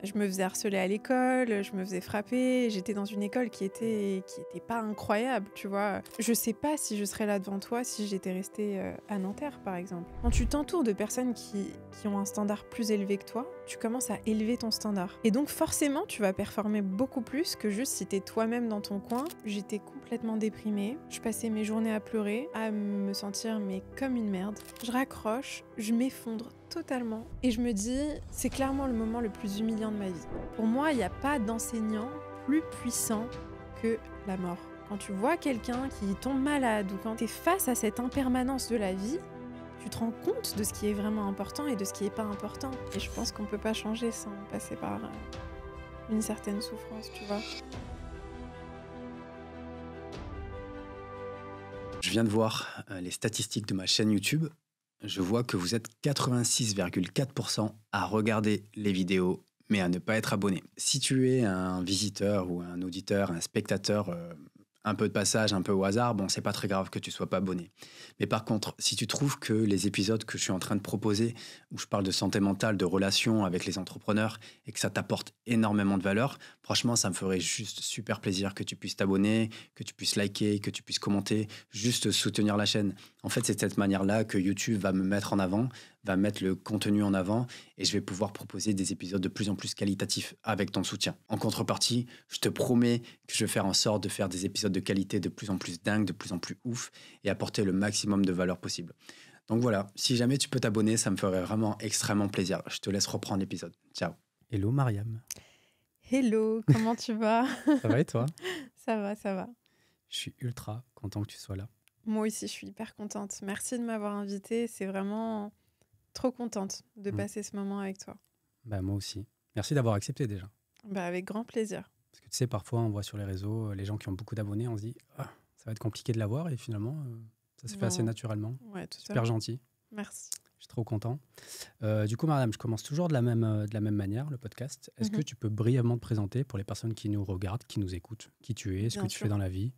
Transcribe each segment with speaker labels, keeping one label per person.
Speaker 1: Je me faisais harceler à l'école, je me faisais frapper. J'étais dans une école qui était pas incroyable, tu vois. Je sais pas si je serais là devant toi si j'étais restée à Nanterre, par exemple. Quand tu t'entoures de personnes qui ont un standard plus élevé que toi, tu commences à élever ton standard. Et donc forcément, tu vas performer beaucoup plus que juste si t'es toi-même dans ton coin. J'étais complètement déprimée. Je passais mes journées à pleurer, à me sentir mais comme une merde. Je raccroche, je m'effondre totalement. Et je me dis, c'est clairement le moment le plus humiliant de ma vie. Pour moi, il n'y a pas d'enseignant plus puissant que la mort. Quand tu vois quelqu'un qui tombe malade ou quand tu es face à cette impermanence de la vie, tu te rends compte de ce qui est vraiment important et de ce qui n'est pas important. Et je pense qu'on ne peut pas changer sans passer par une certaine souffrance, tu vois.
Speaker 2: Je viens de voir les statistiques de ma chaîne YouTube. Je vois que vous êtes 86,4% à regarder les vidéos, mais à ne pas être abonné. Si tu es un visiteur ou un auditeur, un spectateur, un peu de passage, un peu au hasard, bon, c'est pas très grave que tu sois pas abonné. Mais par contre, si tu trouves que les épisodes que je suis en train de proposer, où je parle de santé mentale, de relations avec les entrepreneurs, et que ça t'apporte énormément de valeur, franchement, ça me ferait juste super plaisir que tu puisses t'abonner, que tu puisses liker, que tu puisses commenter, juste soutenir la chaîne. En fait, c'est de cette manière-là que YouTube va me mettre en avant, va mettre le contenu en avant, et je vais pouvoir proposer des épisodes de plus en plus qualitatifs avec ton soutien. En contrepartie, je te promets que je vais faire en sorte de faire des épisodes de qualité de plus en plus dingues, de plus en plus ouf, et apporter le maximum de valeur possible. Donc voilà, si jamais tu peux t'abonner, ça me ferait vraiment extrêmement plaisir. Je te laisse reprendre l'épisode. Ciao.
Speaker 3: Hello Mariam.
Speaker 1: Hello, comment tu vas?
Speaker 3: Ça va et toi?
Speaker 1: Ça va, ça va.
Speaker 3: Je suis ultra content que tu sois là.
Speaker 1: Moi aussi, je suis hyper contente. Merci de m'avoir invitée. C'est vraiment trop contente de passer ce moment avec toi.
Speaker 3: Bah, moi aussi. Merci d'avoir accepté déjà.
Speaker 1: Bah, avec grand plaisir.
Speaker 3: Parce que tu sais, parfois on voit sur les réseaux les gens qui ont beaucoup d'abonnés, on se dit ah, ça va être compliqué de l'avoir et finalement ça se fait assez naturellement.
Speaker 1: Ouais, tout
Speaker 3: Super gentil.
Speaker 1: Merci.
Speaker 3: Je suis trop content. Du coup, Mariam, je commence toujours de la même manière le podcast. Est-ce que tu peux brièvement te présenter pour les personnes qui nous regardent, qui nous écoutent, qui tu es, ce que tu fais dans la vie?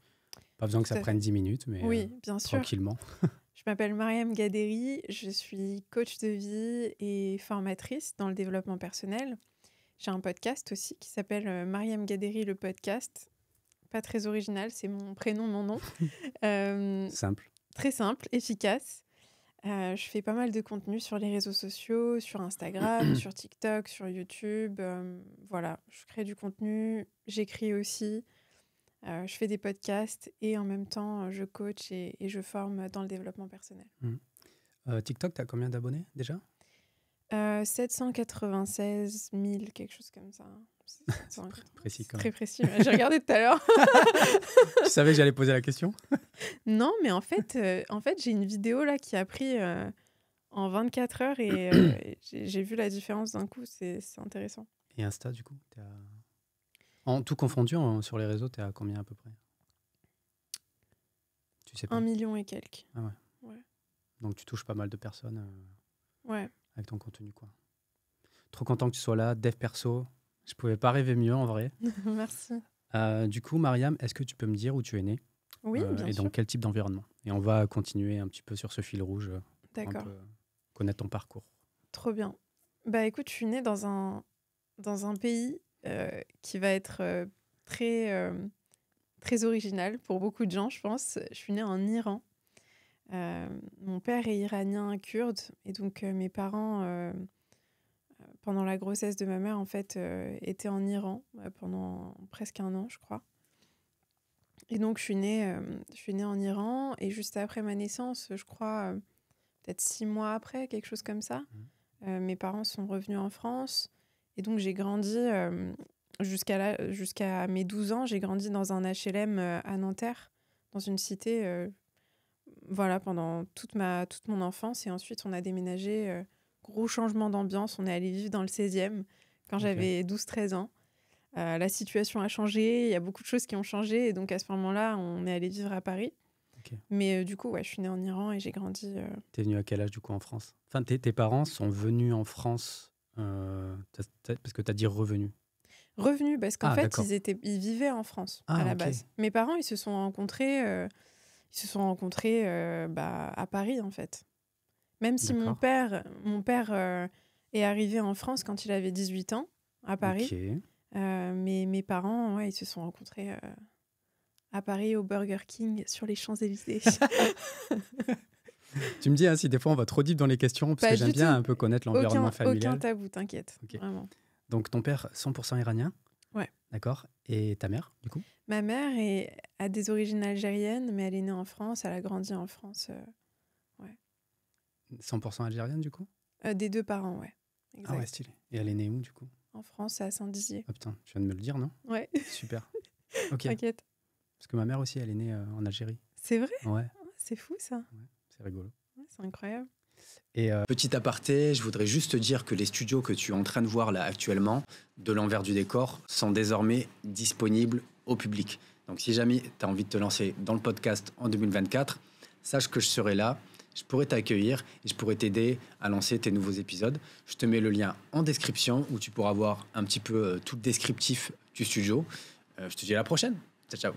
Speaker 3: Pas besoin que ça prenne 10 minutes, mais
Speaker 1: oui, bien sûr.
Speaker 3: tranquillement.
Speaker 1: Je m'appelle Mariam Gaderi, je suis coach de vie et formatrice dans le développement personnel. J'ai un podcast aussi qui s'appelle Mariam Gaderi, le podcast. Pas très original, c'est mon prénom, mon nom.
Speaker 3: Simple.
Speaker 1: Très simple, efficace. Je fais pas mal de contenu sur les réseaux sociaux, sur Instagram, sur TikTok, sur YouTube. Voilà, je crée du contenu, j'écris aussi. Je fais des podcasts et en même temps, je coach et je forme dans le développement personnel.
Speaker 3: TikTok, tu as combien d'abonnés déjà?
Speaker 1: 796 000, quelque chose comme ça.
Speaker 3: C'est précis quand même.
Speaker 1: Très précis. J'ai regardé tout à l'heure.
Speaker 3: Tu savais que j'allais poser la question?
Speaker 1: Non, mais en fait j'ai une vidéo là qui a pris en 24 heures et j'ai vu la différence d'un coup. C'est intéressant.
Speaker 3: Et Insta, du coup en tout confondu, sur les réseaux, tu es à combien à peu près? Tu sais pas?
Speaker 1: 1 million et quelques.
Speaker 3: Ah ouais. Donc tu touches pas mal de personnes avec ton contenu, quoi. Trop content que tu sois là, dev perso. Je pouvais pas rêver mieux en vrai.
Speaker 1: Merci.
Speaker 3: Du coup, Mariam, est-ce que tu peux me dire où tu es née?
Speaker 1: Oui, bien
Speaker 3: et
Speaker 1: sûr.
Speaker 3: dans quel type d'environnement? Et on va continuer un petit peu sur ce fil rouge pour un peu connaître ton parcours.
Speaker 1: Trop bien. Bah écoute, je suis née dans un pays qui va être très original pour beaucoup de gens, je pense. Je suis née en Iran. Mon père est iranien kurde et donc mes parents, pendant la grossesse de ma mère, en fait, étaient en Iran pendant presque 1 an, je crois. Et donc je suis née en Iran et juste après ma naissance, je crois, peut-être 6 mois après, quelque chose comme ça, mes parents sont revenus en France et donc j'ai grandi jusqu'à mes 12 ans, j'ai grandi dans un HLM à Nanterre, dans une cité, voilà, pendant toute mon enfance. Et ensuite, on a déménagé, gros changement d'ambiance. On est allé vivre dans le 16e quand j'avais 12-13 ans. La situation a changé, il y a beaucoup de choses qui ont changé. Et donc, à ce moment-là, on est allé vivre à Paris. Mais du coup, je suis née en Iran et j'ai grandi...
Speaker 3: T'es venue à quel âge, du coup, en France? Enfin, tes parents sont venus en France parce que t'as dit revenus.
Speaker 1: Revenus, parce qu'en fait, ils vivaient en France à la base. Mes parents, ils se sont rencontrés à Paris, en fait. Même si mon père est arrivé en France quand il avait 18 ans, à Paris.
Speaker 3: Ok.
Speaker 1: Mes parents, ouais, ils se sont rencontrés à Paris au Burger King sur les Champs-Élysées.
Speaker 3: Tu me dis si des fois on va trop deep dans les questions, parce que j'aime bien un peu connaître l'environnement familial.
Speaker 1: Aucun tabou, t'inquiète, vraiment.
Speaker 3: Donc ton père, 100% iranien.
Speaker 1: Ouais.
Speaker 3: D'accord. Et ta mère, du coup?
Speaker 1: Ma mère a des origines algériennes, mais elle est née en France, elle a grandi en France.
Speaker 3: 100% algérienne, du coup?
Speaker 1: Des deux parents, ouais. Exact.
Speaker 3: Ah ouais, stylé. Et elle est née où, du coup?
Speaker 1: En France, à Saint-Dizier.
Speaker 3: Ah putain, tu viens de me le dire, non?
Speaker 1: Ouais.
Speaker 3: Super. Ok.
Speaker 1: T'inquiète.
Speaker 3: Parce que ma mère aussi, elle est née en Algérie.
Speaker 1: C'est vrai?
Speaker 3: Ouais.
Speaker 1: C'est fou, ça.
Speaker 3: Ouais, c'est rigolo.
Speaker 1: Ouais, c'est incroyable.
Speaker 2: Et petit aparté, je voudrais juste te dire que les studios que tu es en train de voir là actuellement, de l'envers du décor, sont désormais disponibles au public. Donc si jamais tu as envie de te lancer dans le podcast en 2024, sache que je serai là, je pourrai t'accueillir et je pourrai t'aider à lancer tes nouveaux épisodes. Je te mets le lien en description où tu pourras voir un petit peu tout le descriptif du studio. Je te dis à la prochaine. Ciao, ciao.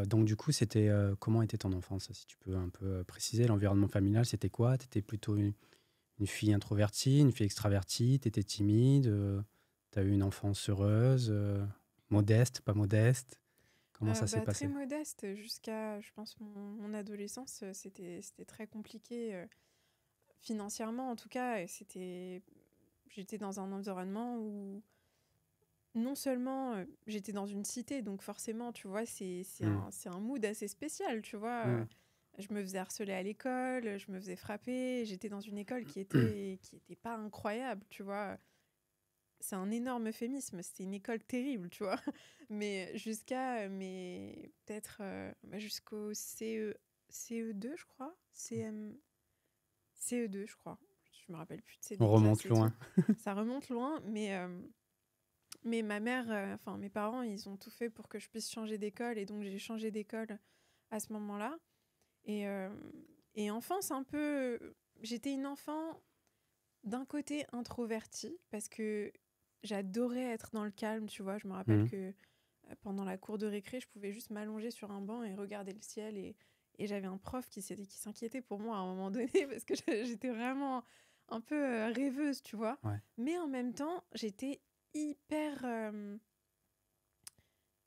Speaker 3: Donc du coup, c'était comment était ton enfance? Si tu peux un peu préciser, l'environnement familial, c'était quoi? Tu étais plutôt une fille introvertie, une fille extravertie, tu étais timide, tu as eu une enfance heureuse, modeste, pas modeste? Comment ça s'est passé?
Speaker 1: Très modeste, jusqu'à, je pense, mon adolescence, c'était très compliqué, financièrement en tout cas. J'étais dans un environnement où non seulement j'étais dans une cité, donc forcément, tu vois, c'est un mood assez spécial, tu vois. Je me faisais harceler à l'école, je me faisais frapper. J'étais dans une école qui était pas incroyable, tu vois. C'est un énorme euphémisme, c'était une école terrible, tu vois. Mais peut-être jusqu'au CE2, je crois. CE2, je crois. Je me rappelle plus de ces
Speaker 3: On remonte loin.
Speaker 1: Ça remonte loin, mais ma mère, mes parents, ils ont tout fait pour que je puisse changer d'école, et donc j'ai changé d'école à ce moment-là. Et enfance un peu, j'étais une enfant d'un côté introvertie parce que j'adorais être dans le calme, tu vois. Je me rappelle que pendant la cour de récré, je pouvais juste m'allonger sur un banc et regarder le ciel, et j'avais un prof qui s'inquiétait pour moi à un moment donné parce que j'étais vraiment un peu rêveuse, tu vois.
Speaker 3: Ouais.
Speaker 1: Mais en même temps, j'étais hyper...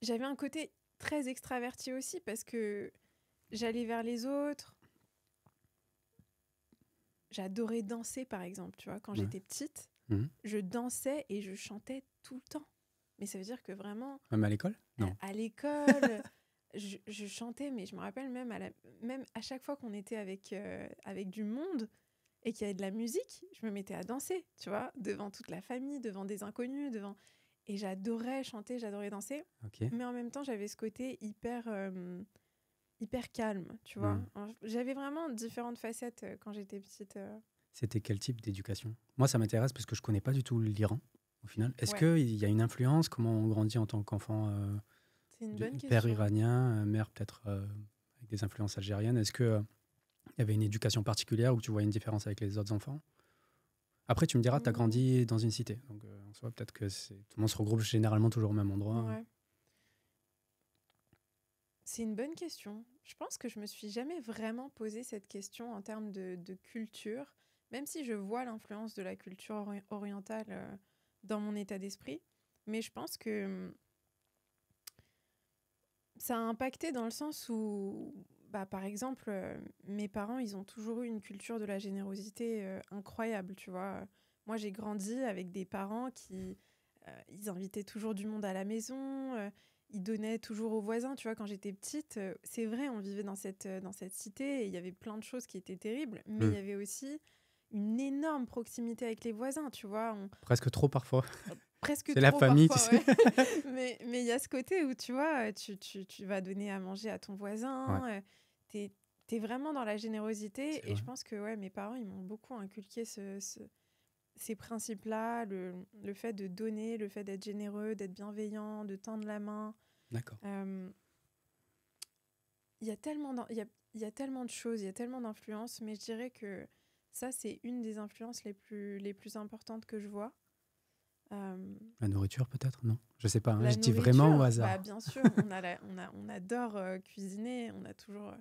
Speaker 1: J'avais un côté très extraverti aussi parce que j'allais vers les autres. J'adorais danser, par exemple, tu vois. Quand j'étais petite, je dansais et je chantais tout le temps. Mais ça veut dire que vraiment...
Speaker 3: Même à l'école? Non.
Speaker 1: À l'école, je chantais, mais je me rappelle même à chaque fois qu'on était avec du monde et qu'il y avait de la musique, je me mettais à danser, tu vois, devant toute la famille, devant des inconnus, et j'adorais chanter, j'adorais danser.
Speaker 3: Okay.
Speaker 1: Mais en même temps, j'avais ce côté hyper calme, tu vois. Alors, j'avais vraiment différentes facettes quand j'étais petite.
Speaker 3: C'était quel type d'éducation? Moi, ça m'intéresse parce que je connais pas du tout l'Iran, au final. Est-ce qu'il y a une influence? Comment on grandit en tant qu'enfant
Speaker 1: C'est une bonne question.
Speaker 3: Père iranien, mère peut-être avec des influences algériennes. Est-ce qu'il y avait une éducation particulière où tu vois une différence avec les autres enfants? Après, tu me diras, tu as grandi dans une cité. Donc, en soi, peut-être que tout le monde se regroupe généralement toujours au même endroit.
Speaker 1: Ouais. C'est une bonne question. Je pense que je me suis jamais vraiment posé cette question en termes de culture, même si je vois l'influence de la culture orientale dans mon état d'esprit. Mais je pense que ça a impacté dans le sens où, par exemple, mes parents, ils ont toujours eu une culture de la générosité incroyable, tu vois. Moi, j'ai grandi avec des parents qui ils invitaient toujours du monde à la maison, ils donnaient toujours aux voisins, tu vois. Quand j'étais petite, c'est vrai, on vivait dans cette cité et il y avait plein de choses qui étaient terribles, mais il y avait aussi une énorme proximité avec les voisins, tu vois.
Speaker 3: Presque trop parfois.
Speaker 1: Presque
Speaker 3: c'est trop la famille,
Speaker 1: parfois,
Speaker 3: tu sais.
Speaker 1: Ouais. Mais il y a ce côté où, tu vois, tu vas donner à manger à ton voisin, t'es vraiment dans la générosité. Et je pense que mes parents, ils m'ont beaucoup inculqué ces principes-là, le fait de donner, le fait d'être généreux, d'être bienveillant, de tendre la main.
Speaker 3: D'accord.
Speaker 1: Il y a tellement de choses, il y a tellement d'influences, mais je dirais que ça, c'est une des influences les plus importantes que je vois.
Speaker 3: La nourriture, peut-être? Non, je sais pas. Je dis
Speaker 1: vraiment
Speaker 3: au hasard.
Speaker 1: Bien sûr, on adore cuisiner, on a toujours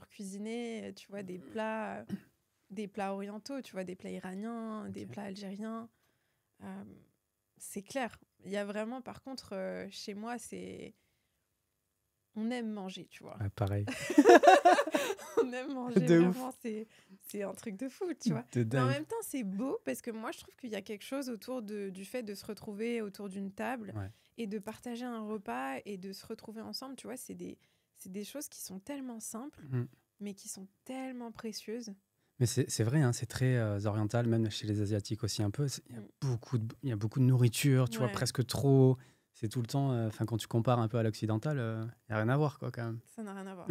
Speaker 1: cuisiné, tu vois, des plats orientaux, tu vois, des plats iraniens, des plats algériens. C'est clair. Il y a vraiment, par contre, chez moi, on aime manger, tu vois.
Speaker 3: Ouais, pareil.
Speaker 1: On aime manger,
Speaker 3: De
Speaker 1: vraiment, c'est un truc de fou, tu vois. Mais en même temps, c'est beau parce que moi, je trouve qu'il y a quelque chose autour du fait de se retrouver autour d'une table et de partager un repas et de se retrouver ensemble, tu vois. C'est des choses qui sont tellement simples, mais qui sont tellement précieuses.
Speaker 3: Mais c'est vrai, hein, c'est très oriental, même chez les Asiatiques aussi un peu. Il y a beaucoup de nourriture, tu vois, presque trop. C'est tout le temps, quand tu compares un peu à l'occidental, il n'y a rien à voir, quoi, quand même.
Speaker 1: Ça n'a rien à voir.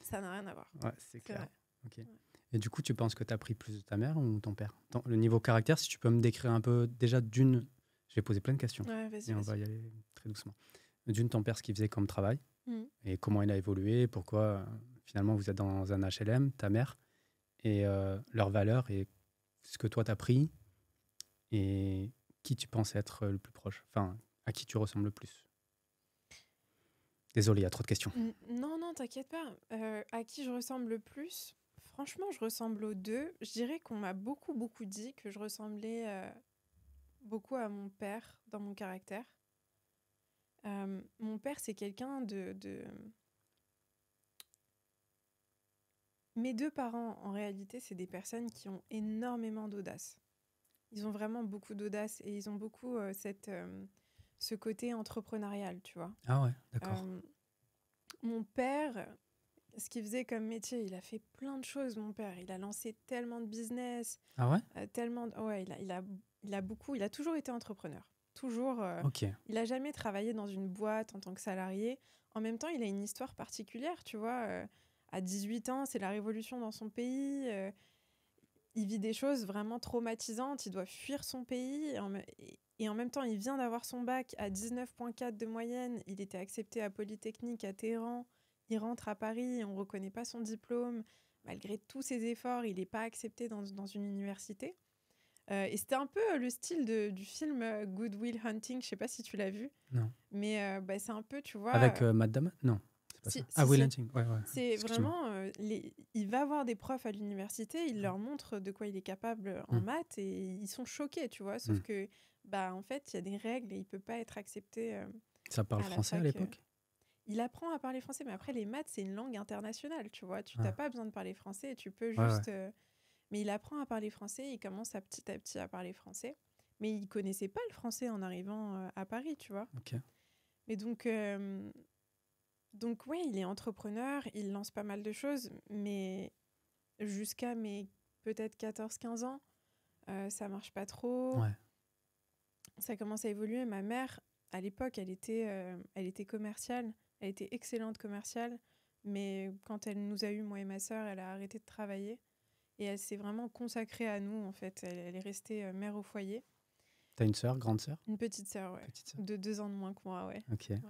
Speaker 1: Ça n'a rien à voir.
Speaker 3: Ouais, c'est clair. Okay. Et du coup, tu penses que tu as pris plus de ta mère ou ton père? Le niveau caractère, si tu peux me décrire un peu, déjà d'une... Je vais poser plein de questions.
Speaker 1: Ouais, vas-y,
Speaker 3: et on va y aller très doucement. D'une, ton père, ce qu'il faisait comme travail, et comment il a évolué, pourquoi finalement vous êtes dans un HLM, ta mère, et leurs valeurs, et ce que toi, tu as pris, et qui tu penses être le plus proche, enfin, à qui tu ressembles le plus. Désolé, il y a trop de questions.
Speaker 1: Non, t'inquiète pas. À qui je ressemble le plus? Franchement, je ressemble aux deux. Je dirais qu'on m'a beaucoup dit que je ressemblais beaucoup à mon père dans mon caractère. Mon père, c'est quelqu'un de... Mes deux parents, en réalité, c'est des personnes qui ont énormément d'audace. Ils ont vraiment beaucoup d'audace et ils ont beaucoup ce côté entrepreneurial, tu vois.
Speaker 3: Ah ouais, d'accord.
Speaker 1: Mon père, ce qu'il faisait comme métier, il a fait plein de choses, mon père. Il a lancé tellement de business.
Speaker 3: Ah ouais?
Speaker 1: Ouais, il a toujours été entrepreneur. Toujours. Il n'a jamais travaillé dans une boîte en tant que salarié. En même temps, il a une histoire particulière, tu vois. À 18 ans, c'est la révolution dans son pays. Il vit des choses vraiment traumatisantes. Il doit fuir son pays. Et en même temps, il vient d'avoir son bac à 19,4 de moyenne. Il était accepté à Polytechnique à Téhéran. Il rentre à Paris. On ne reconnaît pas son diplôme. Malgré tous ses efforts, il n'est pas accepté dans une université. Et c'était un peu le style du film Good Will Hunting. Je ne sais pas si tu l'as vu.
Speaker 3: Non.
Speaker 1: Mais c'est un peu, tu vois...
Speaker 3: Avec Matt Damon? Non. Will Hunting. Ouais.
Speaker 1: C'est vraiment... il va voir des profs à l'université, il leur montre de quoi il est capable en maths et ils sont choqués, tu vois. Sauf que, en fait, il y a des règles et il ne peut pas être accepté.
Speaker 3: Ça parle français à l'époque?
Speaker 1: Il apprend à parler français, mais après, les maths, c'est une langue internationale, tu vois. Tu n'as pas besoin de parler français et tu peux juste... Mais il apprend à parler français, il commence à petit à parler français. Mais il ne connaissait pas le français en arrivant à Paris, tu vois. Mais donc, ouais, il est entrepreneur, il lance pas mal de choses, mais jusqu'à mes peut-être 14-15 ans, ça marche pas trop. Ça commence à évoluer. Ma mère, à l'époque, elle était commerciale, elle était excellente commerciale, mais quand elle nous a eu, moi et ma sœur, elle a arrêté de travailler. Et elle s'est vraiment consacrée à nous, en fait. Elle est restée mère au foyer.
Speaker 3: T'as une sœur, grande sœur?
Speaker 1: Une petite sœur, ouais. De 2 ans de moins que moi, ouais. Ouais.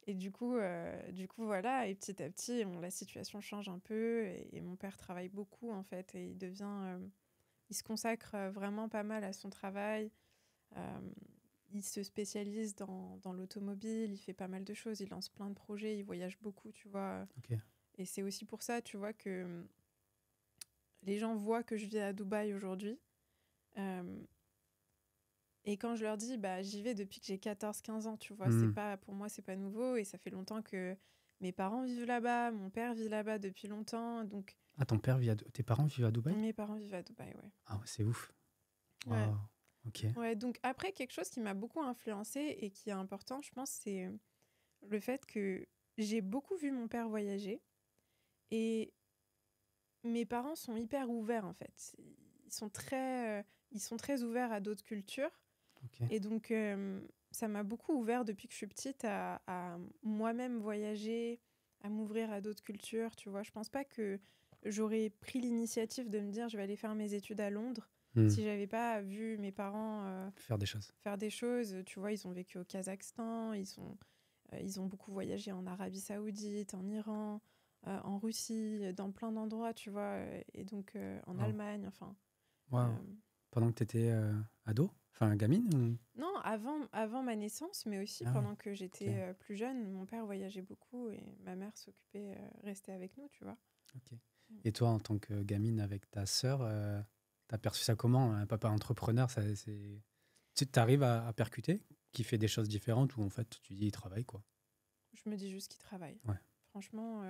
Speaker 1: Et du coup, voilà. Et petit à petit, la situation change un peu. Et mon père travaille beaucoup, en fait. Et il se consacre vraiment pas mal à son travail. Il se spécialise dans l'automobile. Il fait pas mal de choses. Il lance plein de projets. Il voyage beaucoup, tu vois. Et c'est aussi pour ça, tu vois, que... Les gens voient que je vis à Dubaï aujourd'hui. Et quand je leur dis, j'y vais depuis que j'ai 14-15 ans, tu vois, pour moi, c'est pas nouveau. Et ça fait longtemps que mes parents vivent là-bas, mon père vit là-bas depuis longtemps. Donc...
Speaker 3: Ah, tes parents vivent à Dubaï?
Speaker 1: Mes parents vivent à Dubaï, ouais.
Speaker 3: Ah, c'est ouf.
Speaker 1: Ouais.
Speaker 3: Wow.
Speaker 1: Ouais, donc après, quelque chose qui m'a beaucoup influencée et qui est important, je pense, c'est le fait que j'ai beaucoup vu mon père voyager. Et... Mes parents sont hyper ouverts, en fait. Ils sont très ouverts à d'autres cultures. Et donc, ça m'a beaucoup ouvert depuis que je suis petite à moi-même voyager, à m'ouvrir à d'autres cultures, tu vois. Je pense pas que j'aurais pris l'initiative de me dire je vais aller faire mes études à Londres si j'avais pas vu mes parents
Speaker 3: faire des choses.
Speaker 1: Tu vois, ils ont vécu au Kazakhstan, ils ont beaucoup voyagé en Arabie Saoudite, en Iran... en Russie, dans plein d'endroits, tu vois, et donc en Allemagne, enfin.
Speaker 3: Pendant que tu étais ado? Enfin, gamine ou...
Speaker 1: Non, avant ma naissance, mais aussi pendant que j'étais plus jeune, mon père voyageait beaucoup et ma mère s'occupait, restait avec nous, tu vois.
Speaker 3: Et toi, en tant que gamine avec ta sœur, t'as perçu ça comment? Un papa entrepreneur, tu arrives à percuter? qui fait des choses différentes ou en fait, tu dis il travaille quoi?
Speaker 1: Je me dis juste qu'il travaille.
Speaker 3: Ouais.
Speaker 1: Franchement,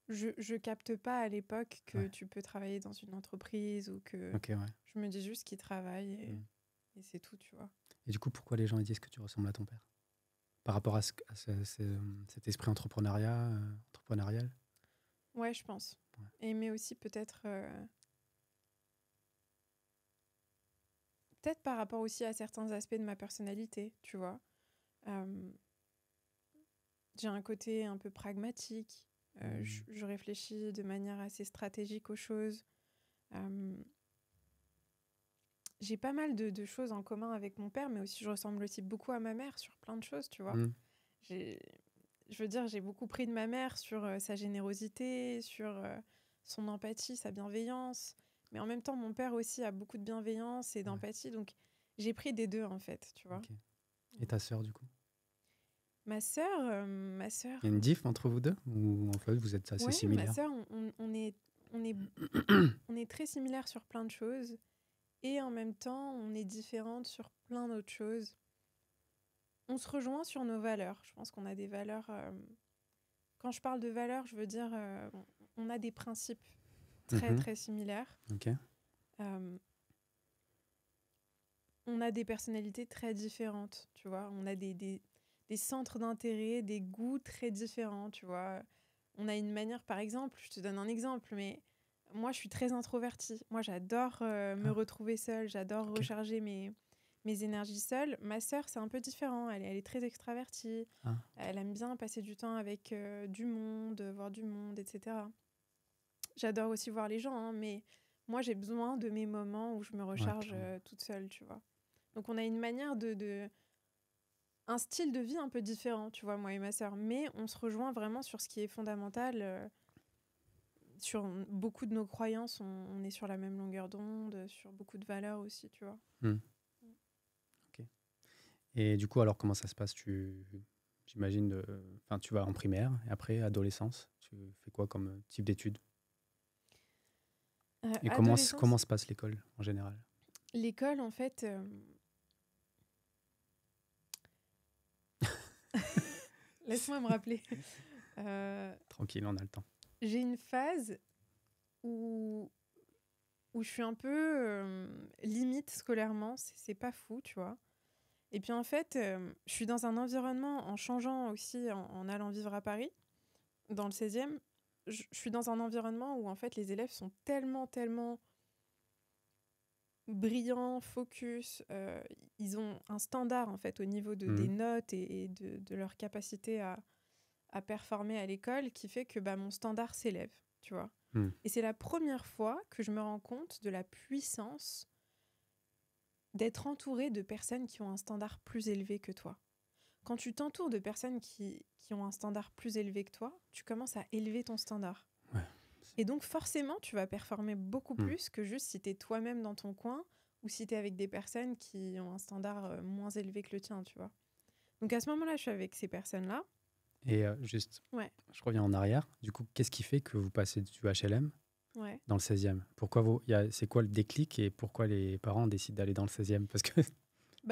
Speaker 1: je capte pas à l'époque que tu peux travailler dans une entreprise ou que...
Speaker 3: Ok, ouais.
Speaker 1: Je me dis juste qu'il travaille et c'est tout, tu vois.
Speaker 3: Et du coup, pourquoi les gens ils disent que tu ressembles à ton père? Par rapport à cet esprit entrepreneurial?
Speaker 1: Ouais, je pense.
Speaker 3: Ouais.
Speaker 1: Et mais aussi peut-être par rapport aussi à certains aspects de ma personnalité, tu vois. J'ai un côté un peu pragmatique. Je réfléchis de manière assez stratégique aux choses. J'ai pas mal de choses en commun avec mon père, mais aussi je ressemble aussi beaucoup à ma mère sur plein de choses, tu vois. Je veux dire, j'ai beaucoup pris de ma mère sur sa générosité, sur son empathie, sa bienveillance. Mais en même temps, mon père aussi a beaucoup de bienveillance et d'empathie. Donc, j'ai pris des deux, en fait, tu vois.
Speaker 3: Okay. Et ta sœur, du coup?
Speaker 1: Ma sœur...
Speaker 3: Il y a une diff entre vous deux? Ou en fait, vous êtes assez similaires?
Speaker 1: Ma sœur, on est très similaires sur plein de choses. Et en même temps, on est différentes sur plein d'autres choses. On se rejoint sur nos valeurs. Je pense qu'on a des valeurs... Quand je parle de valeurs, je veux dire... on a des principes très, très similaires.
Speaker 3: Ok.
Speaker 1: On a des personnalités très différentes, tu vois. On a des centres d'intérêt, des goûts très différents, tu vois. On a une manière, par exemple, je te donne un exemple, mais moi, je suis très introvertie. Moi, j'adore me retrouver seule, j'adore recharger mes énergies seule. Ma sœur, c'est un peu différent. Elle est très extravertie. Elle aime bien passer du temps avec du monde, voir du monde, etc. J'adore aussi voir les gens, hein, mais moi, j'ai besoin de mes moments où je me recharge toute seule, tu vois. Donc, on a une manière un style de vie un peu différent, tu vois, moi et ma sœur. Mais on se rejoint vraiment sur ce qui est fondamental. Sur beaucoup de nos croyances, on est sur la même longueur d'onde, sur beaucoup de valeurs aussi, tu vois.
Speaker 3: Ok. Et du coup, alors, comment ça se passe? J'imagine, tu vas en primaire et après, adolescence. Tu fais quoi comme type d'études? Et comment se passe l'école en général?
Speaker 1: L'école, en fait... Laisse-moi me rappeler.
Speaker 3: Tranquille, on a le temps.
Speaker 1: J'ai une phase où je suis un peu limite scolairement. C'est pas fou, tu vois. Et puis en fait, je suis dans un environnement, en changeant aussi, en allant vivre à Paris, dans le 16e, je suis dans un environnement où en fait les élèves sont tellement brillants, focus, ils ont un standard en fait au niveau des notes et de leur capacité à performer à l'école qui fait que mon standard s'élève, tu vois. Et c'est la première fois que je me rends compte de la puissance d'être entourée de personnes qui ont un standard plus élevé que toi. Quand tu t'entoures de personnes qui ont un standard plus élevé que toi, tu commences à élever ton standard.
Speaker 3: Ouais.
Speaker 1: Et donc forcément, tu vas performer beaucoup plus que juste si tu es toi-même dans ton coin ou si tu es avec des personnes qui ont un standard moins élevé que le tien, tu vois. Donc à ce moment-là, je suis avec ces personnes-là.
Speaker 3: Et je reviens en arrière. Du coup, qu'est-ce qui fait que vous passez du HLM dans le 16e? C'est quoi le déclic et pourquoi les parents décident d'aller dans le 16e? Parce que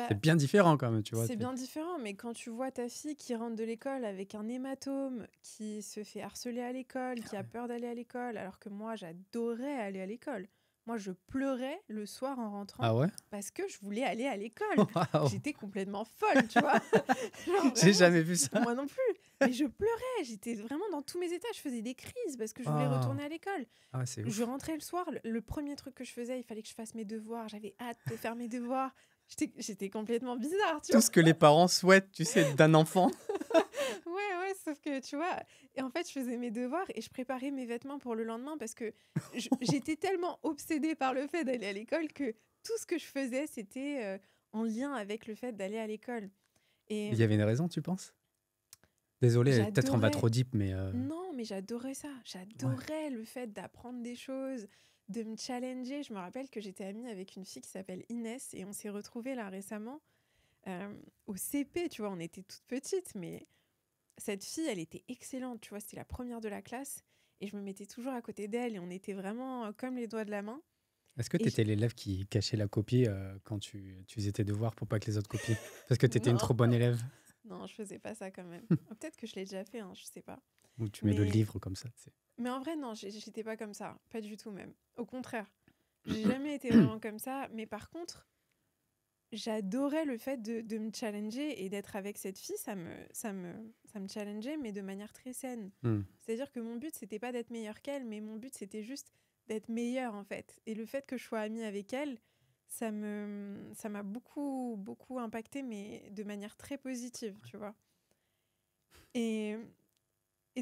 Speaker 3: c'est bien différent quand même, tu vois.
Speaker 1: C'est bien différent, mais quand tu vois ta fille qui rentre de l'école avec un hématome, qui se fait harceler à l'école, qui a peur d'aller à l'école, alors que moi, j'adorais aller à l'école. Moi, je pleurais le soir en rentrant parce que je voulais aller à l'école. Wow. J'étais complètement folle, tu vois.
Speaker 3: J'ai jamais vu ça.
Speaker 1: Moi non plus. Mais je pleurais. J'étais vraiment dans tous mes états. Je faisais des crises parce que je voulais retourner à l'école. Je rentrais le soir. Le premier truc que je faisais, il fallait que je fasse mes devoirs. J'avais hâte de faire mes devoirs. J'étais complètement bizarre, tu vois.
Speaker 3: Tout ce que les parents souhaitent, tu sais, d'un enfant.
Speaker 1: Ouais, sauf que, tu vois, et en fait, je faisais mes devoirs et je préparais mes vêtements pour le lendemain parce que j'étais tellement obsédée par le fait d'aller à l'école que tout ce que je faisais, c'était en lien avec le fait d'aller à l'école. Et
Speaker 3: il y avait une raison, tu penses? Désolée, peut-être on va trop deep, mais...
Speaker 1: Non, mais j'adorais ça. J'adorais le fait d'apprendre des choses, de me challenger. Je me rappelle que j'étais amie avec une fille qui s'appelle Inès et on s'est retrouvés là récemment au CP, tu vois, on était toutes petites, mais cette fille, elle était excellente, tu vois, c'était la première de la classe et je me mettais toujours à côté d'elle et on était vraiment comme les doigts de la main.
Speaker 3: Est-ce que tu étais l'élève qui cachait la copie quand tu faisais tes devoirs pour pas que les autres copient? Parce que tu étais une trop bonne élève?
Speaker 1: Non, je faisais pas ça quand même. Peut-être que je l'ai déjà fait, hein, je sais pas.
Speaker 3: Ou tu mets le livre comme ça, tu sais.
Speaker 1: Mais en vrai, non, j'étais pas comme ça. Pas du tout même. Au contraire. J'ai jamais été vraiment comme ça. Mais par contre, j'adorais le fait de me challenger et d'être avec cette fille. Ça me challengeait, mais de manière très saine. C'est-à-dire que mon but, c'était pas d'être meilleure qu'elle, mais mon but, c'était juste d'être meilleure, en fait. Et le fait que je sois amie avec elle, ça m'a beaucoup, beaucoup impacté, mais de manière très positive, tu vois. Et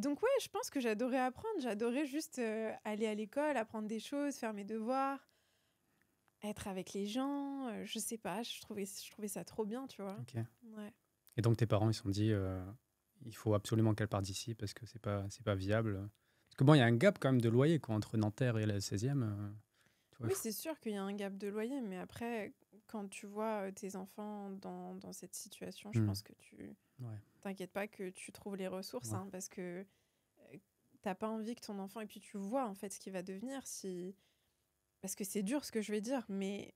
Speaker 1: donc, ouais, je pense que j'adorais apprendre. J'adorais juste aller à l'école, apprendre des choses, faire mes devoirs, être avec les gens. Je sais pas, je trouvais ça trop bien, tu vois.
Speaker 3: Ok.
Speaker 1: Ouais.
Speaker 3: Et donc, tes parents, ils se sont dit, il faut absolument qu'elle parte d'ici parce que c'est pas viable. Parce que bon, il y a un gap quand même de loyer quoi, entre Nanterre et la 16e.
Speaker 1: Oui, c'est sûr qu'il y a un gap de loyer, mais après, quand tu vois tes enfants dans cette situation, je pense que t'inquiète pas que tu trouves les ressources, hein, parce que t'as pas envie que ton enfant... Et puis tu vois en fait ce qu'il va devenir si... Parce que c'est dur ce que je vais dire, mais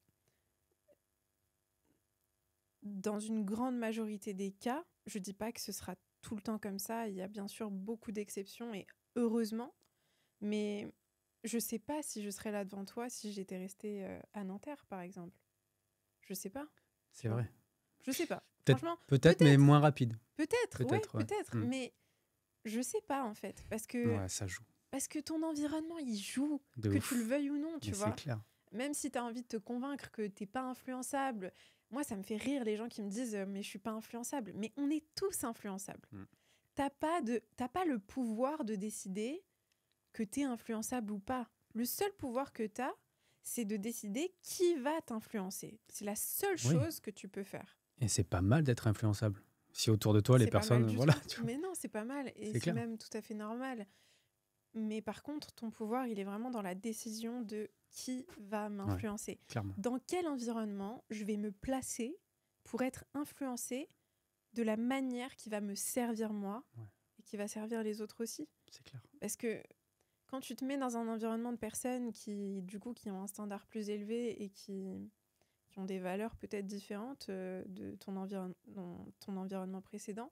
Speaker 1: dans une grande majorité des cas, je dis pas que ce sera tout le temps comme ça, il y a bien sûr beaucoup d'exceptions, et heureusement, mais je sais pas si je serais là devant toi si j'étais restée à Nanterre, par exemple. Je sais pas.
Speaker 3: C'est vrai.
Speaker 1: Je sais pas.
Speaker 3: Franchement, peut-être, mais moins rapide.
Speaker 1: Peut-être, mais je sais pas en fait, parce que
Speaker 3: ça joue.
Speaker 1: Parce que ton environnement, il joue, que tu le veuilles ou non, tu vois.
Speaker 3: C'est clair.
Speaker 1: Même si tu as envie de te convaincre que t'es pas influençable. Moi, ça me fait rire les gens qui me disent mais je suis pas influençable. Mais on est tous influençables. T'as pas le pouvoir de décider que t'es influençable ou pas. Le seul pouvoir que t'as, c'est de décider qui va t'influencer. C'est la seule chose que tu peux faire.
Speaker 3: Et c'est pas mal d'être influençable. Si autour de toi, les personnes... Voilà,
Speaker 1: mais non, c'est pas mal. Et c'est même tout à fait normal. Mais par contre, ton pouvoir, il est vraiment dans la décision de qui va m'influencer. Dans quel environnement je vais me placer pour être influencée de la manière qui va me servir moi et qui va servir les autres aussi.
Speaker 3: C'est clair.
Speaker 1: Parce que quand tu te mets dans un environnement de personnes qui ont un standard plus élevé et qui ont des valeurs peut-être différentes de ton environnement précédent,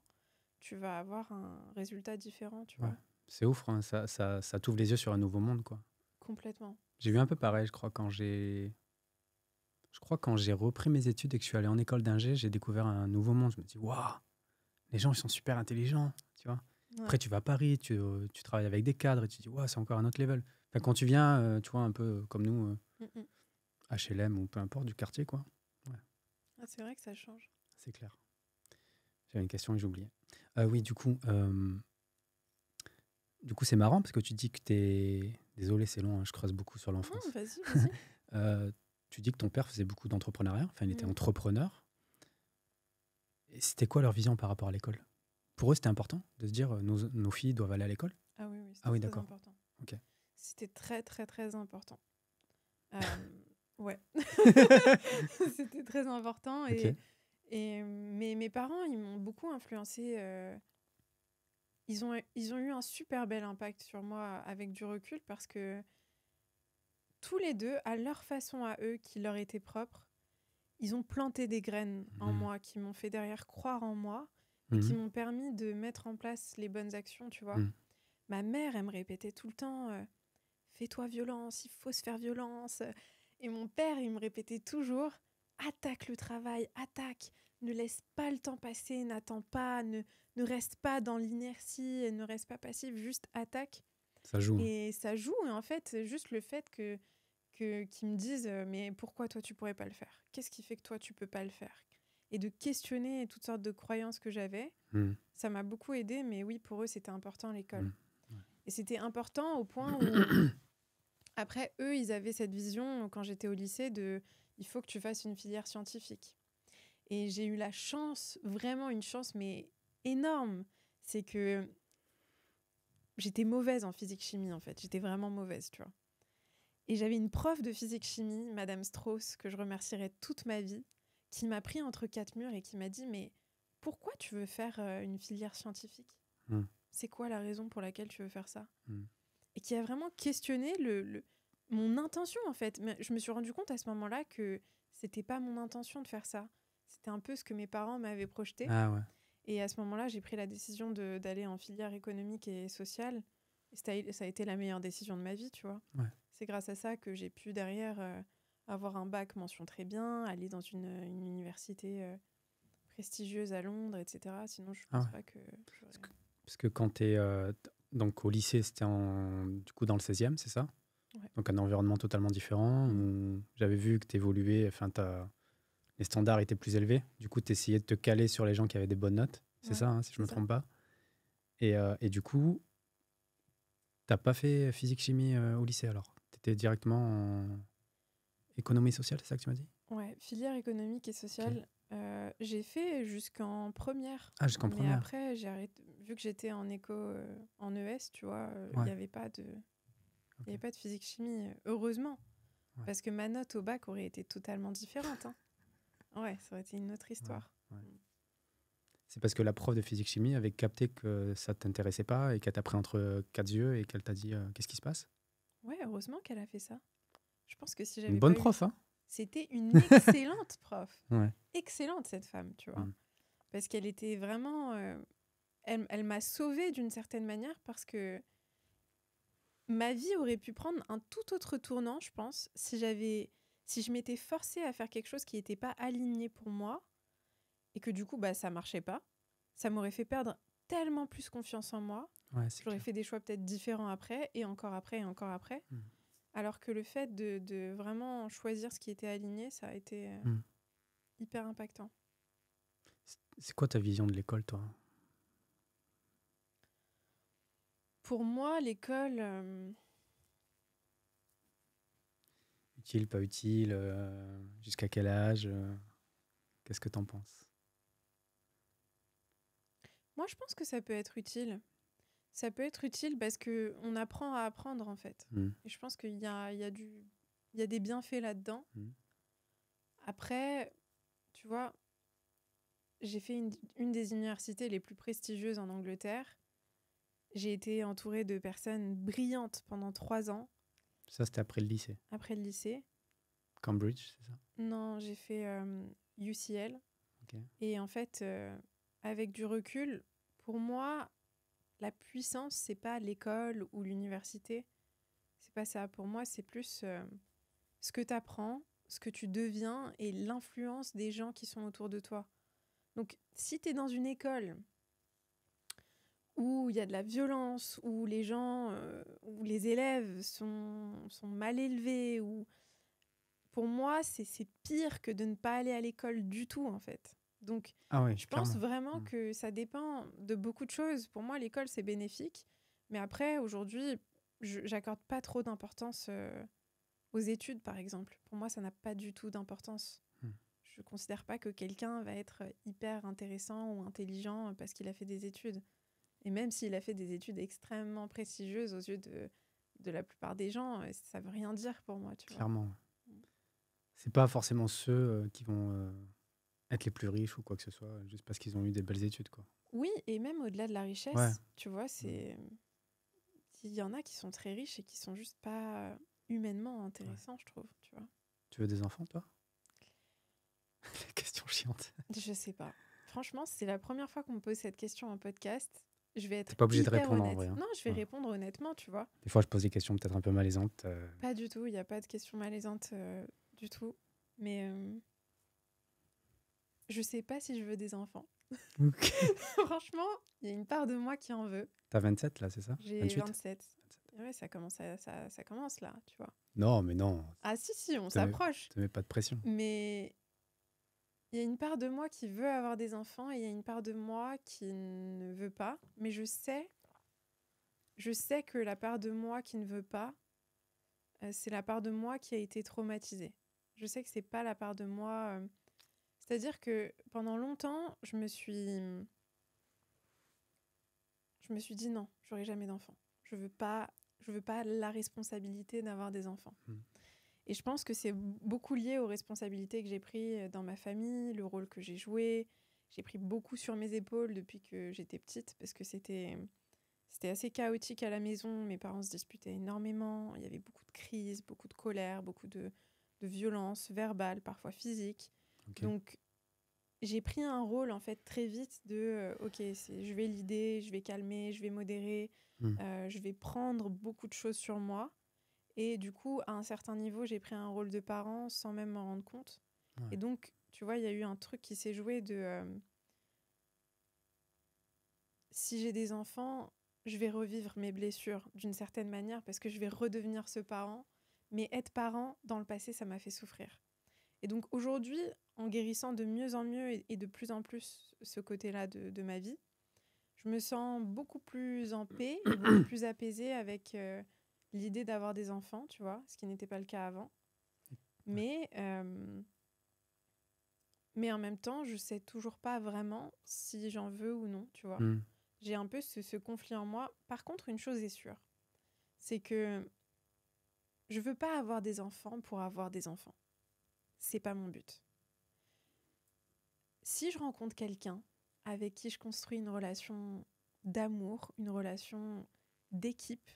Speaker 1: tu vas avoir un résultat différent, tu vois.
Speaker 3: C'est ouf, hein. Ça t'ouvre les yeux sur un nouveau monde, quoi.
Speaker 1: Complètement.
Speaker 3: J'ai eu un peu pareil, je crois, quand j'ai repris mes études et que je suis allé en école d'ingé, j'ai découvert un nouveau monde. Je me dis, waouh, les gens, ils sont super intelligents, tu vois. Après, tu vas à Paris, tu travailles avec des cadres et tu te dis, waouh, c'est encore un autre level. Enfin, quand tu viens, tu vois, un peu comme nous, HLM ou peu importe, du quartier, quoi.
Speaker 1: C'est vrai que ça change.
Speaker 3: C'est clair. J'avais une question et j'ai oublié. Oui, du coup, c'est marrant parce que tu dis que t'es... Désolé, c'est long, hein, je creuse beaucoup sur l'enfance.
Speaker 1: Non, vas-y.
Speaker 3: Tu dis que ton père faisait beaucoup d'entrepreneuriat, enfin, il était entrepreneur. Et c'était quoi leur vision par rapport à l'école ? Pour eux, c'était important de se dire nos filles doivent aller à l'école ?
Speaker 1: Ah oui, c'était très important.
Speaker 3: Okay.
Speaker 1: C'était très, très, très important. Ouais. C'était très important. Et mes parents, ils m'ont beaucoup influencé. Ils ont eu un super bel impact sur moi avec du recul parce que tous les deux, à leur façon à eux, qui leur était propre, ils ont planté des graines en moi qui m'ont fait derrière croire en moi et qui m'ont permis de mettre en place les bonnes actions, tu vois. Ma mère, elle me répétait tout le temps fais-toi violence, il faut se faire violence. Et mon père, il me répétait toujours attaque le travail, attaque, ne laisse pas le temps passer, n'attends pas, ne reste pas dans l'inertie, ne reste pas passif, juste attaque.
Speaker 3: Ça joue.
Speaker 1: Et ça joue, et en fait, juste le fait qu'ils me disent mais pourquoi toi tu pourrais pas le faire ? Qu'est-ce qui fait que toi tu peux pas le faire ? Et de questionner toutes sortes de croyances que j'avais, ça m'a beaucoup aidée, mais oui, pour eux, c'était important l'école. Et c'était important au point où... Après, eux, ils avaient cette vision, quand j'étais au lycée, de « il faut que tu fasses une filière scientifique ». Et j'ai eu la chance, vraiment une chance, mais énorme. C'est que j'étais mauvaise en physique-chimie, en fait. J'étais vraiment mauvaise, tu vois. Et j'avais une prof de physique-chimie, Madame Strauss, que je remercierai toute ma vie, qui m'a pris entre quatre murs et qui m'a dit « Mais pourquoi tu veux faire une filière scientifique ? C'est quoi la raison pour laquelle tu veux faire ça ?» Et qui a vraiment questionné mon intention, en fait. Mais je me suis rendu compte à ce moment-là que c'était pas mon intention de faire ça. C'était un peu ce que mes parents m'avaient projeté.
Speaker 3: Ah ouais.
Speaker 1: Et à ce moment-là, j'ai pris la décision d'aller en filière économique et sociale. Et ça a été la meilleure décision de ma vie, tu vois.
Speaker 3: Ouais.
Speaker 1: C'est grâce à ça que j'ai pu derrière avoir un bac mention très bien, aller dans une université prestigieuse à Londres, etc. Sinon, je pense pas que j'aurais...
Speaker 3: Parce que quand tu es donc au lycée, c'était du coup dans le 16e, c'est ça?
Speaker 1: Ouais.
Speaker 3: Donc un environnement totalement différent. Où j'avais vu que tu évoluais, enfin, les standards étaient plus élevés. Du coup, tu essayais de te caler sur les gens qui avaient des bonnes notes. C'est ça, hein, si je ne me trompe pas. Et du coup, tu n'as pas fait physique-chimie au lycée alors? Tu étais directement en économie sociale, c'est ça que tu m'as dit?
Speaker 1: Ouais, filière économique et sociale. Okay. J'ai fait jusqu'en première.
Speaker 3: Ah, jusqu'en première.
Speaker 1: Mais après, j'ai arrêté. Vu que j'étais en éco, en ES, tu vois, il n'y avait pas de... Il n'y avait pas de physique-chimie, heureusement. Ouais. Parce que ma note au bac aurait été totalement différente. Hein. Ouais, ça aurait été une autre histoire.
Speaker 3: Ouais. C'est parce que la prof de physique-chimie avait capté que ça ne t'intéressait pas et qu'elle t'a pris entre quatre yeux et qu'elle t'a dit qu'est-ce qui se passe?
Speaker 1: Ouais, heureusement qu'elle a fait ça. Je pense que si j'avais
Speaker 3: une bonne
Speaker 1: pas
Speaker 3: prof,
Speaker 1: eu...
Speaker 3: hein?
Speaker 1: C'était une excellente prof.
Speaker 3: Ouais.
Speaker 1: Excellente, cette femme, tu vois. Parce qu'elle était vraiment... Elle m'a sauvée d'une certaine manière parce que ma vie aurait pu prendre un tout autre tournant, je pense, si je m'étais forcée à faire quelque chose qui n'était pas aligné pour moi et que du coup, ça marchait pas. Ça m'aurait fait perdre tellement plus confiance en moi.
Speaker 3: Ouais,
Speaker 1: j'aurais fait des choix peut-être différents après et encore après et encore après. Alors que le fait de vraiment choisir ce qui était aligné, ça a été hyper impactant.
Speaker 3: C'est quoi ta vision de l'école, toi?
Speaker 1: Pour moi, l'école...
Speaker 3: Utile, pas utile, jusqu'à quel âge? Qu'est-ce que t'en penses?
Speaker 1: Moi, je pense que ça peut être utile. Ça peut être utile parce qu'on apprend à apprendre, en fait. Et je pense qu'il y a des bienfaits là-dedans. Après, tu vois, j'ai fait une des universités les plus prestigieuses en Angleterre. J'ai été entourée de personnes brillantes pendant 3 ans.
Speaker 3: Ça, c'était après le lycée?
Speaker 1: Après le lycée.
Speaker 3: Cambridge, c'est ça?
Speaker 1: Non, j'ai fait UCL.
Speaker 3: Okay.
Speaker 1: Et en fait, avec du recul, pour moi, la puissance, c'est pas l'école ou l'université. C'est pas ça. Pour moi, c'est plus ce que tu apprends, ce que tu deviens et l'influence des gens qui sont autour de toi. Donc, si tu es dans une école où il y a de la violence, où les gens, où les élèves sont mal élevés, ou pour moi, c'est pire que de ne pas aller à l'école du tout, en fait. Donc, je pense vraiment que ça dépend de beaucoup de choses. Pour moi, l'école, c'est bénéfique. Mais après, aujourd'hui, j'accorde pas trop d'importance aux études, par exemple. Pour moi, ça n'a pas du tout d'importance. Je considère pas que quelqu'un va être hyper intéressant ou intelligent parce qu'il a fait des études. Et même s'il a fait des études extrêmement prestigieuses aux yeux de la plupart des gens, ça veut rien dire pour moi, tu vois.
Speaker 3: Clairement. C'est pas forcément ceux qui vont être les plus riches ou quoi que ce soit, juste parce qu'ils ont eu des belles études, quoi.
Speaker 1: Oui, et même au-delà de la richesse, tu vois, il y en a qui sont très riches et qui sont juste pas humainement intéressants, je trouve, tu vois.
Speaker 3: Tu veux des enfants, toi? La question chiante.
Speaker 1: Je sais pas. Franchement, c'est la première fois qu'on me pose cette question en podcast. Je vais être
Speaker 3: T'es pas obligé de répondre
Speaker 1: honnête.
Speaker 3: en vrai. Hein.
Speaker 1: Non, je vais répondre honnêtement, tu vois.
Speaker 3: Des fois, je pose des questions peut-être un peu malaisantes.
Speaker 1: Pas du tout, il n'y a pas de questions malaisantes du tout. Mais je sais pas si je veux des enfants.
Speaker 3: Okay.
Speaker 1: Franchement, il y a une part de moi qui en veut.
Speaker 3: T'as 27 là, c'est ça?
Speaker 1: J'ai 27. Ouais, ça commence là, tu vois.
Speaker 3: Non, mais non.
Speaker 1: Ah si, on s'approche.
Speaker 3: Te mets pas de pression.
Speaker 1: Mais il y a une part de moi qui veut avoir des enfants et il y a une part de moi qui ne veut pas. Mais je sais que la part de moi qui ne veut pas, c'est la part de moi qui a été traumatisée. Je sais que c'est pas la part de moi... C'est-à-dire que pendant longtemps, je me suis dit non, j'aurai jamais d'enfants. Je veux pas la responsabilité d'avoir des enfants. Et je pense que c'est beaucoup lié aux responsabilités que j'ai prises dans ma famille, le rôle que j'ai joué. J'ai pris beaucoup sur mes épaules depuis que j'étais petite parce que c'était C'était assez chaotique à la maison. Mes parents se disputaient énormément. Il y avait beaucoup de crises, beaucoup de colère, beaucoup de violence verbale, parfois physique.
Speaker 3: Okay.
Speaker 1: Donc, j'ai pris un rôle, en fait, très vite de OK, je vais leader, je vais calmer, je vais modérer, je vais prendre beaucoup de choses sur moi. Et du coup, à un certain niveau, j'ai pris un rôle de parent sans même m'en rendre compte.
Speaker 3: Ouais.
Speaker 1: Et donc, tu vois, il y a eu un truc qui s'est joué de... si j'ai des enfants, je vais revivre mes blessures d'une certaine manière parce que je vais redevenir ce parent. Mais être parent, dans le passé, ça m'a fait souffrir. Et donc aujourd'hui, en guérissant de mieux en mieux et de plus en plus ce côté-là de ma vie, je me sens beaucoup plus en paix et beaucoup plus apaisée avec l'idée d'avoir des enfants, tu vois, ce qui n'était pas le cas avant. Mais en même temps, je sais toujours pas vraiment si j'en veux ou non, tu vois. J'ai un peu ce conflit en moi. Par contre, une chose est sûre, c'est que je veux pas avoir des enfants pour avoir des enfants. C'est pas mon but. Si je rencontre quelqu'un avec qui je construis une relation d'amour, une relation d'équipe,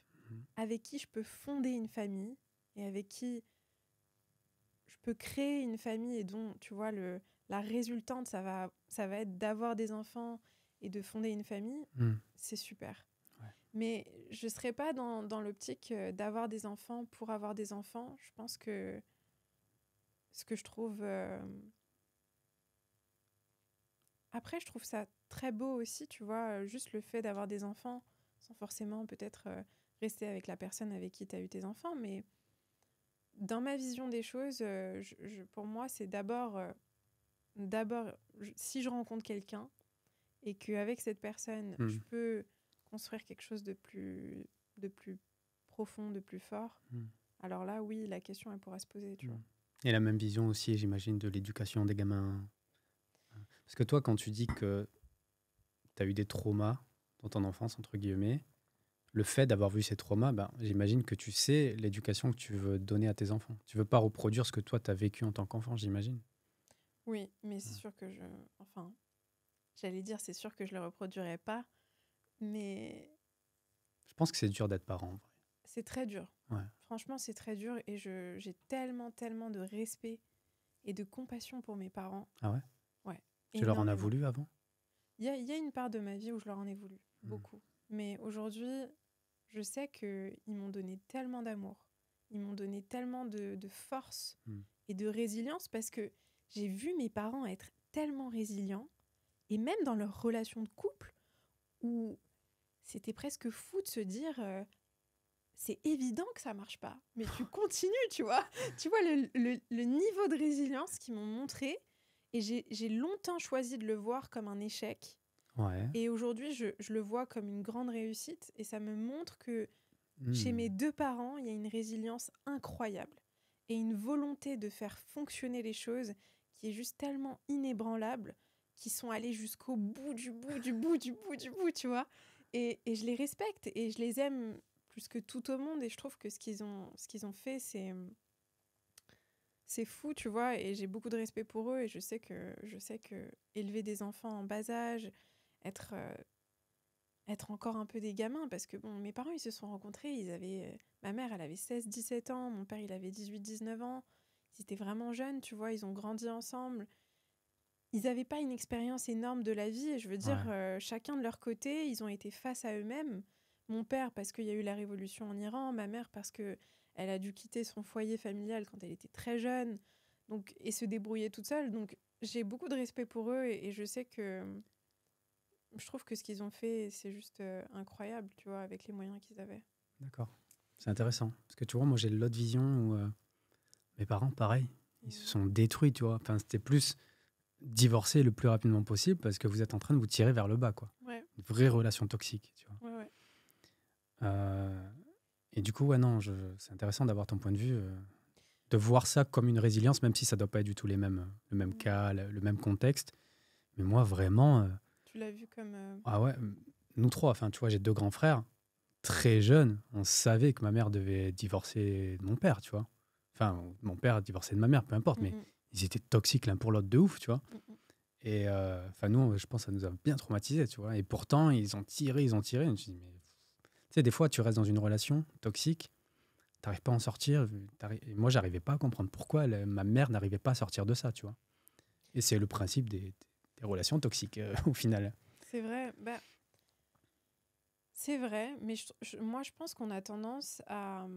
Speaker 1: avec qui je peux fonder une famille et avec qui je peux créer une famille et dont, tu vois, la résultante, ça va être d'avoir des enfants et de fonder une famille, c'est super.
Speaker 3: Ouais.
Speaker 1: Mais je ne serais pas dans l'optique d'avoir des enfants pour avoir des enfants. Je pense que ce que je trouve... Après, je trouve ça très beau aussi, tu vois, juste le fait d'avoir des enfants, sans forcément peut-être rester avec la personne avec qui tu as eu tes enfants. Mais dans ma vision des choses, pour moi, c'est d'abord, si je rencontre quelqu'un et qu'avec cette personne, je peux construire quelque chose de plus profond, de plus fort, alors là, oui, la question, elle pourra se poser, tu vois.
Speaker 3: Et la même vision aussi, j'imagine, de l'éducation des gamins. Parce que toi, quand tu dis que tu as eu des traumas dans ton enfance, entre guillemets, le fait d'avoir vu ces traumas, j'imagine que tu sais l'éducation que tu veux donner à tes enfants. Tu veux pas reproduire ce que toi, tu as vécu en tant qu'enfant, j'imagine.
Speaker 1: Oui, mais c'est sûr que j'allais dire, c'est sûr que je le reproduirais pas, mais...
Speaker 3: Je pense que c'est dur d'être parent, en vrai.
Speaker 1: C'est très dur.
Speaker 3: Ouais.
Speaker 1: Franchement, c'est très dur et j'ai tellement de respect et de compassion pour mes parents.
Speaker 3: Ah ouais?
Speaker 1: Ouais.
Speaker 3: Tu leur en as voulu avant?
Speaker 1: Il y a une part de ma vie où je leur en ai voulu, beaucoup. Mais aujourd'hui, je sais qu'ils m'ont donné tellement d'amour, ils m'ont donné tellement de force et de résilience parce que j'ai vu mes parents être tellement résilients et même dans leur relation de couple où c'était presque fou de se dire c'est évident que ça marche pas, mais tu continues, tu vois. Tu vois le niveau de résilience qu'ils m'ont montré. Et j'ai longtemps choisi de le voir comme un échec.
Speaker 3: Ouais.
Speaker 1: Et aujourd'hui, je le vois comme une grande réussite. Et ça me montre que chez mes deux parents, il y a une résilience incroyable. Et une volonté de faire fonctionner les choses qui est juste tellement inébranlable, qui sont allés jusqu'au bout du bout, tu vois. Et je les respecte et je les aime plus que tout au monde. Et je trouve que ce qu'ils ont fait, c'est fou, tu vois, et j'ai beaucoup de respect pour eux et je sais que élever des enfants en bas âge, être encore un peu des gamins, parce que bon, mes parents, ils se sont rencontrés, ma mère, elle avait 16-17 ans, mon père, il avait 18-19 ans, ils étaient vraiment jeunes, tu vois, ils ont grandi ensemble. Ils n'avaient pas une expérience énorme de la vie, et je veux dire, chacun de leur côté, ils ont été face à eux-mêmes. Mon père, parce qu'il y a eu la révolution en Iran, ma mère, parce que elle a dû quitter son foyer familial quand elle était très jeune et se débrouiller toute seule. Donc, j'ai beaucoup de respect pour eux et je sais que je trouve que ce qu'ils ont fait, c'est juste incroyable, tu vois, avec les moyens qu'ils avaient.
Speaker 3: D'accord. C'est intéressant. Parce que tu vois, moi, j'ai l'autre vision où mes parents, pareil, ils se sont détruits, tu vois. Enfin, c'était plus divorcer le plus rapidement possible parce que vous êtes en train de vous tirer vers le bas, quoi.
Speaker 1: Ouais.
Speaker 3: Une vraie relation toxique, tu vois.
Speaker 1: Ouais.
Speaker 3: Et du coup, ouais, non, c'est intéressant d'avoir ton point de vue, de voir ça comme une résilience, même si ça ne doit pas être du tout le même cas, le même contexte. Mais moi, vraiment...
Speaker 1: tu l'as vu comme...
Speaker 3: Ah ouais, nous trois, enfin, tu vois, j'ai deux grands frères, très jeunes, on savait que ma mère devait divorcer de mon père, tu vois. Enfin, mon père a divorcé de ma mère, peu importe, mais ils étaient toxiques l'un pour l'autre de ouf, tu vois. Et enfin, nous, je pense que ça nous a bien traumatisés, tu vois. Et pourtant, ils ont tiré. Je me suis dit, mais Tu sais, des fois, tu restes dans une relation toxique, t'arrives pas à en sortir. Et moi, j'arrivais pas à comprendre pourquoi ma mère n'arrivait pas à sortir de ça, tu vois. Et c'est le principe des relations toxiques, au final.
Speaker 1: C'est vrai. C'est vrai, mais moi, je pense qu'on a tendance à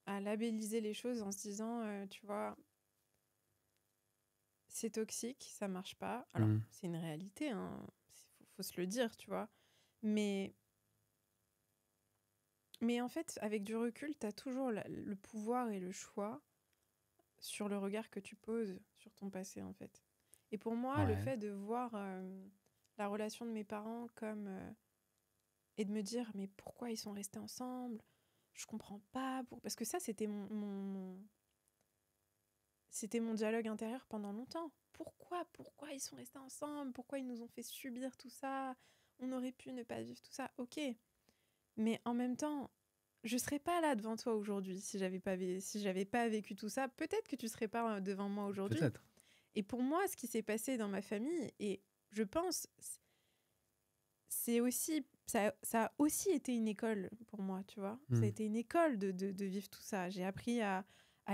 Speaker 1: labelliser les choses en se disant, tu vois, c'est toxique, ça marche pas. Alors, c'est une réalité, hein, faut se le dire, tu vois. Mais en fait, avec du recul, tu as toujours le pouvoir et le choix sur le regard que tu poses sur ton passé, en fait. Et pour moi, le fait de voir la relation de mes parents comme... et de me dire, mais pourquoi ils sont restés ensemble? Je comprends pas. Parce que ça, c'était c'était mon dialogue intérieur pendant longtemps. Pourquoi ils sont restés ensemble? Pourquoi ils nous ont fait subir tout ça? On aurait pu ne pas vivre tout ça. Ok. Mais en même temps, je serais pas là devant toi aujourd'hui si j'avais pas vécu tout ça. Peut-être que tu serais pas devant moi aujourd'hui.
Speaker 3: Peut-être.
Speaker 1: Et pour moi, ce qui s'est passé dans ma famille, et je pense, c'est aussi, ça a aussi été une école pour moi, tu vois. Ça a été une école de vivre tout ça. J'ai appris à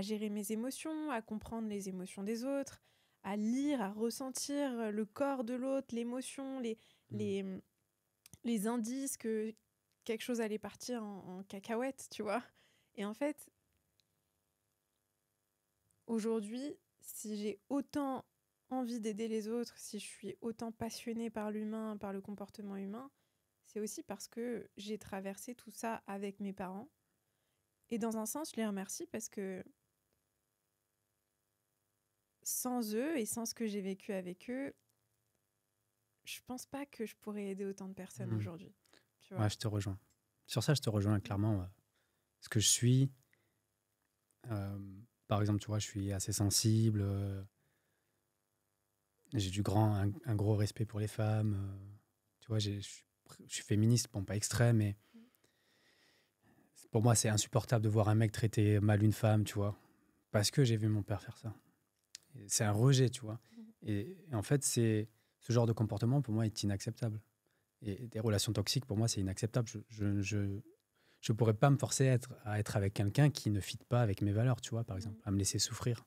Speaker 1: gérer mes émotions, à comprendre les émotions des autres, à lire, à ressentir le corps de l'autre, l'émotion, les indices que quelque chose allait partir en cacahuète, tu vois. Et en fait, aujourd'hui, si j'ai autant envie d'aider les autres, si je suis autant passionnée par l'humain, par le comportement humain, c'est aussi parce que j'ai traversé tout ça avec mes parents. Et dans un sens, je les remercie parce que sans eux et sans ce que j'ai vécu avec eux, je pense pas que je pourrais aider autant de personnes aujourd'hui. Tu vois.
Speaker 3: Ouais, je te rejoins. Sur ça, je te rejoins clairement. Parce que je suis... par exemple, tu vois, je suis assez sensible. J'ai un gros respect pour les femmes. Tu vois, je suis féministe, bon, pas extrême, mais pour moi, c'est insupportable de voir un mec traiter mal une femme, tu vois, parce que j'ai vu mon père faire ça. C'est un rejet, tu vois. Et en fait, ce genre de comportement, pour moi, est inacceptable. Et des relations toxiques, pour moi, c'est inacceptable. Je pourrais pas me forcer à être avec quelqu'un qui ne fit pas avec mes valeurs, tu vois, par exemple, à me laisser souffrir.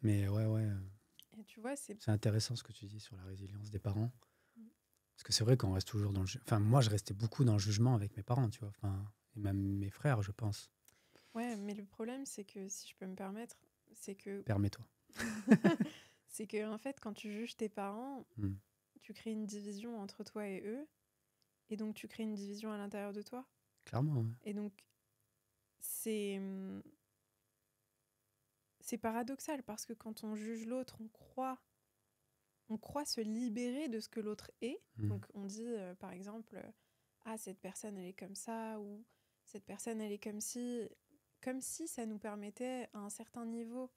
Speaker 3: Mais ouais.
Speaker 1: Et tu vois, c'est
Speaker 3: intéressant ce que tu dis sur la résilience des parents. Parce que c'est vrai qu'on reste toujours dans le... Enfin, moi, je restais beaucoup dans le jugement avec mes parents, tu vois. Enfin, et même mes frères, je pense.
Speaker 1: Ouais, mais le problème, c'est que, si je peux me permettre, c'est que...
Speaker 3: Permets-toi.
Speaker 1: c'est que, en fait, quand tu juges tes parents, tu crées une division entre toi et eux. Et donc, tu crées une division à l'intérieur de toi.
Speaker 3: Clairement, ouais.
Speaker 1: Et donc, c'est paradoxal parce que quand on juge l'autre, on croit se libérer de ce que l'autre est. Donc on dit par exemple ah, cette personne elle est comme ça, ou cette personne elle est comme si ça nous permettait à un certain niveau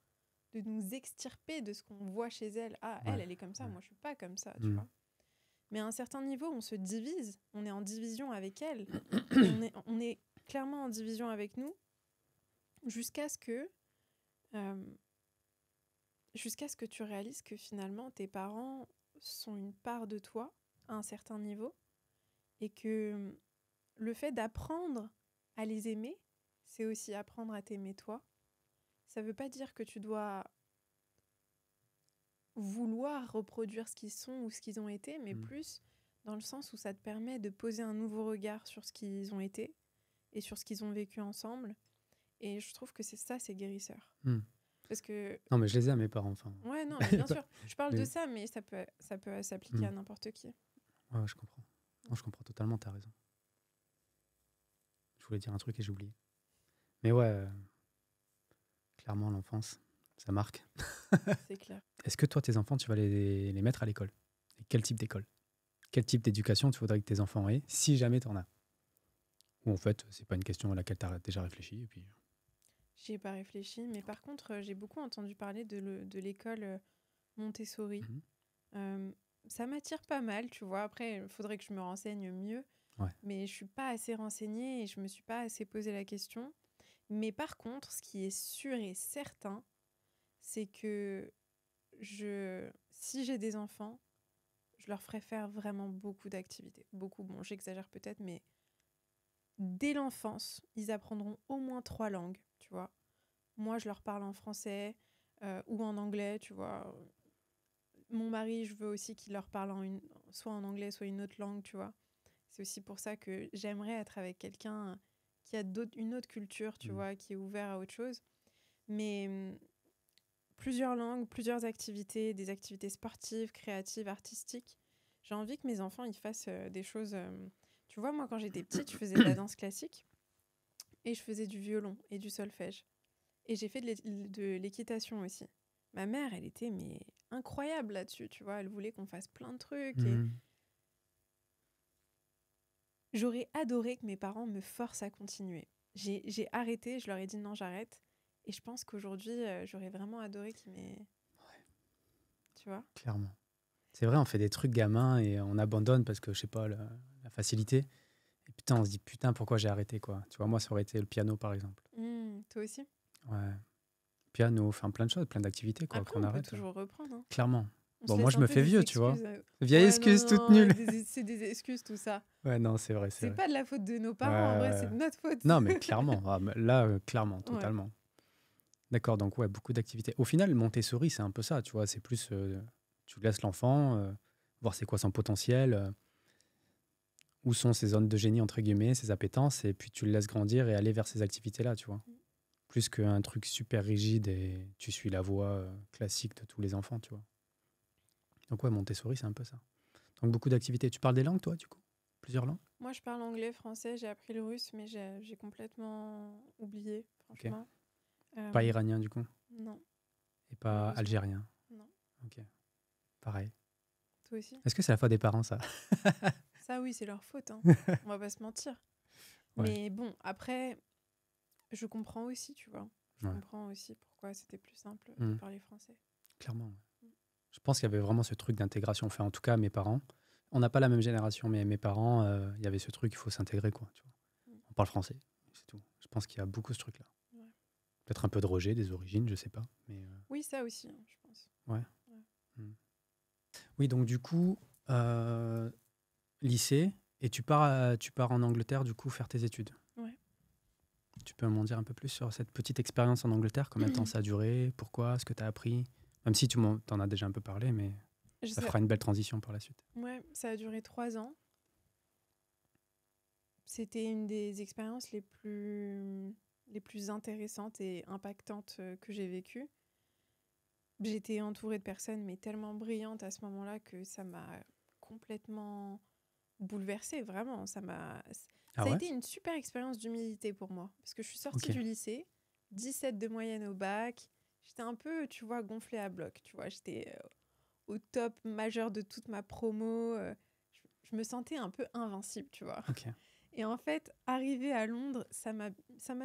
Speaker 1: de nous extirper de ce qu'on voit chez elle. Ah, elle est comme ça, moi je suis pas comme ça, tu vois. Mais à un certain niveau, on se divise, on est en division avec elle, on est clairement en division avec nous, jusqu'à ce que tu réalises que finalement tes parents sont une part de toi à un certain niveau, et que le fait d'apprendre à les aimer, c'est aussi apprendre à t'aimer toi. Ça veut pas dire que tu dois vouloir reproduire ce qu'ils sont ou ce qu'ils ont été, mais plus dans le sens où ça te permet de poser un nouveau regard sur ce qu'ils ont été et sur ce qu'ils ont vécu ensemble. Et je trouve que c'est guérisseur. Parce que...
Speaker 3: Non, mais je les aime, mes parents. Enfin...
Speaker 1: Ouais, non, mais bien sûr. Je parle de ça, mais ça peut s'appliquer à n'importe qui.
Speaker 3: Ouais, je comprends. Non, je comprends totalement, t'as raison. Je voulais dire un truc et j'ai oublié. Mais ouais, clairement, l'enfance, ça marque.
Speaker 1: C'est clair.
Speaker 3: Est-ce que toi, tes enfants, tu vas les mettre à l'école? Et quel type d'école? Quel type d'éducation tu voudrais que tes enfants aient, si jamais t'en as? Ou en fait, c'est pas une question à laquelle t'as déjà réfléchi et puis...
Speaker 1: J'y ai pas réfléchi, mais par contre, j'ai beaucoup entendu parler de l'école Montessori. Ça m'attire pas mal, tu vois. Après, il faudrait que je me renseigne mieux.
Speaker 3: Ouais.
Speaker 1: Mais je suis pas assez renseignée et je me suis pas assez posé la question. Mais par contre, ce qui est sûr et certain, c'est que si j'ai des enfants, je leur ferai faire vraiment beaucoup d'activités. Beaucoup, bon, j'exagère peut-être, mais dès l'enfance, ils apprendront au moins 3 langues, tu vois. Moi, je leur parle en français ou en anglais, tu vois. Mon mari, je veux aussi qu'il leur parle soit en anglais, soit une autre langue, tu vois. C'est aussi pour ça que j'aimerais être avec quelqu'un qui a une autre culture, tu vois, qui est ouvert à autre chose. Mais plusieurs langues, plusieurs activités, des activités sportives, créatives, artistiques. J'ai envie que mes enfants ils fassent des choses... Tu vois, moi, quand j'étais petite, je faisais de la danse classique et je faisais du violon et du solfège. Et j'ai fait de l'équitation aussi. Ma mère, elle était incroyable là-dessus, tu vois. Elle voulait qu'on fasse plein de trucs. Et j'aurais adoré que mes parents me forcent à continuer. J'ai arrêté, je leur ai dit non, j'arrête. Et je pense qu'aujourd'hui, j'aurais vraiment adoré qu'ils m'aient...
Speaker 3: Ouais.
Speaker 1: Tu vois ?
Speaker 3: Clairement. C'est vrai, on fait des trucs gamins et on abandonne parce que, je sais pas, la facilité. Et putain, on se dit, putain, pourquoi j'ai arrêté, quoi. Tu vois, moi, ça aurait été le piano, par exemple.
Speaker 1: Toi aussi ?
Speaker 3: Ouais. Piano, enfin, plein de choses, plein d'activités, quoi,
Speaker 1: Après,
Speaker 3: qu'on
Speaker 1: on
Speaker 3: arrête.
Speaker 1: peut toujours reprendre. Hein.
Speaker 3: Clairement.
Speaker 1: On
Speaker 3: Bon,
Speaker 1: se
Speaker 3: moi,
Speaker 1: laisse
Speaker 3: je
Speaker 1: un
Speaker 3: me
Speaker 1: peu
Speaker 3: fais
Speaker 1: des
Speaker 3: vieux, tu vois.
Speaker 1: excuses.
Speaker 3: Vieille excuse toute nulle.
Speaker 1: C'est des excuses, tout ça.
Speaker 3: Ouais, non, c'est vrai.
Speaker 1: C'est
Speaker 3: vrai.
Speaker 1: pas de la faute de nos parents, en vrai, c'est de notre faute.
Speaker 3: Non, mais clairement. Là, clairement, totalement. Ouais. D'accord, donc ouais, beaucoup d'activités. Au final, Montessori, c'est un peu ça, tu vois. C'est plus, tu laisses l'enfant, voir c'est quoi son potentiel, où sont ses zones de génie, entre guillemets, ses appétences, et puis tu le laisses grandir et aller vers ces activités-là, tu vois. Plus qu'un truc super rigide et tu suis la voie classique de tous les enfants, tu vois. Donc ouais, Montessori, c'est un peu ça. Donc beaucoup d'activités. Tu parles des langues, toi, du coup ? Plusieurs langues ?
Speaker 1: Moi, je parle anglais, français, j'ai appris le russe, mais j'ai complètement oublié, franchement.
Speaker 3: Okay. Pas iranien, du coup ?
Speaker 1: Non.
Speaker 3: Et pas algérien ?
Speaker 1: Non.
Speaker 3: Ok. Pareil.
Speaker 1: Toi aussi ?
Speaker 3: Est-ce que c'est la faute des parents, ça ?
Speaker 1: Ça, oui, c'est leur faute. Hein. On va pas se mentir. Ouais. Mais bon, après, je comprends aussi, tu vois. Je comprends aussi pourquoi c'était plus simple de parler français.
Speaker 3: Clairement. Je pense qu'il y avait vraiment ce truc d'intégration. Enfin, en tout cas, mes parents, on n'a pas la même génération, mais mes parents, il y avait ce truc, il faut s'intégrer, quoi. Tu vois. On parle français, c'est tout. Je pense qu'il y a beaucoup ce truc-là. Ouais. Peut-être un peu de rejet des origines, je sais pas. Mais
Speaker 1: oui, ça aussi, hein, je pense.
Speaker 3: Ouais. Oui, donc du coup, lycée, et tu pars en Angleterre, du coup, faire tes études.
Speaker 1: Ouais.
Speaker 3: Tu peux m'en dire un peu plus sur cette petite expérience en Angleterre ? Combien de temps ça a duré ? Pourquoi ? Ce que tu as appris ? Même si tu t'en as déjà un peu parlé, mais ça fera une belle transition pour la suite.
Speaker 1: Ouais, ça a duré 3 ans. C'était une des expériences les plus intéressantes et impactantes que j'ai vécues. J'étais entourée de personnes, mais tellement brillantes à ce moment-là que ça m'a complètement bouleversée, vraiment. Ça a été une super expérience d'humilité pour moi. Parce que je suis sortie du lycée, 17 de moyenne au bac. J'étais un peu, tu vois, gonflée à bloc. Tu vois, j'étais au top majeur de toute ma promo. Je me sentais un peu invincible, tu vois.
Speaker 3: Okay.
Speaker 1: Et en fait, arriver à Londres, ça m'a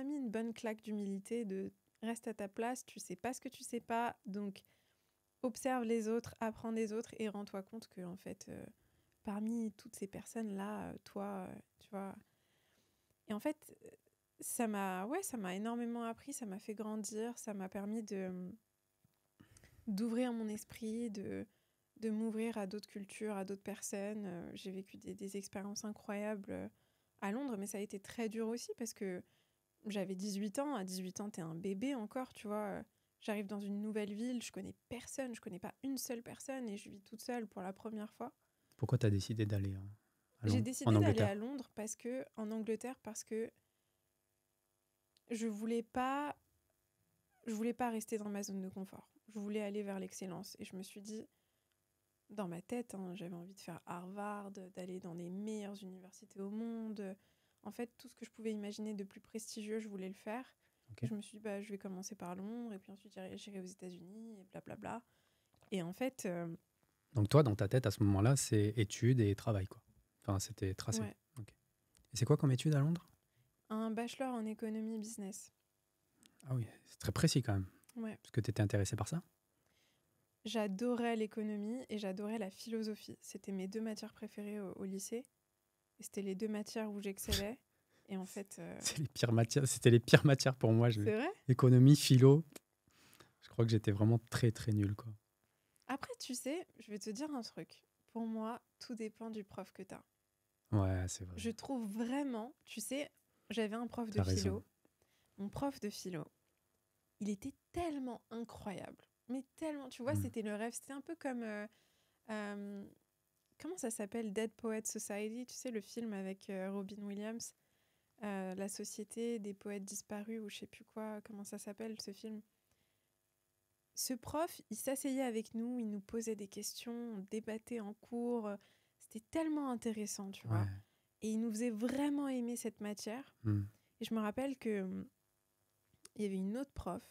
Speaker 1: mis une bonne claque d'humilité de reste à ta place, tu sais pas ce que tu sais pas, donc observe les autres, apprends des autres et rends-toi compte que en fait, parmi toutes ces personnes-là, toi, tu vois. Et en fait, ça m'a énormément appris, ça m'a fait grandir, ça m'a permis d'ouvrir mon esprit, de m'ouvrir à d'autres cultures, à d'autres personnes. J'ai vécu des expériences incroyables à Londres, mais ça a été très dur aussi parce que j'avais 18 ans. À 18 ans, t'es un bébé encore, tu vois. J'arrive dans une nouvelle ville, je connais personne, je connais pas une seule personne et je vis toute seule pour la première fois.
Speaker 3: Pourquoi t'as décidé d'aller à Londres ?
Speaker 1: J'ai décidé d'aller à Londres en Angleterre parce que je voulais pas rester dans ma zone de confort. Je voulais aller vers l'excellence et je me suis dit, dans ma tête, hein, j'avais envie de faire Harvard, d'aller dans les meilleures universités au monde. En fait, tout ce que je pouvais imaginer de plus prestigieux, je voulais le faire. Okay. Je me suis dit, je vais commencer par Londres, et puis ensuite j'irai aux États-Unis, et blablabla. Et en fait...
Speaker 3: Donc toi, dans ta tête, à ce moment-là, c'est études et travail, quoi. Enfin, c'était tracé.
Speaker 1: Ouais.
Speaker 3: Okay. Et c'est quoi comme études à Londres ?
Speaker 1: Un bachelor en économie business.
Speaker 3: Ah oui, c'est très précis quand même.
Speaker 1: Ouais.
Speaker 3: Parce que tu étais intéressée par ça ?
Speaker 1: J'adorais l'économie et j'adorais la philosophie. C'était mes 2 matières préférées au lycée. Et c'était les 2 matières où j'excellais. Et en fait...
Speaker 3: C'est les pires matières. C'était les pires matières pour moi.
Speaker 1: C'est vrai ?
Speaker 3: Économie, philo. Je crois que j'étais vraiment très, très nul, quoi.
Speaker 1: Après, tu sais, je vais te dire un truc. Pour moi, tout dépend du prof que tu as.
Speaker 3: Ouais, c'est vrai.
Speaker 1: Je trouve vraiment... Tu sais, j'avais un prof de
Speaker 3: T'as
Speaker 1: philo.
Speaker 3: raison.
Speaker 1: Mon prof de philo, il était tellement incroyable. Mais tellement, tu vois, c'était le rêve. C'était un peu comme... comment ça s'appelle, Dead Poets Society, tu sais, le film avec Robin Williams, La Société des poètes disparus, ou je sais plus quoi, comment ça s'appelle ce film. Ce prof, il s'asseyait avec nous, il nous posait des questions, on débattait en cours. C'était tellement intéressant, tu vois. Et il nous faisait vraiment aimer cette matière. Et je me rappelle que il y avait une autre prof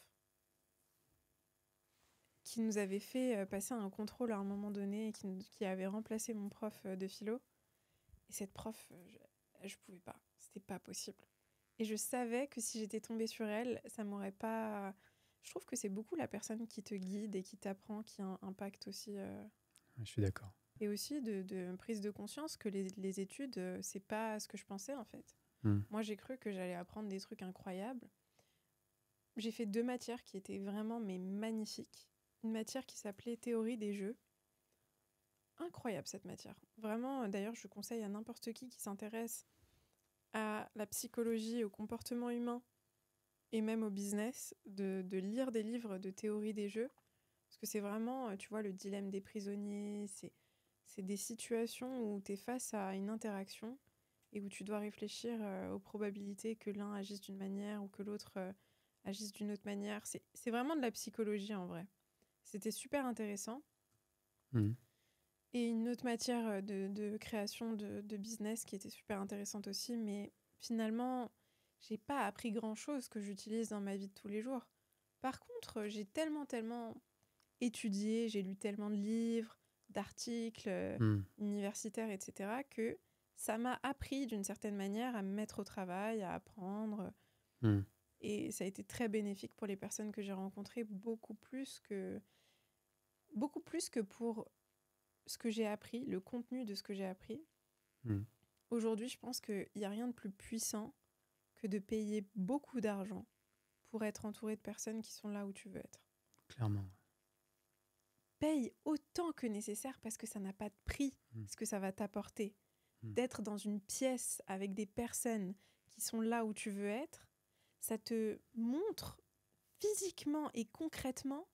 Speaker 1: qui nous avait fait passer un contrôle à un moment donné, et qui avait remplacé mon prof de philo. Et cette prof, je pouvais pas. C'était pas possible. Et je savais que si j'étais tombée sur elle, ça m'aurait pas... Je trouve que c'est beaucoup la personne qui te guide et qui t'apprend qui a un impact aussi.
Speaker 3: Je suis d'accord.
Speaker 1: Et aussi de prise de conscience que les études, c'est pas ce que je pensais en fait. Moi, j'ai cru que j'allais apprendre des trucs incroyables. J'ai fait 2 matières qui étaient vraiment magnifiques. Une matière qui s'appelait théorie des jeux. Incroyable cette matière. Vraiment, d'ailleurs, je conseille à n'importe qui s'intéresse à la psychologie, au comportement humain et même au business, de lire des livres de théorie des jeux. Parce que c'est vraiment, tu vois, le dilemme des prisonniers. C'est des situations où tu es face à une interaction et où tu dois réfléchir aux probabilités que l'un agisse d'une manière ou que l'autre agisse d'une autre manière. C'est vraiment de la psychologie en vrai. C'était super intéressant. Et une autre matière de création de business qui était super intéressante aussi, mais finalement, j'ai pas appris grand-chose que j'utilise dans ma vie de tous les jours. Par contre, j'ai tellement étudié, j'ai lu tellement de livres, d'articles universitaires, etc., que ça m'a appris d'une certaine manière à me mettre au travail, à apprendre. Et ça a été très bénéfique pour les personnes que j'ai rencontrées, beaucoup plus que pour ce que j'ai appris, le contenu de ce que j'ai appris. Aujourd'hui, je pense qu'il n'y a rien de plus puissant que de payer beaucoup d'argent pour être entouré de personnes qui sont là où tu veux être.
Speaker 3: Clairement.
Speaker 1: Paye autant que nécessaire parce que ça n'a pas de prix, ce que ça va t'apporter. D'être dans une pièce avec des personnes qui sont là où tu veux être, ça te montre physiquement et concrètement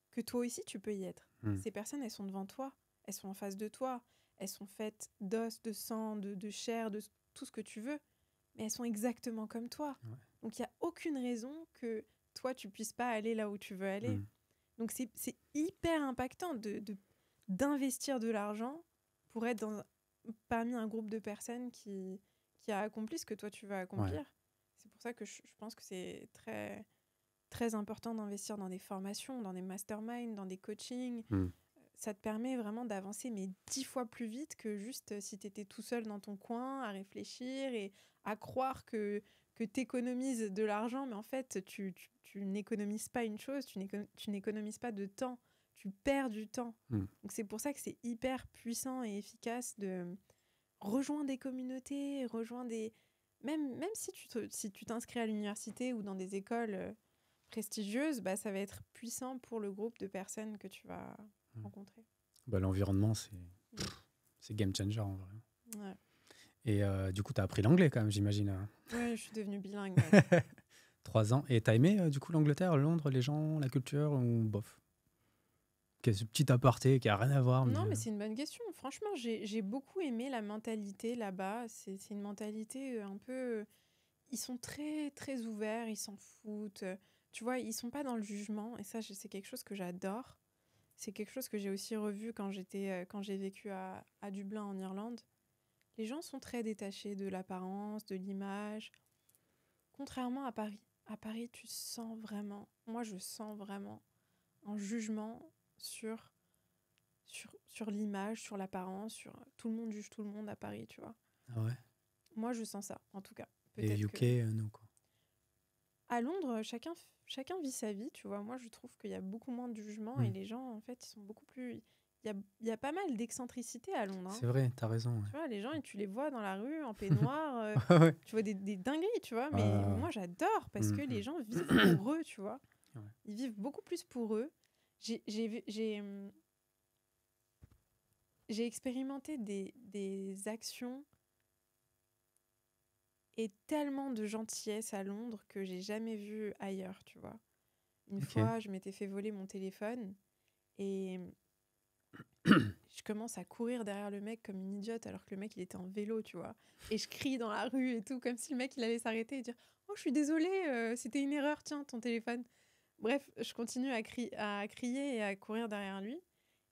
Speaker 1: que toi aussi tu peux y être. Ces personnes, elles sont devant toi, elles sont en face de toi, elles sont faites d'os, de sang, de chair, de tout ce que tu veux, mais elles sont exactement comme toi. Donc il n'y a aucune raison que toi tu puisses pas aller là où tu veux aller. Donc c'est hyper impactant d'investir de l'argent pour être parmi un groupe de personnes qui a accompli ce que toi tu veux accomplir. C'est pour ça que je pense que c'est très, très important d'investir dans des formations, dans des masterminds, dans des coachings. Ça te permet vraiment d'avancer, mais 10 fois plus vite que juste si tu étais tout seul dans ton coin à réfléchir et à croire que tu économises de l'argent, mais en fait, tu n'économises pas une chose, tu n'économises pas de temps, tu perds du temps. Donc c'est pour ça que c'est hyper puissant et efficace de rejoindre des communautés, même si tu t'inscris à l'université ou dans des écoles prestigieuses, bah, ça va être puissant pour le groupe de personnes que tu vas rencontrer.
Speaker 3: Bah, l'environnement, c'est game changer en vrai.
Speaker 1: Ouais.
Speaker 3: Et du coup, tu as appris l'anglais quand même, j'imagine.
Speaker 1: Ouais, je suis devenue bilingue.
Speaker 3: 3 ans. Et tu as aimé du coup l'Angleterre, Londres, les gens, la culture ou bof? Ce petit aparté qui a rien à voir.
Speaker 1: Non, mais c'est une bonne question. Franchement, j'ai beaucoup aimé la mentalité là-bas. C'est une mentalité un peu... Ils sont très, très ouverts, ils s'en foutent. Tu vois, ils sont pas dans le jugement. Et ça, c'est quelque chose que j'adore. C'est quelque chose que j'ai aussi revu quand j'ai vécu à Dublin, en Irlande. Les gens sont très détachés de l'apparence, de l'image. Contrairement à Paris. À Paris, tu sens vraiment... Moi, je sens vraiment un jugement sur l'image, sur l'apparence, tout le monde juge tout le monde à Paris, tu vois.
Speaker 3: Ah ouais.
Speaker 1: Moi, je sens ça, en tout cas.
Speaker 3: Et UK, non quoi.
Speaker 1: À Londres, chacun vit sa vie, tu vois. Moi, je trouve qu'il y a beaucoup moins de jugement et les gens, en fait, ils sont beaucoup plus... Il y a pas mal d'excentricité à Londres. Hein.
Speaker 3: C'est vrai, t'as raison. Ouais.
Speaker 1: Tu vois, les gens, tu les vois dans la rue, en peignoir. Tu vois des dingueries, tu vois. Mais moi, j'adore parce que les gens vivent pour eux, tu vois. Ouais. Ils vivent beaucoup plus pour eux. J'ai expérimenté des actions et tellement de gentillesse à Londres que j'ai jamais vu ailleurs, tu vois. Une fois, je m'étais fait voler mon téléphone et je commence à courir derrière le mec comme une idiote alors que le mec, il était en vélo, tu vois. Et je crie dans la rue et tout, comme si le mec, il allait s'arrêter et dire « Oh, je suis désolée, c'était une erreur, tiens, ton téléphone. » Bref, je continue à crier et à courir derrière lui.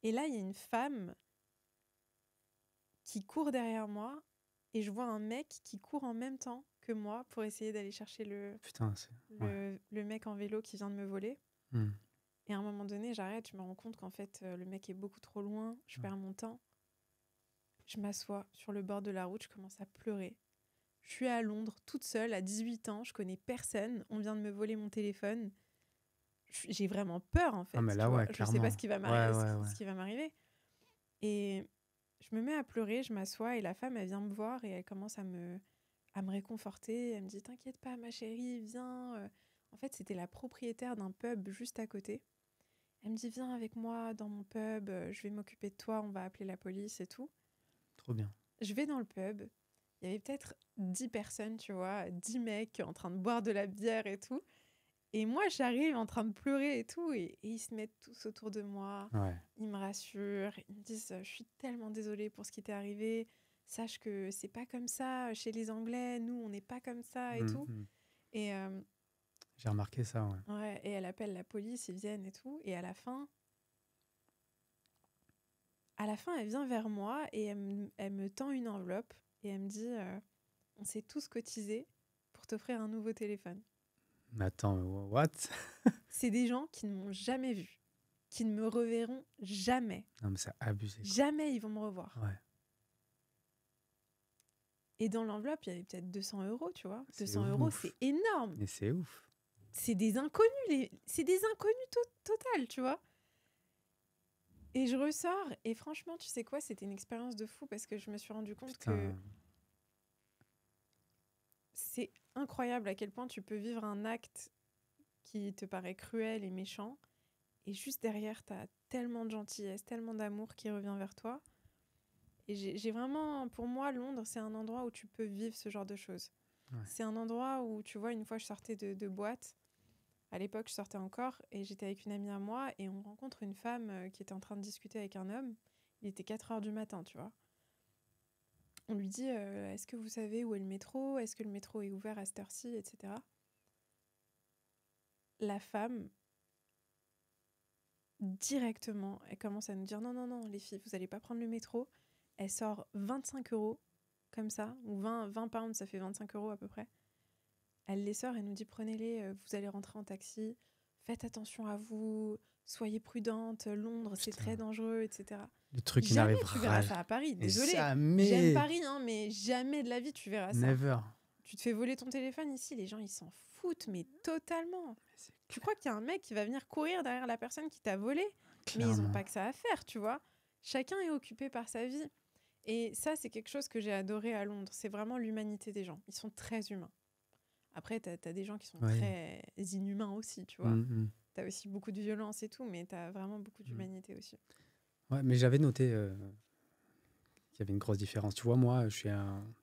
Speaker 1: Et là, il y a une femme qui court derrière moi et je vois un mec qui court en même temps que moi pour essayer d'aller chercher le mec en vélo qui vient de me voler. Et à un moment donné, j'arrête, je me rends compte qu'en fait, le mec est beaucoup trop loin, je perds mon temps. Je m'assois sur le bord de la route, je commence à pleurer. Je suis à Londres, toute seule, à 18 ans, je connais personne, on vient de me voler mon téléphone. J'ai vraiment peur, en fait.
Speaker 3: Mais là,
Speaker 1: je sais pas ce qui va m'arriver. Et je me mets à pleurer, je m'assois et la femme, elle vient me voir et elle commence à me réconforter. Elle me dit « T'inquiète pas, ma chérie, viens. » En fait, c'était la propriétaire d'un pub juste à côté. Elle me dit « Viens avec moi dans mon pub, je vais m'occuper de toi, on va appeler la police et tout. »
Speaker 3: Trop bien.
Speaker 1: Je vais dans le pub. Il y avait peut-être 10 personnes, tu vois, 10 mecs en train de boire de la bière et tout. Et moi, j'arrive en train de pleurer et tout. Et ils se mettent tous autour de moi. Ils me rassurent. Ils me disent « Je suis tellement désolée pour ce qui t'est arrivé. Sache que c'est pas comme ça chez les Anglais. Nous, on n'est pas comme ça et tout. » Et
Speaker 3: j'ai remarqué ça,
Speaker 1: et elle appelle la police, ils viennent et tout. Et à la fin, elle vient vers moi et elle me tend une enveloppe et elle me dit on s'est tous cotisés pour t'offrir un nouveau téléphone.
Speaker 3: Mais attends, what?
Speaker 1: C'est des gens qui ne m'ont jamais vu, qui ne me reverront jamais.
Speaker 3: Non, mais c'est abusé.
Speaker 1: Jamais ils vont me revoir. Et dans l'enveloppe, il y avait peut-être 200 €, tu vois. 200 €, c'est énorme.
Speaker 3: Mais c'est ouf.
Speaker 1: C'est des inconnus, c'est des inconnus total, tu vois. Et je ressors, et franchement, tu sais quoi, c'était une expérience de fou parce que je me suis rendu compte que c'est incroyable à quel point tu peux vivre un acte qui te paraît cruel et méchant, et juste derrière, tu as tellement de gentillesse, tellement d'amour qui revient vers toi. Et j'ai vraiment, pour moi, Londres, c'est un endroit où tu peux vivre ce genre de choses. C'est un endroit où, tu vois, une fois, je sortais de boîte. À l'époque, je sortais encore et j'étais avec une amie à moi et on rencontre une femme qui était en train de discuter avec un homme. Il était 4h du matin, tu vois. On lui dit est-ce que vous savez où est le métro ? Est-ce que le métro est ouvert à cette heure-ci, etc. La femme, directement, elle commence à nous dire non, les filles, vous n'allez pas prendre le métro. Elle sort 25 € comme ça, ou 20 pounds, ça fait 25 € à peu près. Elle les sort et nous dit prenez-les, vous allez rentrer en taxi, faites attention à vous, soyez prudente, Londres c'est très dangereux, etc.
Speaker 3: Le truc qui n'arrivera
Speaker 1: jamais tu verras ça à Paris, désolée.
Speaker 3: Jamais.
Speaker 1: J'aime Paris, hein, mais jamais de la vie tu verras ça.
Speaker 3: Never.
Speaker 1: Tu te fais voler ton téléphone ici, les gens ils s'en foutent, mais totalement. Tu crois qu'il y a un mec qui va venir courir derrière la personne qui t'a volé ? Clairement. Mais ils n'ont pas que ça à faire, tu vois. Chacun est occupé par sa vie. Et ça, c'est quelque chose que j'ai adoré à Londres. C'est vraiment l'humanité des gens. Ils sont très humains. Après, t'as des gens qui sont très inhumains aussi, tu vois. T'as aussi beaucoup de violence et tout, mais t'as vraiment beaucoup d'humanité aussi.
Speaker 3: Ouais, mais j'avais noté qu'il y avait une grosse différence. Tu vois, moi,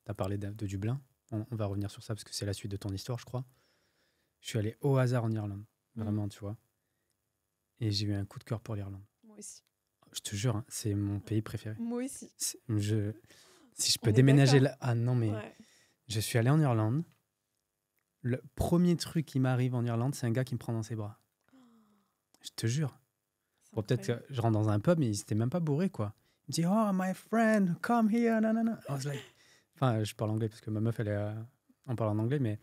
Speaker 3: t'as parlé de Dublin. On va revenir sur ça parce que c'est la suite de ton histoire, je crois. Je suis allé au hasard en Irlande, vraiment, tu vois. Et j'ai eu un coup de cœur pour l'Irlande.
Speaker 1: Moi aussi.
Speaker 3: Je te jure, hein, c'est mon pays préféré.
Speaker 1: Moi aussi.
Speaker 3: Si je peux déménager là... Ah non, mais je suis allé en Irlande. Le premier truc qui m'arrive en Irlande, c'est un gars qui me prend dans ses bras. Je te jure. Bon, peut-être que je rentre dans un pub, mais il n'était même pas bourré, quoi. Il me dit « Oh, my friend, come here. » Enfin, je parle anglais parce que ma meuf, on parle en anglais, mais...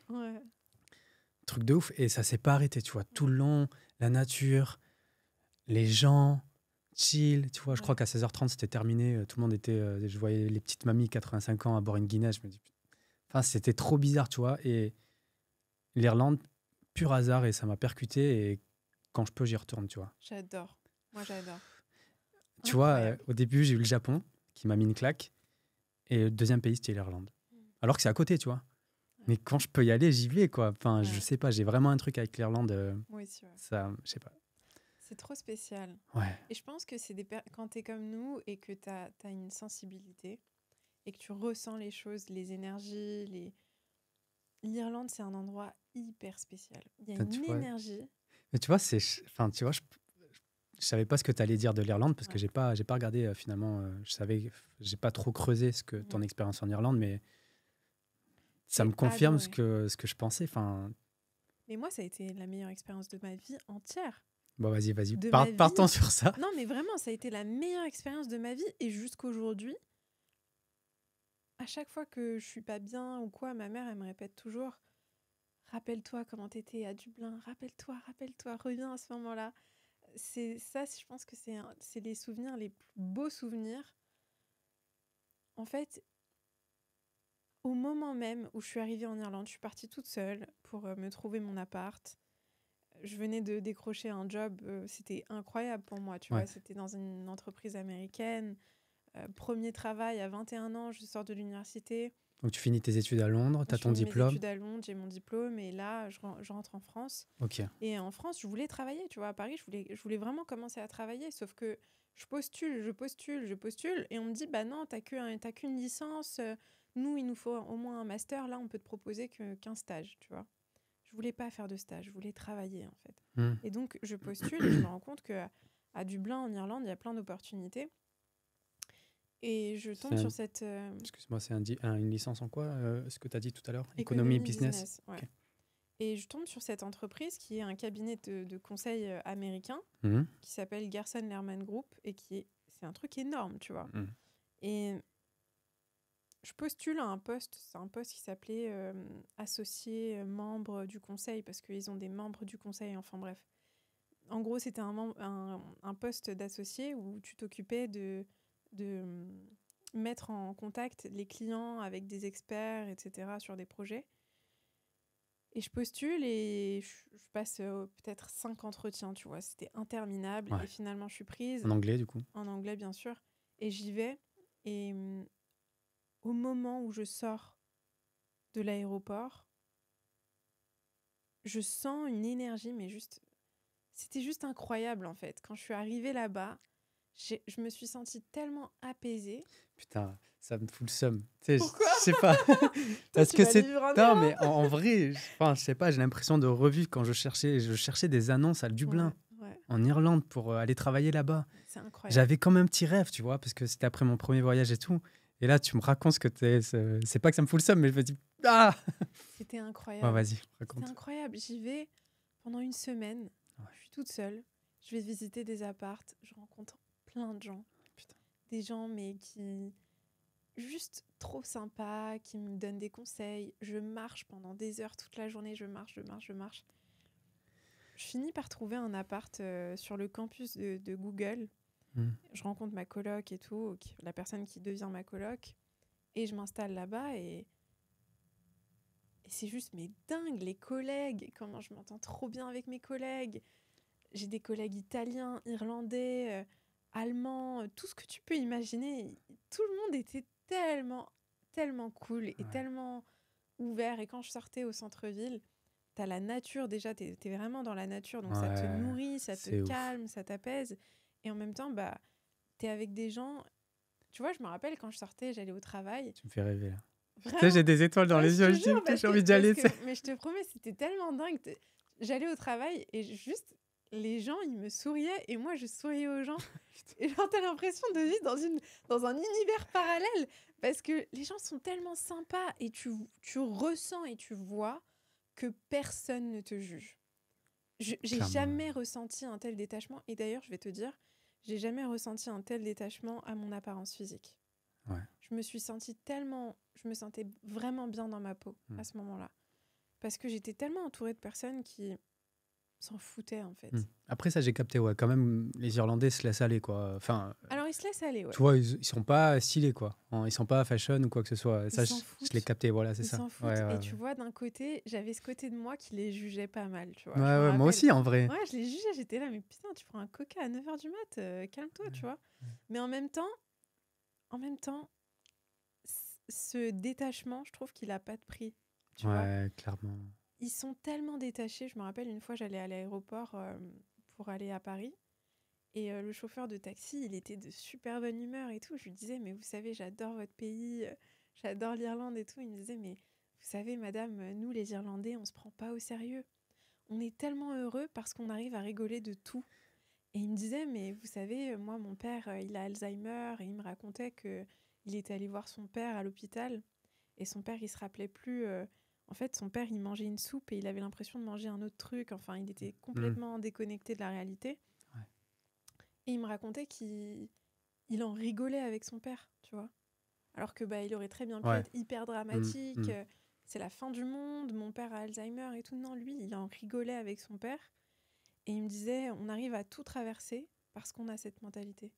Speaker 3: Truc de ouf. Et ça s'est pas arrêté, tu vois. Tout le long, la nature, les gens, chill. Tu vois, je crois qu'à 16h30, c'était terminé. Tout le monde était... je voyais les petites mamies, 85 ans, à boire une Guinness. Je me dis... Enfin, c'était trop bizarre, tu vois. Et l'Irlande, pur hasard, et ça m'a percuté. Et quand je peux, j'y retourne, tu vois.
Speaker 1: J'adore. Moi, j'adore.
Speaker 3: Tu vois, au début, j'ai eu le Japon, qui m'a mis une claque. Et le deuxième pays, c'était l'Irlande. Alors que c'est à côté, tu vois. Mais quand je peux y aller, j'y vais, quoi. Enfin, je sais pas, j'ai vraiment un truc avec l'Irlande.
Speaker 1: Moi aussi,
Speaker 3: ça, je sais pas.
Speaker 1: C'est trop spécial.
Speaker 3: Ouais.
Speaker 1: Et je pense que c'est quand t'es comme nous et que t'as une sensibilité et que tu ressens les choses, les énergies, l'Irlande, c'est un endroit hyper spécial. Il y a une énergie.
Speaker 3: Mais tu vois, je savais pas ce que tu allais dire de l'Irlande parce que j'ai pas regardé finalement. J'ai pas trop creusé ton expérience en Irlande, mais ça me confirme ce que je pensais. Enfin.
Speaker 1: Mais moi, ça a été la meilleure expérience de ma vie entière.
Speaker 3: Bon, vas-y. Partons sur ça.
Speaker 1: Non, mais vraiment, ça a été la meilleure expérience de ma vie. Et jusqu'aujourd'hui, à chaque fois que je suis pas bien ou quoi, ma mère, elle me répète toujours « Rappelle-toi comment t'étais à Dublin. Rappelle-toi. Reviens à ce moment-là. » C'est ça, je pense que c'est les souvenirs, les plus beaux souvenirs. En fait, au moment même où je suis arrivée en Irlande, je suis partie toute seule pour me trouver mon appart. Je venais de décrocher un job, c'était incroyable pour moi, tu vois. C'était dans une entreprise américaine. Premier travail à 21 ans, je sors de l'université.
Speaker 3: Donc tu finis tes études à Londres, tu as ton diplôme.
Speaker 1: Je finis mes études à Londres, j'ai mon diplôme et là, je rentre en France.
Speaker 3: Okay.
Speaker 1: Et en France, je voulais travailler, tu vois. À Paris, je voulais vraiment commencer à travailler, sauf que je postule et on me dit « Bah non, t'as qu'une licence. Nous, il nous faut au moins un master. Là, on peut te proposer qu'un stage, tu vois. » Je voulais pas faire de stage, je voulais travailler en fait. Et donc, je postule et je me rends compte qu'à Dublin, en Irlande, il y a plein d'opportunités. Et je tombe sur cette...
Speaker 3: Excuse-moi, c'est une licence en quoi ce que tu as dit tout à l'heure? Économie, business.
Speaker 1: Ouais. Okay. Et je tombe sur cette entreprise qui est un cabinet de conseil américain qui s'appelle Gerson Lehrman Group et c'est un truc énorme, tu vois. Et je postule à un poste, c'est un poste qui s'appelait associé membre du conseil parce qu'ils ont des membres du conseil, enfin bref. En gros, c'était un poste d'associé où tu t'occupais de mettre en contact les clients avec des experts, etc., sur des projets. Et je postule et je passe peut-être 5 entretiens, tu vois. C'était interminable. Ouais. Et finalement, je suis prise.
Speaker 3: En anglais, du coup?
Speaker 1: En anglais, bien sûr. Et j'y vais. Et au moment où je sors de l'aéroport, je sens une énergie, mais c'était juste incroyable, en fait. Quand je suis arrivée là-bas, je me suis sentie tellement apaisée.
Speaker 3: Putain, ça me fout le seum.
Speaker 1: Pourquoi?
Speaker 3: Je sais pas. Parce que c'est... Non, mais en vrai, je sais pas, j'ai l'impression de revivre quand je cherchais des annonces à Dublin, en Irlande, pour aller travailler là-bas.
Speaker 1: C'est incroyable.
Speaker 3: J'avais quand même un petit rêve, tu vois, parce que c'était après mon premier voyage et tout. Et là, tu me racontes ce que t'es... C'est pas que ça me fout le seum, mais je me dis... Ah!
Speaker 1: C'était incroyable.
Speaker 3: Oh, vas-y, raconte.
Speaker 1: C'était incroyable. J'y vais pendant une semaine. Je suis toute seule. Je vais visiter des appartes. Je rencontre plein de gens.
Speaker 3: Putain. Des
Speaker 1: gens, mais qui... juste trop sympas, qui me donnent des conseils. Je marche pendant des heures toute la journée. Je marche. Je finis par trouver un appart sur le campus de Google. Je rencontre ma coloc et tout, la personne qui devient ma coloc. Et je m'installe là-bas et c'est juste mais dingue, les collègues. Comment je m'entends trop bien avec mes collègues. J'ai des collègues italiens, irlandais... allemand, tout ce que tu peux imaginer. Tout le monde était tellement cool et tellement ouvert. Et quand je sortais au centre-ville, t'as la nature déjà, t'es vraiment dans la nature, donc ça te nourrit, ça te calme, ça t'apaise. Et en même temps, bah, t'es avec des gens... Tu vois, je me rappelle quand je sortais, j'allais au travail.
Speaker 3: Tu me fais rêver là. Tu sais, j'ai des étoiles dans les yeux, j'ai envie d'y aller.
Speaker 1: Mais je te promets, c'était tellement dingue. J'allais au travail et juste... les gens, ils me souriaient et moi, je souriais aux gens. Et genre, t'as l'impression de vivre dans un univers parallèle parce que les gens sont tellement sympas et tu ressens et tu vois que personne ne te juge. J'ai jamais ressenti un tel détachement. Et d'ailleurs, je vais te dire, j'ai jamais ressenti un tel détachement à mon apparence physique.
Speaker 3: Ouais.
Speaker 1: Je me sentais vraiment bien dans ma peau à ce moment-là. Parce que j'étais tellement entourée de personnes qui... s'en foutaient en fait.
Speaker 3: Après ça j'ai capté, quand même les Irlandais se laissent aller quoi. Enfin,
Speaker 1: alors ils se laissent aller,
Speaker 3: tu vois, ils sont pas stylés quoi. Ils sont pas fashion ou quoi que ce soit. Ça je l'ai capté, voilà, c'est ça.
Speaker 1: Ils s'en foutent. Et tu vois, d'un côté, j'avais ce côté de moi qui les jugeait pas mal, tu vois.
Speaker 3: Ouais, moi aussi en vrai.
Speaker 1: Ouais, je les jugeais, j'étais là mais putain, tu prends un coca à 9h du mat, calme-toi, tu vois. Mais en même temps, ce détachement, je trouve qu'il a pas de prix, tu vois.
Speaker 3: Ouais, clairement.
Speaker 1: Ils sont tellement détachés. Je me rappelle, une fois, j'allais à l'aéroport pour aller à Paris. Et le chauffeur de taxi, il était de super bonne humeur et tout. Je lui disais, mais vous savez, j'adore votre pays, j'adore l'Irlande et tout. Il me disait, mais vous savez, madame, nous les Irlandais, on se prend pas au sérieux. On est tellement heureux parce qu'on arrive à rigoler de tout. Et il me disait, mais vous savez, moi, mon père, il a Alzheimer, et il me racontait qu'il était allé voir son père à l'hôpital, et son père, il se rappelait plus. En fait, son père, il mangeait une soupe et il avait l'impression de manger un autre truc. Enfin, il était complètement déconnecté de la réalité.
Speaker 3: Ouais.
Speaker 1: Et il me racontait qu'il en rigolait avec son père, tu vois. Alors que il aurait très bien pu être hyper dramatique. C'est la fin du monde, mon père a Alzheimer et tout. Non, lui, il en rigolait avec son père. Et il me disait, on arrive à tout traverser parce qu'on a cette mentalité.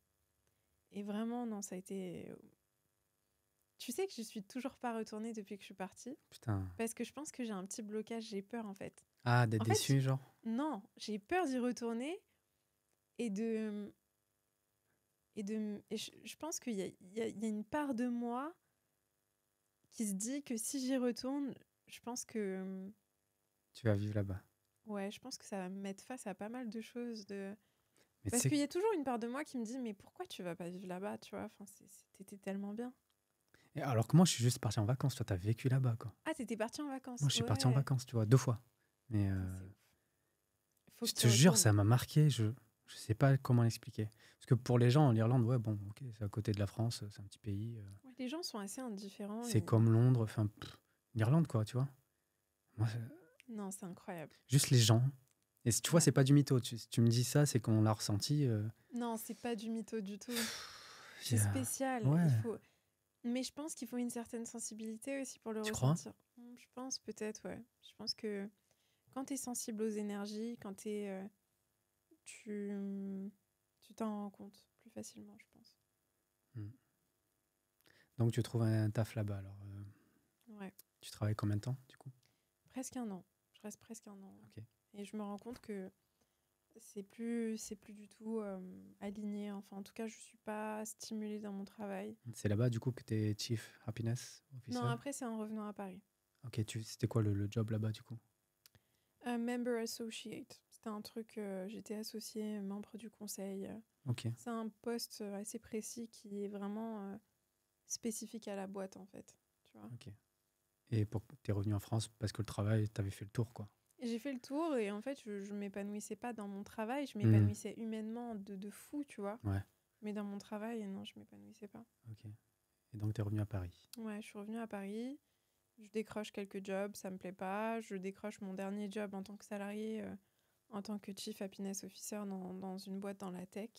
Speaker 1: Et vraiment, non, ça a été... Tu sais que je suis toujours pas retournée depuis que je suis partie.
Speaker 3: Putain.
Speaker 1: Parce que je pense que j'ai un petit blocage, j'ai peur en fait.
Speaker 3: Ah, d'être déçu, genre?
Speaker 1: Non, j'ai peur d'y retourner et de... Et je pense qu'il y a une part de moi qui se dit que si j'y retourne, je pense que...
Speaker 3: Tu vas vivre là-bas.
Speaker 1: Ouais, je pense que ça va me mettre face à pas mal de choses.
Speaker 3: Mais
Speaker 1: Parce qu'il y a toujours une part de moi qui me dit, mais pourquoi tu vas pas vivre là-bas, tu vois, enfin, c'était tellement bien.
Speaker 3: Et alors que moi, je suis juste parti en vacances. Toi, t'as vécu là-bas, quoi.
Speaker 1: Ah, t'étais parti en vacances?
Speaker 3: Moi, je suis parti en vacances, tu vois, 2 fois. Mais
Speaker 1: je
Speaker 3: te jure, ça m'a marqué. Je sais pas comment l'expliquer. Parce que pour les gens, l'Irlande, ouais, bon, ok, c'est à côté de la France, c'est un petit pays.
Speaker 1: Ouais, les gens sont assez indifférents.
Speaker 3: C'est comme Londres, enfin, l'Irlande, quoi, tu vois. Moi,
Speaker 1: non, c'est incroyable.
Speaker 3: Juste les gens. Et tu vois, c'est pas du mytho. Si tu me dis ça, c'est qu'on l'a ressenti.
Speaker 1: Non, c'est pas du mytho du tout. C'est spécial.
Speaker 3: Ouais.
Speaker 1: Mais je pense qu'il faut une certaine sensibilité aussi pour le
Speaker 3: ressentir.
Speaker 1: Je pense peut-être, ouais. Je pense que quand tu es sensible aux énergies, quand tu t'en rends compte plus facilement, je pense.
Speaker 3: Donc tu trouves un taf là-bas, alors
Speaker 1: ouais.
Speaker 3: Tu travailles combien de temps, du coup?
Speaker 1: Presque 1 an. Je reste presque 1 an.
Speaker 3: Okay.
Speaker 1: Et je me rends compte que c'est plus du tout aligné. Enfin, en tout cas, je suis pas stimulée dans mon travail.
Speaker 3: C'est là-bas, du coup, que tu es Chief Happiness Officer?
Speaker 1: Non, après, c'est en revenant à Paris.
Speaker 3: Ok, c'était quoi le job là-bas, du coup?
Speaker 1: Member Associate. C'était un truc, j'étais associée, membre du conseil.
Speaker 3: Okay.
Speaker 1: C'est un poste assez précis qui est vraiment spécifique à la boîte, en fait. Tu vois.
Speaker 3: Ok. Et t'es revenu en France parce que le travail, t'avais fait le tour, quoi?
Speaker 1: J'ai fait le tour et en fait, je m'épanouissais pas dans mon travail. Je m'épanouissais humainement de fou, tu vois.
Speaker 3: Ouais.
Speaker 1: Mais dans mon travail, non, je m'épanouissais pas.
Speaker 3: Ok. Et donc, t'es revenu à Paris?
Speaker 1: Ouais, je suis revenue à Paris. Je décroche quelques jobs, ça me plaît pas. Je décroche mon dernier job en tant que salarié, en tant que Chief Happiness Officer dans une boîte dans la tech.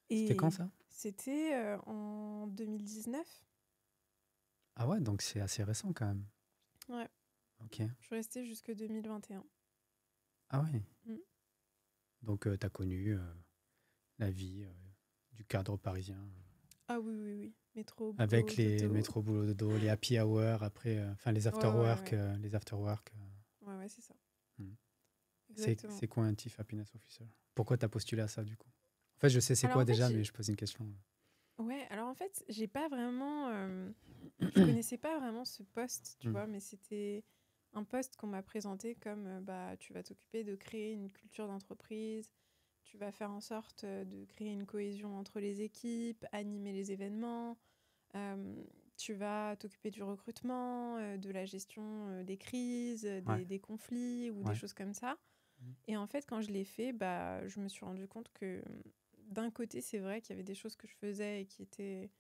Speaker 3: C'était quand ça?
Speaker 1: C'était en 2019.
Speaker 3: Ah ouais, donc c'est assez récent quand même.
Speaker 1: Ouais.
Speaker 3: Ok.
Speaker 1: Je suis restée jusque 2021.
Speaker 3: Ah ouais. Donc t'as connu la vie du cadre parisien.
Speaker 1: Ah oui, oui, oui. Métro, boulot,
Speaker 3: avec les
Speaker 1: dodo.
Speaker 3: métro, boulot, dodo, les happy hours, après, les after-work. Les after-work.
Speaker 1: Ouais, c'est ça.
Speaker 3: C'est quoi un Chief Happiness Officer? Pourquoi t'as postulé à ça, du coup? En fait, je sais c'est quoi déjà, mais je pose une question.
Speaker 1: Ouais, alors en fait, j'ai pas vraiment... je connaissais pas vraiment ce poste, tu vois, mais c'était un poste qu'on m'a présenté comme tu vas t'occuper de créer une culture d'entreprise, tu vas faire en sorte de créer une cohésion entre les équipes, animer les événements, tu vas t'occuper du recrutement, de la gestion des crises, des conflits ou des choses comme ça. Et en fait, quand je l'ai fait, je me suis rendu compte que d'un côté, c'est vrai qu'il y avait des choses que je faisais et qui étaient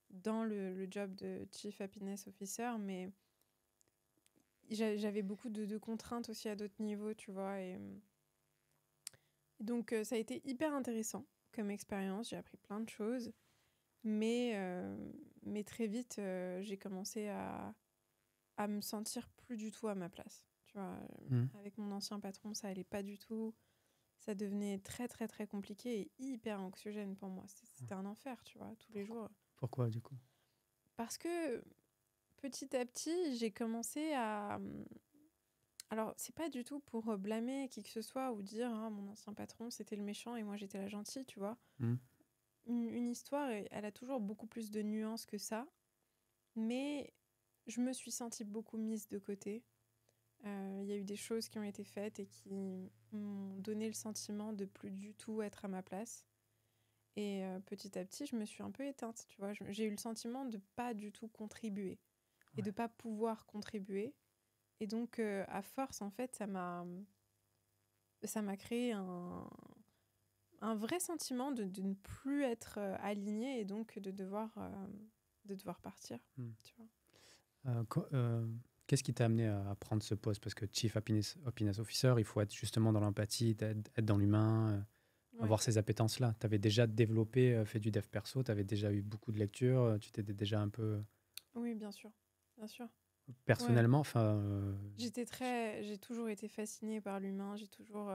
Speaker 1: dans le job de Chief Happiness Officer, mais j'avais beaucoup de contraintes aussi à d'autres niveaux, tu vois. Et donc, ça a été hyper intéressant comme expérience. J'ai appris plein de choses. Mais très vite, j'ai commencé à me sentir plus du tout à ma place. Tu vois, avec mon ancien patron, ça allait pas du tout. Ça devenait très, très, très compliqué et hyper anxiogène pour moi. C'était un enfer, tu vois, tous les jours.
Speaker 3: Pourquoi, du coup?
Speaker 1: Parce que petit à petit, j'ai commencé à... Alors, c'est pas du tout pour blâmer qui que ce soit ou dire mon ancien patron, c'était le méchant et moi, j'étais la gentille, tu vois. Une histoire, elle a toujours beaucoup plus de nuances que ça. Mais je me suis sentie beaucoup mise de côté. Il y a eu des choses qui ont été faites et qui m'ont donné le sentiment de plus du tout être à ma place. Et petit à petit, je me suis un peu éteinte, tu vois. J'ai eu le sentiment de pas du tout contribuer. et de pas pouvoir contribuer. Et donc, à force, en fait, ça m'a créé un vrai sentiment de ne plus être alignée et donc de devoir partir. Tu vois.
Speaker 3: Qu'est-ce qui t'a amené à prendre ce poste? Parce que Chief Happiness Officer, il faut être justement dans l'empathie, être dans l'humain, avoir ces appétences-là. Tu avais déjà développé, fait du dev perso, tu avais déjà eu beaucoup de lectures, tu t'étais déjà un peu...
Speaker 1: Oui, bien sûr. Bien sûr.
Speaker 3: Personnellement, enfin...
Speaker 1: J'ai toujours été fascinée par l'humain. J'ai toujours...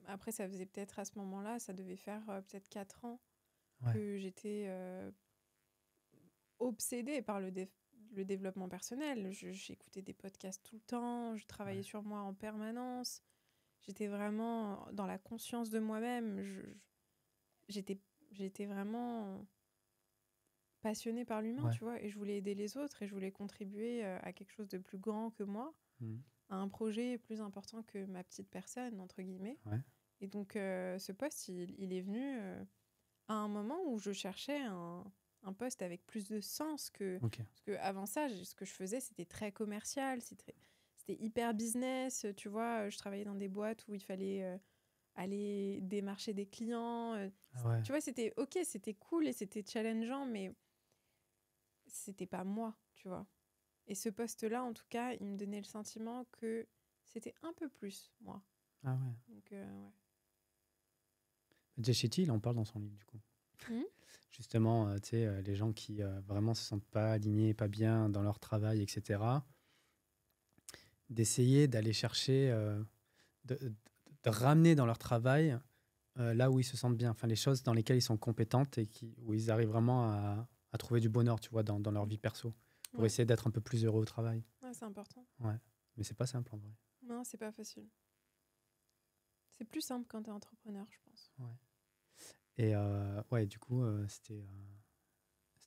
Speaker 1: Après, ça faisait peut-être à ce moment-là, ça devait faire peut-être 4 ans que j'étais obsédée par le développement personnel. J'écoutais des podcasts tout le temps, je travaillais sur moi en permanence. J'étais vraiment dans la conscience de moi-même. J'étais vraiment passionnée par l'humain, tu vois, et je voulais aider les autres et je voulais contribuer à quelque chose de plus grand que moi, à un projet plus important que ma petite personne, entre guillemets. Et donc, ce poste, il est venu à un moment où je cherchais un poste avec plus de sens que... Parce qu'avant ça, ce que je faisais, c'était très commercial, c'était hyper business, tu vois. Je travaillais dans des boîtes où il fallait aller démarcher des clients. Tu vois, c'était OK, c'était cool et c'était challengeant, mais c'était pas moi, tu vois. Et ce poste-là, en tout cas, il me donnait le sentiment que c'était un peu plus moi.
Speaker 3: Ah ouais.
Speaker 1: Donc,
Speaker 3: Jay Shetty, il en parle dans son livre, du coup. Justement, tu sais, les gens qui vraiment se sentent pas alignés, pas bien dans leur travail, etc., d'essayer d'aller chercher, de ramener dans leur travail là où ils se sentent bien, enfin les choses dans lesquelles ils sont compétentes et où ils arrivent vraiment à trouver du bonheur, tu vois, dans leur vie perso, pour essayer d'être un peu plus heureux au travail.
Speaker 1: Ouais, c'est important.
Speaker 3: Ouais, mais c'est pas simple en vrai.
Speaker 1: Non, c'est pas facile. C'est plus simple quand tu es entrepreneur, je pense.
Speaker 3: Ouais. Et du coup, c'était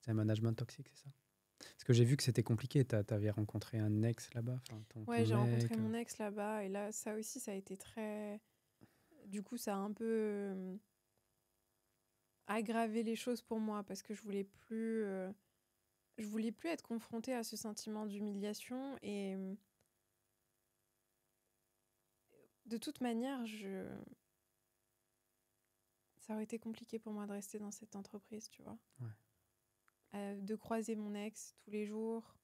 Speaker 3: un management toxique, c'est ça? Parce que j'ai vu que c'était compliqué. Tu avais rencontré un ex là-bas.
Speaker 1: Ouais, j'ai rencontré mon ex là-bas. Et là, ça aussi, ça a été très... Du coup, ça a un peu aggravé les choses pour moi parce que je voulais plus être confrontée à ce sentiment d'humiliation. Et de toute manière, ça aurait été compliqué pour moi de rester dans cette entreprise, tu vois. De croiser mon ex tous les jours.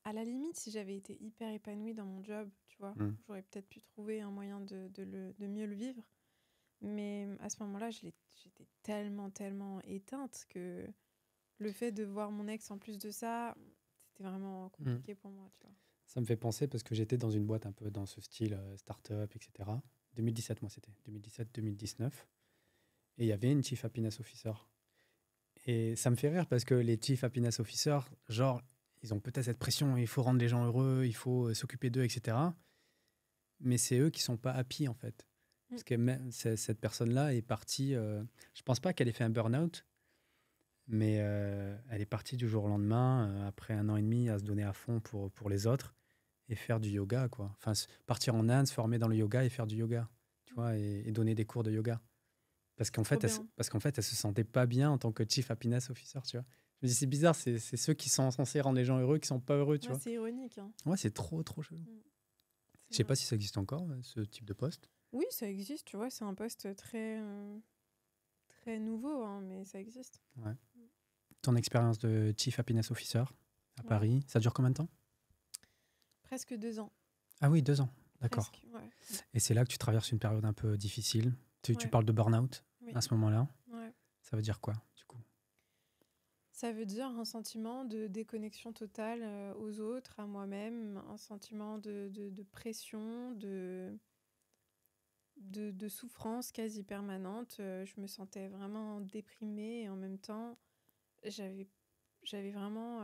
Speaker 1: À la limite, si j'avais été hyper épanouie dans mon job, tu vois, j'aurais peut-être pu trouver un moyen de mieux le vivre. Mais à ce moment-là, j'étais tellement éteinte que le fait de voir mon ex en plus de ça, c'était vraiment compliqué pour moi, tu vois.
Speaker 3: Ça me fait penser parce que j'étais dans une boîte un peu dans ce style start-up, etc. 2017, moi, c'était 2017-2019. Et il y avait une Chief Happiness Officer. Et ça me fait rire parce que les Chief Happiness Officers, genre, ils ont peut-être cette pression, il faut rendre les gens heureux, il faut s'occuper d'eux, etc. Mais c'est eux qui sont pas happy, en fait. Parce que même cette personne-là est partie... je pense pas qu'elle ait fait un burn-out, mais elle est partie du jour au lendemain, après 1 an et demi, à se donner à fond pour les autres et faire du yoga, quoi. Enfin, partir en Inde, se former dans le yoga et faire du yoga, tu vois, et donner des cours de yoga. Parce qu'en fait, elle se sentait pas bien en tant que Chief Happiness Officer, tu vois. Je me dis, c'est bizarre, c'est ceux qui sont censés rendre les gens heureux qui sont pas heureux, tu vois.
Speaker 1: C'est ironique. Hein.
Speaker 3: Ouais, c'est trop chelou. Je sais pas si ça existe encore, ce type de poste.
Speaker 1: Oui, ça existe, tu vois, c'est un poste très nouveau, hein, mais ça existe.
Speaker 3: Ouais. Ton expérience de Chief Happiness Officer à Paris, ça dure combien de temps?
Speaker 1: Presque 2 ans.
Speaker 3: Ah oui, 2 ans, d'accord.
Speaker 1: Ouais.
Speaker 3: Et c'est là que tu traverses une période un peu difficile. Tu parles de burn-out à ce moment-là.
Speaker 1: Ouais.
Speaker 3: Ça veut dire quoi, du coup?
Speaker 1: Ça veut dire un sentiment de déconnexion totale aux autres, à moi-même, un sentiment de pression, de souffrance quasi permanente. Je me sentais vraiment déprimée et en même temps, j'avais vraiment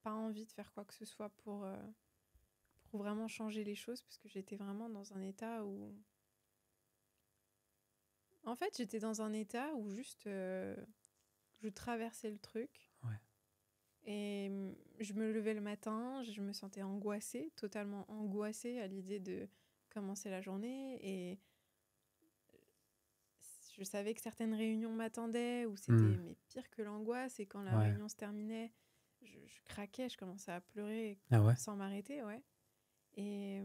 Speaker 1: pas envie de faire quoi que ce soit pour vraiment changer les choses parce que j'étais vraiment dans un état où... En fait, j'étais dans un état où juste je traversais le truc. Et je me levais le matin, je me sentais angoissée, totalement angoissée à l'idée de commencer la journée. Et je savais que certaines réunions m'attendaient où c'était mais pire que l'angoisse. Et quand la réunion se terminait, je craquais, je commençais à pleurer sans m'arrêter, ouais. Et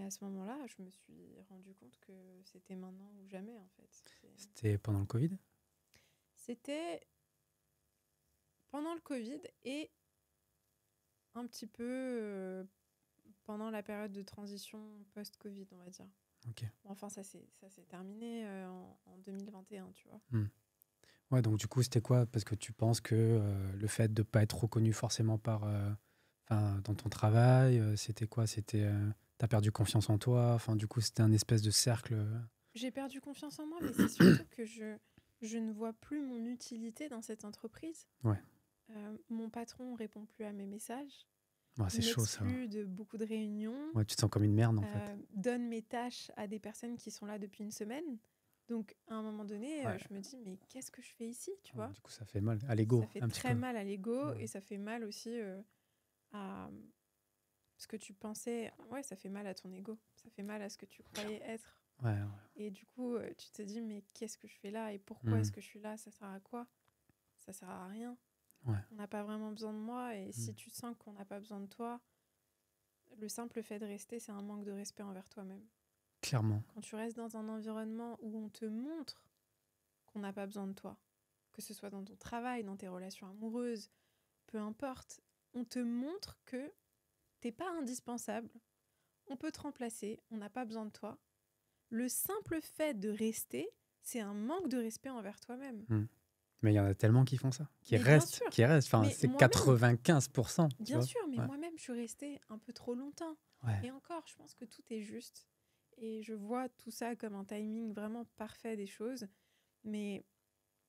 Speaker 1: à ce moment-là, je me suis rendu compte que c'était maintenant ou jamais, en fait.
Speaker 3: C'était pendant le Covid ?
Speaker 1: C'était pendant le Covid et un petit peu pendant la période de transition post-Covid, on va dire.
Speaker 3: Ok.
Speaker 1: Enfin, ça s'est terminé en 2021, tu vois.
Speaker 3: Ouais, donc du coup, c'était quoi ? Parce que tu penses que le fait de ne pas être reconnu forcément dans ton travail, c'était quoi ? C'était t'as perdu confiance en toi ? Enfin, du coup, c'était un espèce de cercle.
Speaker 1: J'ai perdu confiance en moi, mais c'est surtout que je ne vois plus mon utilité dans cette entreprise.
Speaker 3: Ouais.
Speaker 1: Mon patron ne répond plus à mes messages.
Speaker 3: Ouais, c'est chaud, ça.
Speaker 1: Plus de beaucoup de réunions.
Speaker 3: Ouais, tu te sens comme une merde, en fait.
Speaker 1: Donne mes tâches à des personnes qui sont là depuis une semaine. Donc, à un moment donné, je me dis, mais qu'est-ce que je fais ici, tu vois ?
Speaker 3: Du coup, ça fait mal à l'ego.
Speaker 1: Ça fait très mal à l'ego et ça fait mal aussi à ce que tu pensais. Ouais, ça fait mal à ton ego. Ça fait mal à ce que tu croyais être.
Speaker 3: Ouais.
Speaker 1: Et du coup, tu te dis, mais qu'est-ce que je fais là ? Et pourquoi est-ce que je suis là ? Ça sert à quoi ? Ça sert à rien.
Speaker 3: Ouais.
Speaker 1: On n'a pas vraiment besoin de moi. Et si tu sens qu'on n'a pas besoin de toi, le simple fait de rester, c'est un manque de respect envers toi-même.
Speaker 3: Clairement.
Speaker 1: Quand tu restes dans un environnement où on te montre qu'on n'a pas besoin de toi, que ce soit dans ton travail, dans tes relations amoureuses, peu importe, on te montre que t'es pas indispensable, on peut te remplacer, on n'a pas besoin de toi. Le simple fait de rester, c'est un manque de respect envers toi-même.
Speaker 3: Mais il y en a tellement qui font ça, qui restent. Enfin, c'est 95%.
Speaker 1: Bien sûr, mais moi-même, je suis restée un peu trop longtemps.
Speaker 3: Ouais.
Speaker 1: Et encore, je pense que tout est juste. Et je vois tout ça comme un timing vraiment parfait des choses. Mais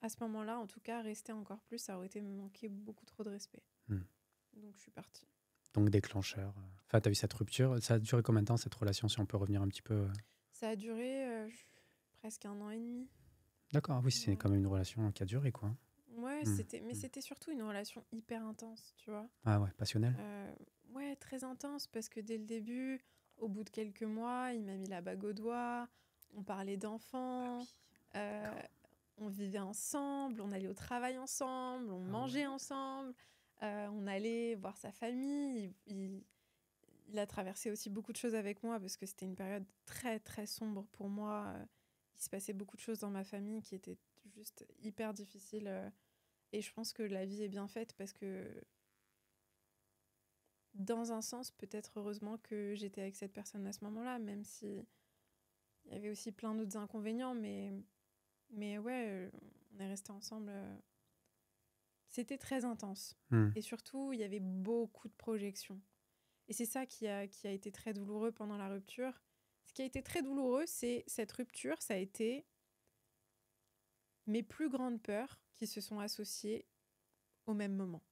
Speaker 1: à ce moment-là, en tout cas, rester encore plus, ça aurait été me manquer beaucoup trop de respect. Donc, je suis partie.
Speaker 3: Donc, déclencheur. Enfin, tu as eu cette rupture. Ça a duré combien de temps, cette relation, si on peut revenir un petit peu
Speaker 1: Ça a duré presque 1 an et demi.
Speaker 3: D'accord, oui, c'est quand même une relation qui a duré, quoi.
Speaker 1: Ouais, c'était surtout une relation hyper intense, tu vois.
Speaker 3: Ah ouais, passionnelle.
Speaker 1: Ouais, très intense, parce que dès le début, au bout de quelques mois, il m'a mis la bague au doigt, on parlait d'enfants, on vivait ensemble, on allait au travail ensemble, on mangeait ensemble, on allait voir sa famille. Il a traversé aussi beaucoup de choses avec moi, parce que c'était une période très, très sombre pour moi. Il se passait beaucoup de choses dans ma famille qui étaient juste hyper difficiles. Et je pense que la vie est bien faite, parce que, dans un sens, peut-être heureusement que j'étais avec cette personne à ce moment-là, même si il y avait aussi plein d'autres inconvénients. Mais ouais, on est restés ensemble. C'était très intense. Et surtout, il y avait beaucoup de projections. Et c'est ça qui a été très douloureux pendant la rupture. Ce qui a été très douloureux, c'est cette rupture, ça a été mes plus grandes peurs qui se sont associées au même moment.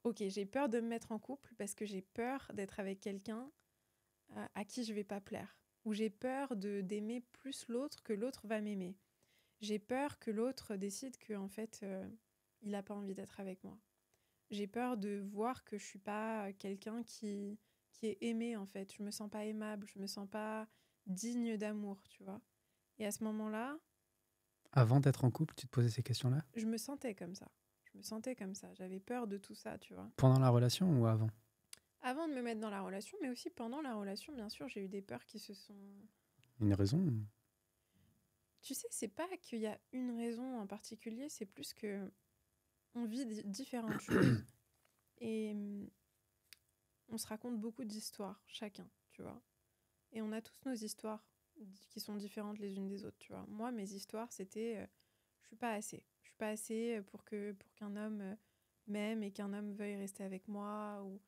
Speaker 1: Ok, j'ai peur de me mettre en couple parce que j'ai peur d'être avec quelqu'un à qui je vais pas plaire. Ou j'ai peur d'aimer plus l'autre que l'autre va m'aimer. J'ai peur que l'autre décide que, en fait, il n'a pas envie d'être avec moi. J'ai peur de voir que je suis pas quelqu'un qui est aimé, en fait. Je me sens pas aimable, je me sens pas digne d'amour, tu vois. Et à ce moment-là...
Speaker 3: Avant d'être en couple, tu te posais ces questions-là ?
Speaker 1: Je me sentais comme ça. J'avais peur de tout ça, tu vois.
Speaker 3: Pendant la relation ou avant ?
Speaker 1: Avant de me mettre dans la relation, mais aussi pendant la relation, bien sûr, j'ai eu des peurs qui se sont...
Speaker 3: Une raison ?
Speaker 1: Tu sais, c'est pas qu'il y a une raison en particulier, c'est plus que on vit différentes choses et on se raconte beaucoup d'histoires, chacun, tu vois. Et on a tous nos histoires qui sont différentes les unes des autres, tu vois. Moi, mes histoires, c'était je suis pas assez. Je suis pas assez pour qu'un homme m'aime et qu'un homme veuille rester avec moi. Ou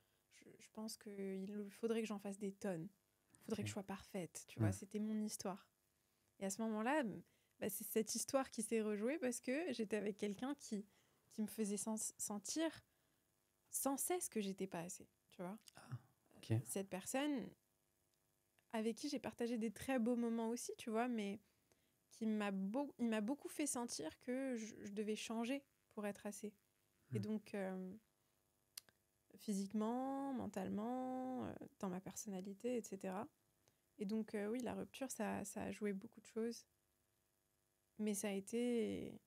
Speaker 1: je pense qu'il faudrait que j'en fasse des tonnes. Il faudrait que je sois parfaite, tu vois. C'était mon histoire. Et à ce moment-là, c'est cette histoire qui s'est rejouée parce que j'étais avec quelqu'un qui me faisait sentir sans cesse que j'étais pas assez, tu vois. Cette personne avec qui j'ai partagé des très beaux moments aussi, tu vois, mais il m'a beaucoup fait sentir que je devais changer pour être assez. Et donc, physiquement, mentalement, dans ma personnalité, etc. Et donc, oui, la rupture, ça a joué beaucoup de choses. Mais ça a été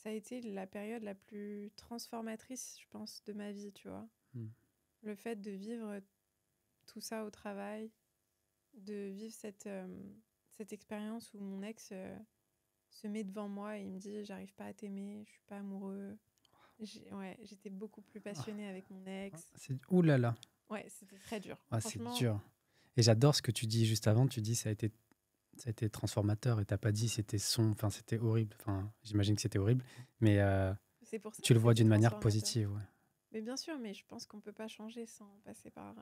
Speaker 1: ça a été la période la plus transformatrice, je pense, de ma vie, tu vois. Le fait de vivre tout ça au travail, de vivre cette expérience où mon ex se met devant moi et il me dit « J'arrive pas à t'aimer, je suis pas amoureux ». J'étais beaucoup plus passionnée avec mon ex.
Speaker 3: Ouh là là.
Speaker 1: Ouais, c'était très dur.
Speaker 3: C'est dur. Et j'adore ce que tu dis juste avant. Tu dis ça a été transformateur et t'as pas dit c'était c'était horrible. Enfin, j'imagine que c'était horrible, mais
Speaker 1: pour ça
Speaker 3: tu le vois d'une manière positive. Ouais.
Speaker 1: Mais bien sûr, mais je pense qu'on peut pas changer sans passer par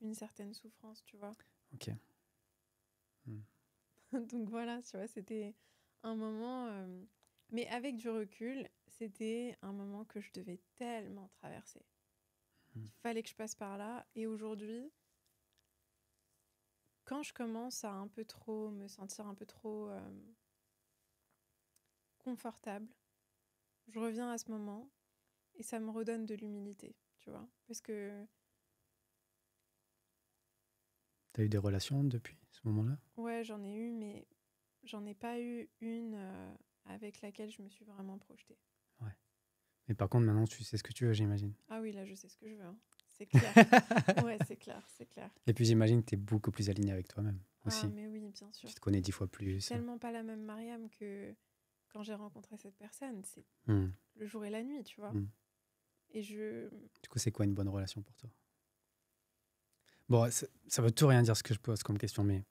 Speaker 1: une certaine souffrance, tu vois.
Speaker 3: Ok.
Speaker 1: Donc voilà, tu vois, c'était un moment... Mais avec du recul, c'était un moment que je devais tellement traverser. Il fallait que je passe par là. Et aujourd'hui, quand je commence à me sentir un peu trop confortable, je reviens à ce moment et ça me redonne de l'humilité, tu vois. Parce que...
Speaker 3: T'as eu des relations depuis ce moment-là ?
Speaker 1: Ouais, j'en ai eu, mais j'en ai pas eu une avec laquelle je me suis vraiment projetée.
Speaker 3: Ouais. Mais par contre, maintenant, tu sais ce que tu veux, j'imagine.
Speaker 1: Ah oui, là, je sais ce que je veux. Hein. C'est clair. Ouais, c'est clair.
Speaker 3: Et puis, j'imagine que tu es beaucoup plus alignée avec toi-même aussi.
Speaker 1: Ah, mais oui, bien sûr.
Speaker 3: Tu te connais 10 fois plus.
Speaker 1: C'est tellement pas la même Mariam que quand j'ai rencontré cette personne. C'est le jour et la nuit, tu vois. Et
Speaker 3: Du coup, c'est quoi une bonne relation pour toi ? Bon, ça veut tout rien dire ce que je pose comme question, mais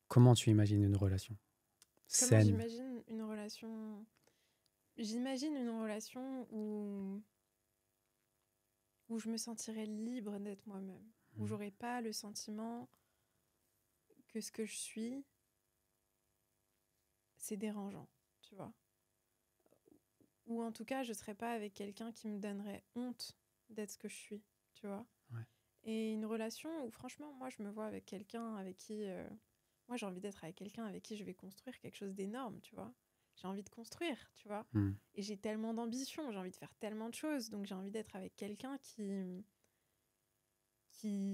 Speaker 3: comment tu imagines une relation saine ?
Speaker 1: Comment j'imagine une relation ? J'imagine une relation où je me sentirais libre d'être moi-même, où j'aurais pas le sentiment que ce que je suis, c'est dérangeant, tu vois. Ou en tout cas, je serais pas avec quelqu'un qui me donnerait honte d'être ce que je suis, tu vois.
Speaker 3: Ouais.
Speaker 1: Et une relation où, franchement, moi, je me vois avec quelqu'un avec qui... moi, j'ai envie d'être avec quelqu'un avec qui je vais construire quelque chose d'énorme, tu vois. J'ai envie de construire, tu vois. Et j'ai tellement d'ambition, j'ai envie de faire tellement de choses. Donc, j'ai envie d'être avec quelqu'un qui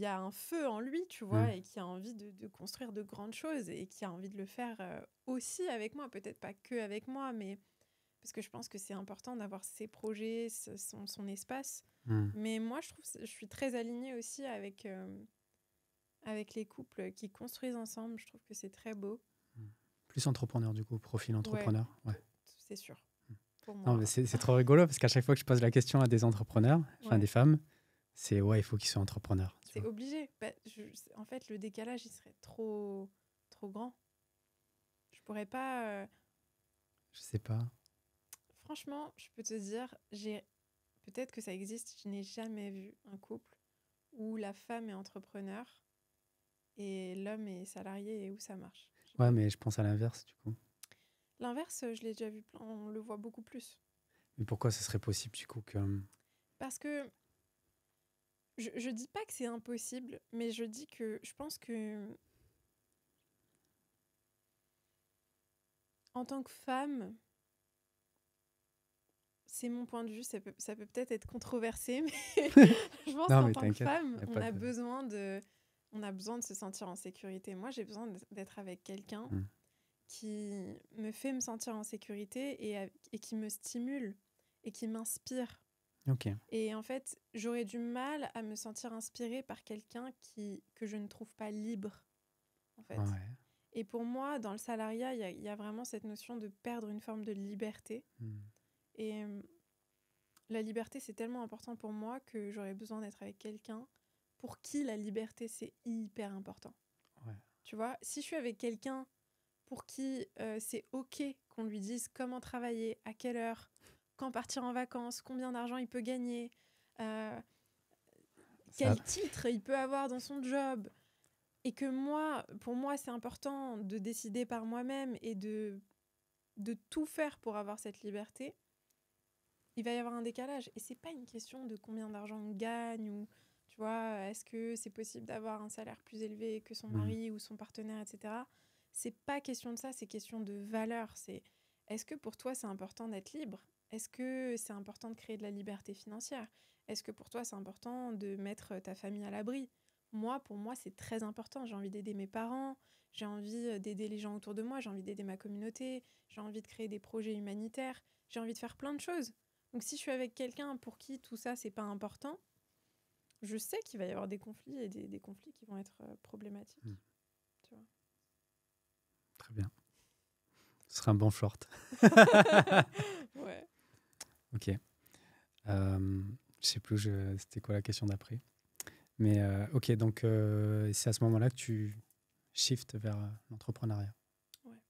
Speaker 1: a un feu en lui, tu vois, et qui a envie de construire de grandes choses et qui a envie de le faire aussi avec moi. Peut-être pas que avec moi, mais... Parce que je pense que c'est important d'avoir ses projets, son espace. Mais moi, je trouve je suis très alignée aussi avec les couples qui construisent ensemble. Je trouve que c'est très beau.
Speaker 3: Plus entrepreneur, du coup, profil entrepreneur. Ouais.
Speaker 1: C'est sûr. Pour moi.
Speaker 3: Non, mais c'est trop rigolo parce qu'à chaque fois que je pose la question à des entrepreneurs, enfin des femmes, c'est il faut qu'ils soient entrepreneurs.
Speaker 1: C'est obligé. En fait, le décalage, il serait trop grand. Je pourrais pas...
Speaker 3: Je sais pas.
Speaker 1: Franchement, je peux te dire, peut-être que ça existe, je n'ai jamais vu un couple où la femme est entrepreneur et l'homme est salarié et où ça marche.
Speaker 3: Ouais, mais je pense à l'inverse, du coup.
Speaker 1: L'inverse, je l'ai déjà vu, on le voit beaucoup plus.
Speaker 3: Mais pourquoi ce serait possible, du coup
Speaker 1: Parce que je dis pas que c'est impossible, mais je dis que je pense que en tant que femme, c'est mon point de vue, ça peut peut-être être controversé, mais je pense qu'en tant que femme, on a besoin de se sentir en sécurité. Moi, j'ai besoin d'être avec quelqu'un qui me fait me sentir en sécurité et qui me stimule et qui m'inspire.
Speaker 3: Okay.
Speaker 1: Et en fait, j'aurais du mal à me sentir inspirée par quelqu'un que je ne trouve pas libre, en fait.
Speaker 3: Ouais.
Speaker 1: Et pour moi, dans le salariat, il y a vraiment cette notion de perdre une forme de liberté. Et la liberté, c'est tellement important pour moi que j'aurais besoin d'être avec quelqu'un pour qui la liberté, c'est hyper important.
Speaker 3: Ouais.
Speaker 1: Tu vois, si je suis avec quelqu'un pour qui c'est OK qu'on lui dise comment travailler, à quelle heure, quand partir en vacances, combien d'argent il peut gagner, quel titre il peut avoir dans son job, et que pour moi, c'est important de décider par moi-même et de tout faire pour avoir cette liberté, il va y avoir un décalage. Et c'est pas une question de combien d'argent on gagne ou, tu vois, est-ce que c'est possible d'avoir un salaire plus élevé que son mari ou son partenaire, etc. C'est pas question de ça, c'est question de valeur. Est-ce que pour toi, c'est important d'être libre ? Est-ce que c'est important de créer de la liberté financière ? Est-ce que pour toi, c'est important de mettre ta famille à l'abri ? pour moi, c'est très important. J'ai envie d'aider mes parents, j'ai envie d'aider les gens autour de moi, j'ai envie d'aider ma communauté, j'ai envie de créer des projets humanitaires, j'ai envie de faire plein de choses. Donc si je suis avec quelqu'un pour qui tout ça, c'est pas important, je sais qu'il va y avoir des conflits et des conflits qui vont être problématiques. Tu vois.
Speaker 3: Très bien. Ce sera un bon short.
Speaker 1: Ouais.
Speaker 3: Ok. Je sais plus, c'était quoi la question d'après. Mais ok, donc c'est à ce moment-là que tu shifts vers l'entrepreneuriat.
Speaker 1: Ouais,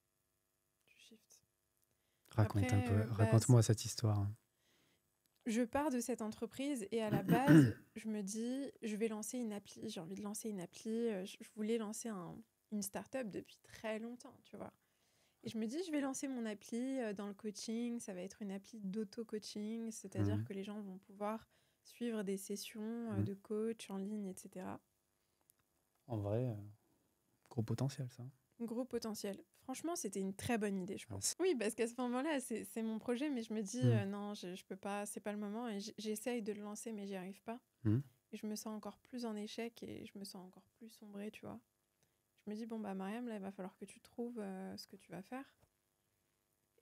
Speaker 1: tu shifts.
Speaker 3: Raconte-moi cette histoire.
Speaker 1: Je pars de cette entreprise et à la base, je me dis, je vais lancer une appli. J'ai envie de lancer une appli. Je voulais lancer une start-up depuis très longtemps, tu vois. Et je me dis, je vais lancer mon appli dans le coaching. Ça va être une appli d'auto-coaching, c'est-à-dire que les gens vont pouvoir suivre des sessions de coach en ligne, etc.
Speaker 3: En vrai, gros potentiel, ça.
Speaker 1: Gros potentiel. Franchement, c'était une très bonne idée, je pense. Oui, parce qu'à ce moment-là, c'est mon projet, mais je me dis, non, je peux pas, c'est pas le moment. Et j'essaye de le lancer, mais j'y arrive pas. Et je me sens encore plus en échec et je me sens encore plus sombrée, tu vois. Je me dis, bon, bah, Mariam, là, il va falloir que tu trouves ce que tu vas faire.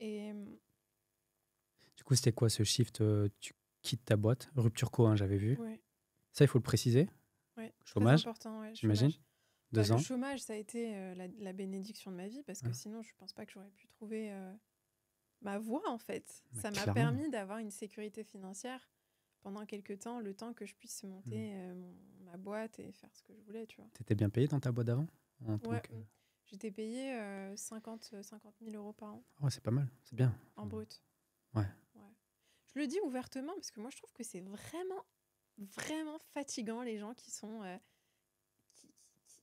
Speaker 1: Et
Speaker 3: du coup, c'était quoi ce shift tu quittes ta boîte, rupture co, hein, j'avais vu.
Speaker 1: Ouais.
Speaker 3: Ça, il faut le préciser.
Speaker 1: Ouais,
Speaker 3: chômage,
Speaker 1: très important, ouais,
Speaker 3: j'imagine.
Speaker 1: chômage.
Speaker 3: 2 ans.
Speaker 1: Le chômage, ça a été la bénédiction de ma vie parce que sinon, je pense pas que j'aurais pu trouver ma voie, en fait.
Speaker 3: Bah,
Speaker 1: ça m'a
Speaker 3: clairement.
Speaker 1: permis d'avoir une sécurité financière pendant quelques temps, le temps que je puisse monter ma boîte et faire ce que je voulais, tu vois.
Speaker 3: T'étais bien payé dans ta boîte d'avant
Speaker 1: Ouais, j'étais payée 50 000 euros par an.
Speaker 3: Ouais, c'est pas mal, c'est bien.
Speaker 1: En brut.
Speaker 3: Ouais.
Speaker 1: Je le dis ouvertement parce que moi, je trouve que c'est vraiment, vraiment fatigant, les gens qui sont...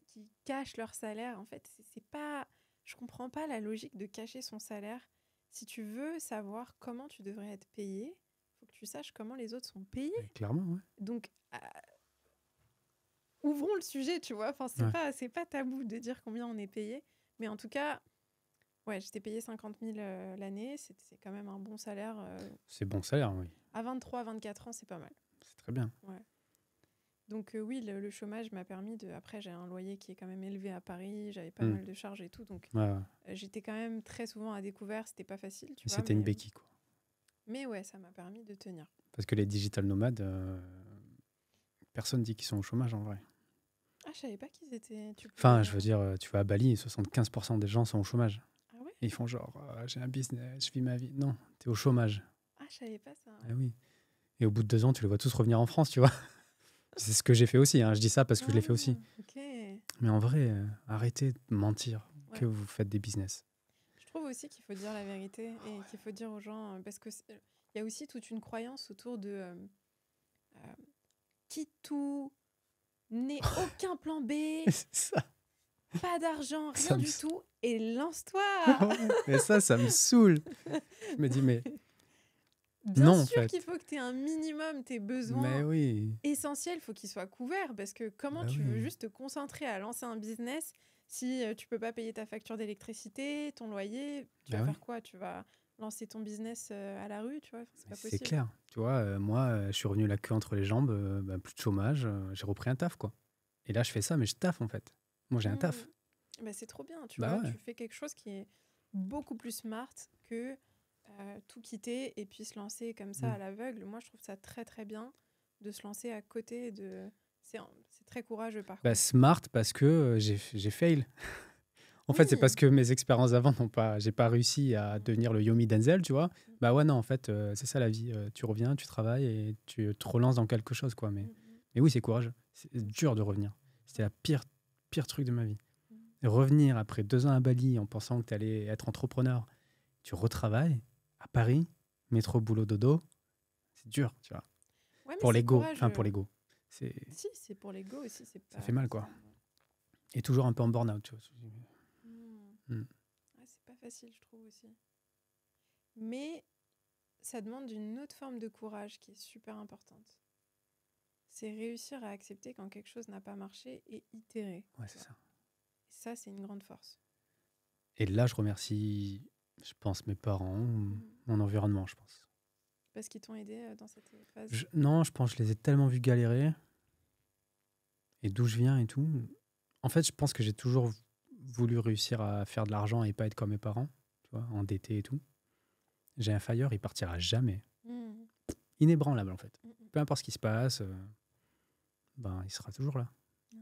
Speaker 1: qui cachent leur salaire. En fait, c'est pas... Je comprends pas la logique de cacher son salaire. Si tu veux savoir comment tu devrais être payé, faut que tu saches comment les autres sont payés.
Speaker 3: Ouais, clairement, ouais.
Speaker 1: Donc, ouvrons le sujet, tu vois. Enfin, c'est pas tabou de dire combien on est payé. Mais en tout cas, ouais, j'étais payée 50 000 l'année. C'est quand même un bon salaire.
Speaker 3: C'est bon salaire, oui.
Speaker 1: À 23, 24 ans, c'est pas mal.
Speaker 3: C'est très bien.
Speaker 1: Ouais. Donc oui, le chômage m'a permis de... Après, j'ai un loyer qui est quand même élevé à Paris. J'avais pas mal de charges et tout. Donc j'étais quand même très souvent à découvert. C'était pas facile, tu vois.
Speaker 3: C'était une béquille, quoi.
Speaker 1: Mais ouais, ça m'a permis de tenir.
Speaker 3: Parce que les digital nomades, personne dit qu'ils sont au chômage, en vrai.
Speaker 1: Ah, je savais pas qu'ils étaient...
Speaker 3: Enfin, je veux dire, tu vas à Bali, 75% des gens sont au chômage.
Speaker 1: Ah ouais ?
Speaker 3: Et ils font genre, j'ai un business, je vis ma vie. Non, t'es au chômage.
Speaker 1: Ah, je savais pas ça.
Speaker 3: Ah oui. Et au bout de 2 ans, tu les vois tous revenir en France, tu vois. C'est ce que j'ai fait aussi. Hein. Je dis ça parce que je l'ai fait aussi.
Speaker 1: Okay.
Speaker 3: Mais en vrai, arrêtez de mentir que vous faites des business.
Speaker 1: Je trouve aussi qu'il faut dire la vérité et qu'il faut dire aux gens... Parce qu'il y a aussi toute une croyance autour de... quitte tout, n'aie aucun plan B,
Speaker 3: ça.
Speaker 1: Pas d'argent, rien du tout, et lance-toi.
Speaker 3: Mais ça me saoule. Je me dis, mais...
Speaker 1: Bien sûr qu'il faut que tu aies un minimum, tes besoins essentiels, il faut qu'ils soient couverts, parce que comment tu veux juste te concentrer à lancer un business si tu peux pas payer ta facture d'électricité, ton loyer, tu vas faire quoi ? Tu vas lancer ton business à la rue, tu vois ? C'est pas possible.
Speaker 3: C'est clair. Tu vois, moi, je suis revenu la queue entre les jambes, plus de chômage, j'ai repris un taf, quoi. Et là, je fais ça, mais je taffe, en fait. Moi, j'ai un taf.
Speaker 1: Bah, c'est trop bien, tu vois. Tu fais quelque chose qui est beaucoup plus smart que tout quitter et puis se lancer comme ça à l'aveugle. Moi, je trouve ça très, très bien de se lancer à côté de... C'est très courageux, par contre.
Speaker 3: Smart parce que j'ai fail. En fait, c'est parce que mes expériences avant j'ai pas réussi à devenir le Yomi Denzel, tu vois. Bah ouais, non, en fait, c'est ça la vie. Tu reviens, tu travailles et tu te relances dans quelque chose, quoi. Mais oui, c'est courageux. C'est dur de revenir. C'était la pire truc de ma vie. Revenir après 2 ans à Bali en pensant que tu allais être entrepreneur, tu retravailles à Paris, métro, boulot, dodo, c'est dur, tu vois.
Speaker 1: Ouais,
Speaker 3: pour l'ego, enfin pour l'ego.
Speaker 1: Si, c'est pour l'ego aussi.
Speaker 3: Ça fait mal, quoi. Et toujours un peu en burn-out, tu vois.
Speaker 1: Ouais, c'est pas facile, je trouve aussi. Mais ça demande une autre forme de courage qui est super importante. C'est réussir à accepter quand quelque chose n'a pas marché et itérer.
Speaker 3: Ouais, c'est ça.
Speaker 1: Et ça, c'est une grande force.
Speaker 3: Et là, je remercie, je pense, mes parents, mon environnement, je pense.
Speaker 1: Parce qu'ils t'ont aidé dans cette phase ?
Speaker 3: Non, je pense que je les ai tellement vus galérer. et d'où je viens et tout. En fait, je pense que j'ai toujours voulu réussir à faire de l'argent et pas être comme mes parents, tu vois, endetté et tout. J'ai un FIRE, il partira jamais. Inébranlable, en fait. Peu importe ce qui se passe, il sera toujours là.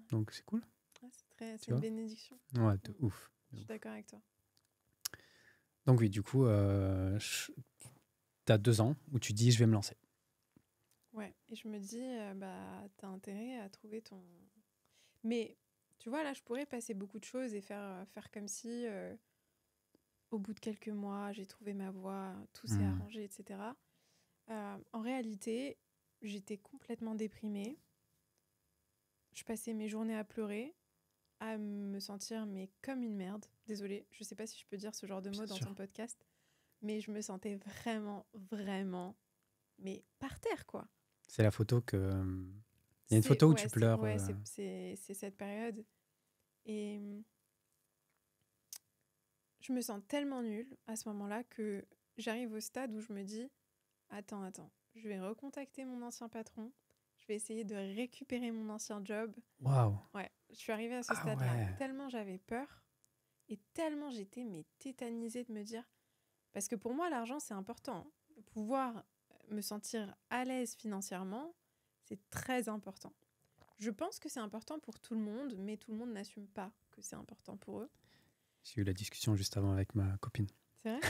Speaker 3: Donc, c'est cool.
Speaker 1: C'est une bénédiction.
Speaker 3: Ouais, de ouf.
Speaker 1: Je suis d'accord avec toi.
Speaker 3: Donc oui, du coup, tu as 2 ans où tu dis, je vais me lancer.
Speaker 1: Ouais, et je me dis, t'as intérêt à trouver ton... Mais, tu vois, là, je pourrais passer beaucoup de choses et faire comme si, au bout de quelques mois, j'ai trouvé ma voie, tout s'est arrangé, etc. En réalité, j'étais complètement déprimée. Je passais mes journées à pleurer, à me sentir mais comme une merde. Désolée, je sais pas si je peux dire ce genre de mots dans ton podcast, mais je me sentais vraiment, vraiment, mais par terre, quoi.
Speaker 3: C'est la photo que... Il y a une photo où tu pleures.
Speaker 1: Ouais, c'est cette période. Et je me sens tellement nulle à ce moment-là que j'arrive au stade où je me dis attends, je vais recontacter mon ancien patron, je vais essayer de récupérer mon ancien job.
Speaker 3: Waouh.
Speaker 1: Ouais, je suis arrivée à ce stade-là. Tellement j'avais peur et tellement j'étais tétanisée de me dire... Parce que pour moi, l'argent, c'est important. Pouvoir me sentir à l'aise financièrement, c'est très important. Je pense que c'est important pour tout le monde, mais tout le monde n'assume pas que c'est important pour eux.
Speaker 3: J'ai eu la discussion juste avant avec ma copine.
Speaker 1: C'est vrai ?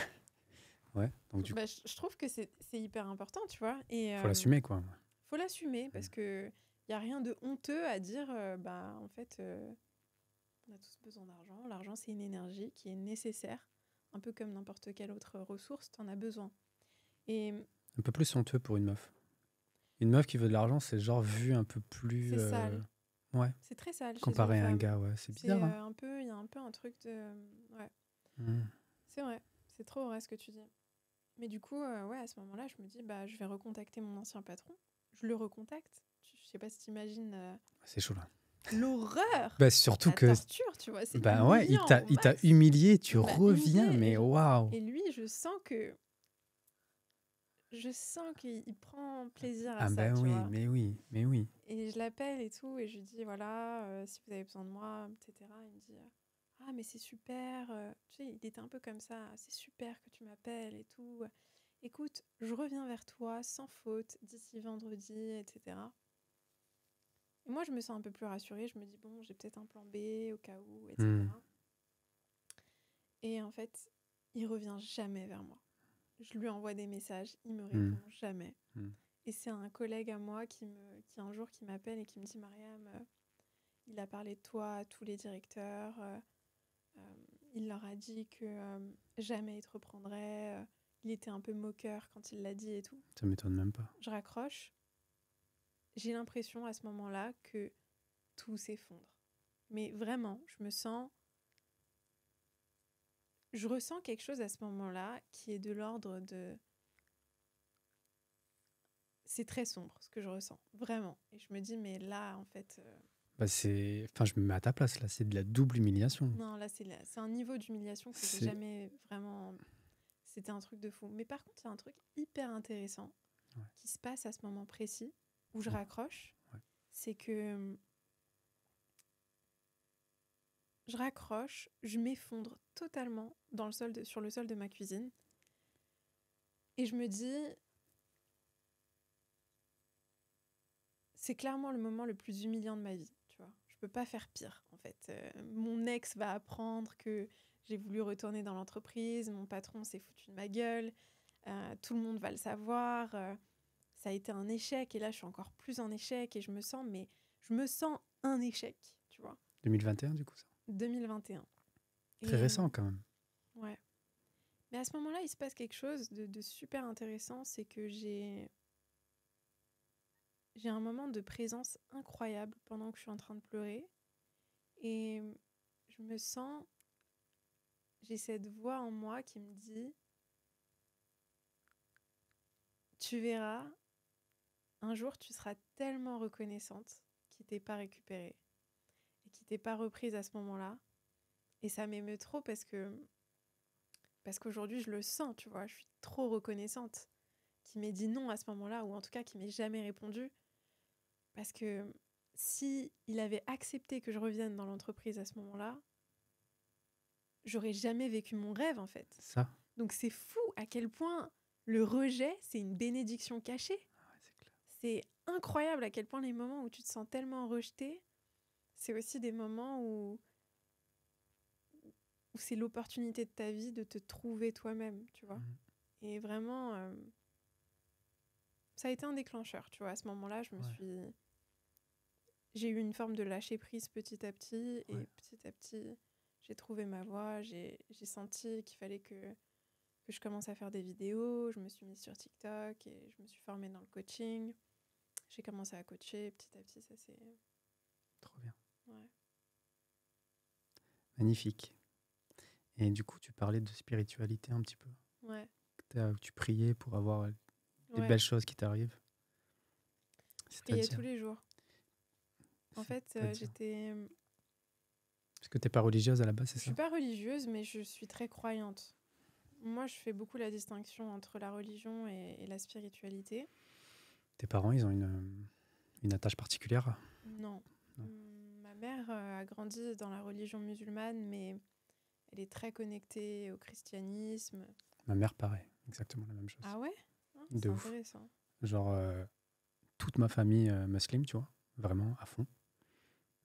Speaker 3: Ouais. Donc
Speaker 1: je trouve que c'est hyper important, tu vois. Et,
Speaker 3: faut l'assumer, quoi.
Speaker 1: Faut l'assumer, parce qu'il n'y a rien de honteux à dire, en fait, on a tous besoin d'argent. L'argent, c'est une énergie qui est nécessaire. Un peu comme n'importe quelle autre ressource, tu en as besoin. Et...
Speaker 3: Un peu plus honteux pour une meuf. Une meuf qui veut de l'argent, c'est genre vu un peu plus...
Speaker 1: C'est sale.
Speaker 3: Ouais.
Speaker 1: C'est très sale.
Speaker 3: Comparé à un gars, ouais. C'est bizarre.
Speaker 1: Il y a un peu un truc de... Ouais. C'est vrai. C'est trop vrai ce que tu dis. Mais du coup, à ce moment-là, je me dis, je vais recontacter mon ancien patron. Je le recontacte. Je sais pas si t'imagines...
Speaker 3: C'est chaud, là.
Speaker 1: L'horreur.
Speaker 3: Surtout que...
Speaker 1: torture, tu vois. C'est
Speaker 3: il t'a humilié, tu reviens, mais waouh.
Speaker 1: Et lui, je sens qu'il prend plaisir à ça.
Speaker 3: Ah
Speaker 1: tu
Speaker 3: oui,
Speaker 1: vois.
Speaker 3: mais oui.
Speaker 1: Et je l'appelle et tout, et je lui dis, voilà, si vous avez besoin de moi, etc. Il me dit, ah, mais c'est super. Tu sais, il était un peu comme ça. C'est super que tu m'appelles et tout. Écoute, je reviens vers toi sans faute d'ici vendredi, etc. Et moi, je me sens un peu plus rassurée. Je me dis, bon, j'ai peut-être un plan B au cas où, etc. Et en fait, il revient jamais vers moi. Je lui envoie des messages, il me répond jamais. Et c'est un collègue à moi qui un jour qui m'appelle et qui me dit, Mariam, il a parlé de toi à tous les directeurs. Il leur a dit que jamais il te reprendrait. Il était un peu moqueur quand il l'a dit et tout.
Speaker 3: Ça m'étonne même pas.
Speaker 1: Je raccroche. J'ai l'impression à ce moment-là que tout s'effondre. Mais vraiment, je ressens quelque chose à ce moment-là qui est de l'ordre de... C'est très sombre ce que je ressens, vraiment. Et je me dis, mais là, en fait...
Speaker 3: je me mets à ta place, là, c'est de la double humiliation.
Speaker 1: Non, là, c'est un niveau d'humiliation que j'ai jamais vraiment... C'était un truc de fou. Mais par contre, il y a un truc hyper intéressant qui se passe à ce moment précis, où je raccroche. C'est que... Je raccroche, je m'effondre totalement sur le sol de ma cuisine. Et je me dis... C'est clairement le moment le plus humiliant de ma vie, tu vois. Je peux pas faire pire, en fait. Mon ex va apprendre que j'ai voulu retourner dans l'entreprise, mon patron s'est foutu de ma gueule, tout le monde va le savoir, ça a été un échec, et là, je suis encore plus en échec, et je me sens un échec, tu vois.
Speaker 3: 2021, du coup, ça
Speaker 1: 2021.
Speaker 3: Très récent, quand même.
Speaker 1: Ouais. Mais à ce moment-là, il se passe quelque chose de super intéressant, c'est que j'ai un moment de présence incroyable pendant que je suis en train de pleurer. Et je me sens... J'ai cette voix en moi qui me dit « Tu verras, un jour tu seras tellement reconnaissante qu'il t'ait pas récupérée et qu'il t'ait pas reprise à ce moment-là. » Et ça m'émeut trop parce qu'aujourd'hui je le sens, tu vois. Je suis trop reconnaissante qu'il m'ait dit non à ce moment-là, ou en tout cas qu'il m'ait jamais répondu. Parce que si il avait accepté que je revienne dans l'entreprise à ce moment-là, j'aurais jamais vécu mon rêve, en fait.
Speaker 3: Ça.
Speaker 1: Donc, c'est fou à quel point le rejet, c'est une bénédiction cachée.
Speaker 3: Ah ouais, c'est clair.
Speaker 1: C'est incroyable à quel point les moments où tu te sens tellement rejeté, c'est aussi des moments où c'est l'opportunité de ta vie de te trouver toi-même, tu vois. Et vraiment, ça a été un déclencheur, tu vois. À ce moment-là, j'ai eu une forme de lâcher prise petit à petit. Et petit à petit, j'ai trouvé ma voie. J'ai senti qu'il fallait que je commence à faire des vidéos. Je me suis mise sur TikTok et je me suis formée dans le coaching. J'ai commencé à coacher petit à petit. Ça, c'est...
Speaker 3: Trop bien.
Speaker 1: Ouais.
Speaker 3: Magnifique. Et du coup, tu parlais de spiritualité un petit peu.
Speaker 1: Ouais.
Speaker 3: Tu priais pour avoir des belles choses qui t'arrivent.
Speaker 1: Je priais tous les jours. En fait, j'étais...
Speaker 3: Parce que tu n'es pas religieuse à la base, c'est ça?
Speaker 1: Je ne suis pas religieuse, mais je suis très croyante. Moi, je fais beaucoup la distinction entre la religion et la spiritualité.
Speaker 3: Tes parents, ils ont une attache particulière?
Speaker 1: Non. Ma mère a grandi dans la religion musulmane, mais elle est très connectée au christianisme.
Speaker 3: Ma mère, pareil, exactement la même chose.
Speaker 1: Ah ouais?
Speaker 3: C'est
Speaker 1: intéressant.
Speaker 3: Genre, toute ma famille musulmane, tu vois, vraiment à fond.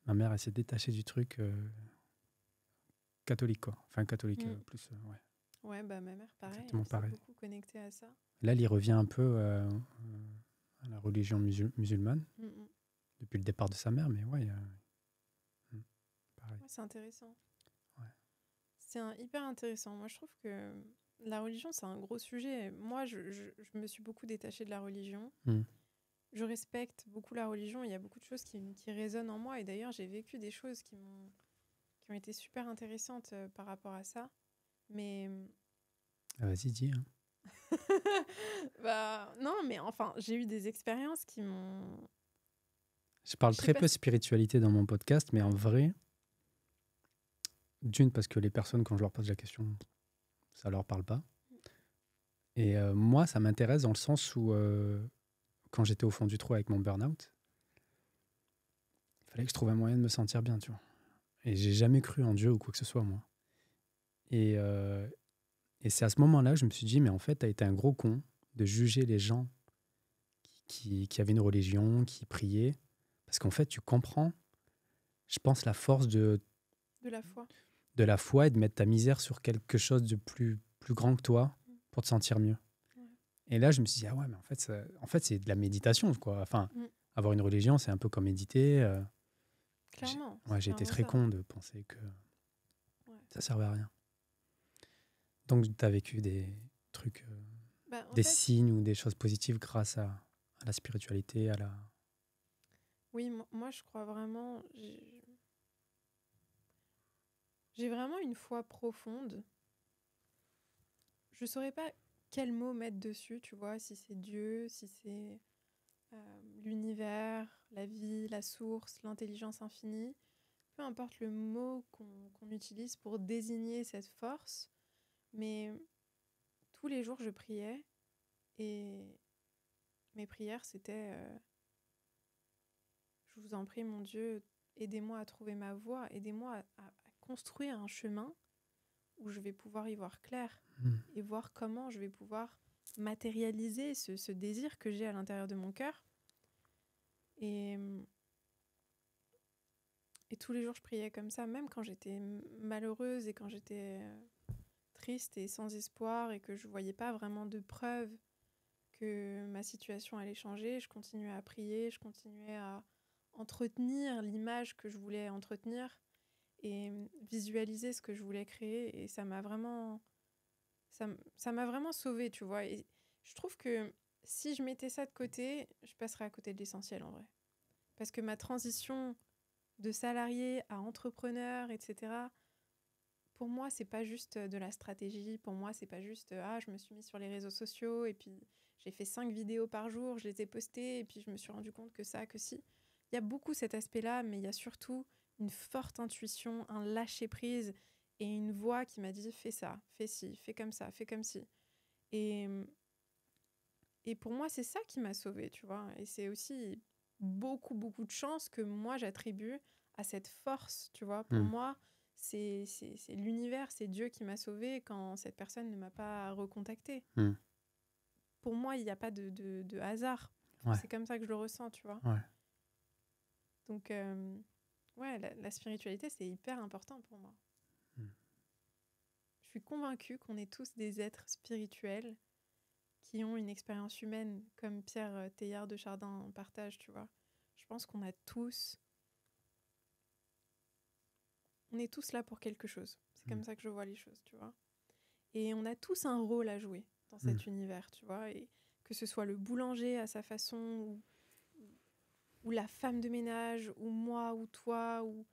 Speaker 3: Ma mère, elle s'est détachée du truc catholique, quoi. Enfin, catholique, plus, ouais.
Speaker 1: Ouais, bah ma mère, pareil.
Speaker 3: Exactement
Speaker 1: elle
Speaker 3: pareil.
Speaker 1: s'est beaucoup connectée à ça.
Speaker 3: Là, elle y revient un peu à la religion musulmane, depuis le départ de sa mère, mais ouais, pareil.
Speaker 1: Ouais, c'est intéressant.
Speaker 3: Ouais.
Speaker 1: C'est hyper intéressant. Moi, je trouve que la religion, c'est un gros sujet. Moi, je me suis beaucoup détachée de la religion. Je respecte beaucoup la religion. Il y a beaucoup de choses qui résonnent en moi. Et d'ailleurs, j'ai vécu des choses qui ont été super intéressantes par rapport à ça. Mais...
Speaker 3: Vas-y, dis. Hein.
Speaker 1: Bah, non, mais enfin, j'ai eu des expériences qui m'ont...
Speaker 3: Je parle très peu de spiritualité dans mon podcast, mais en vrai, d'une, parce que les personnes, quand je leur pose la question, ça leur parle pas. Et moi, ça m'intéresse dans le sens où, quand j'étais au fond du trou avec mon burn-out, il fallait que je trouve un moyen de me sentir bien, tu vois. Et j'ai jamais cru en Dieu ou quoi que ce soit, moi. Et c'est à ce moment-là que je me suis dit, mais en fait, tu as été un gros con de juger les gens qui avaient une religion, qui priaient. Parce qu'en fait, tu comprends, je pense, la force de
Speaker 1: la foi.
Speaker 3: De la foi et de mettre ta misère sur quelque chose de plus grand que toi pour te sentir mieux. Ouais. Et là, je me suis dit, ah ouais, mais en fait, c'est de la méditation, quoi. Enfin, avoir une religion, c'est un peu comme méditer.
Speaker 1: Clairement.
Speaker 3: J'ai été très con de penser que ça servait à rien. Donc, tu as vécu des trucs, des signes ou des choses positives grâce à la spiritualité, à la...
Speaker 1: Oui, moi, je crois vraiment... J'ai vraiment une foi profonde. Je ne saurais pas quel mot mettre dessus, tu vois, si c'est Dieu, si c'est l'univers, la vie, la source, l'intelligence infinie. Peu importe le mot qu'on utilise pour désigner cette force, mais tous les jours, je priais et mes prières, c'était je vous en prie, mon Dieu, aidez-moi à trouver ma voie, aidez-moi à construire un chemin où je vais pouvoir y voir clair et voir comment je vais pouvoir matérialiser ce désir que j'ai à l'intérieur de mon cœur. Et tous les jours, je priais comme ça, même quand j'étais malheureuse et quand j'étais triste et sans espoir et que je ne voyais pas vraiment de preuves que ma situation allait changer. Je continuais à prier, je continuais à entretenir l'image que je voulais entretenir et visualiser ce que je voulais créer. Et ça m'a vraiment sauvée, tu vois. Et je trouve que si je mettais ça de côté, je passerais à côté de l'essentiel, en vrai. Parce que ma transition de salarié à entrepreneur, etc., pour moi, c'est pas juste de la stratégie. Pour moi, c'est pas juste je me suis mise sur les réseaux sociaux et puis j'ai fait 5 vidéos par jour, je les ai postées et puis je me suis rendu compte que ça, que si. Il y a beaucoup cet aspect-là, mais il y a surtout une forte intuition, un lâcher-prise et une voix qui m'a dit fais ça, fais ci, fais comme ça, fais comme ci. Et pour moi, c'est ça qui m'a sauvée, tu vois. Et c'est aussi beaucoup, beaucoup de chance que moi, j'attribue à cette force, tu vois. Pour moi, c'est l'univers, c'est Dieu qui m'a sauvée quand cette personne ne m'a pas recontactée. Pour moi, il n'y a pas de hasard. C'est comme ça que je le ressens, tu vois. Donc, la spiritualité, c'est hyper important pour moi. Je suis convaincue qu'on est tous des êtres spirituels qui ont une expérience humaine, comme Pierre Teilhard de Chardin partage, tu vois. Je pense qu'on a tous... On est tous là pour quelque chose. C'est comme ça que je vois les choses, tu vois. Et on a tous un rôle à jouer dans cet univers, tu vois. Et que ce soit le boulanger à sa façon, ou la femme de ménage, ou moi, ou toi, ou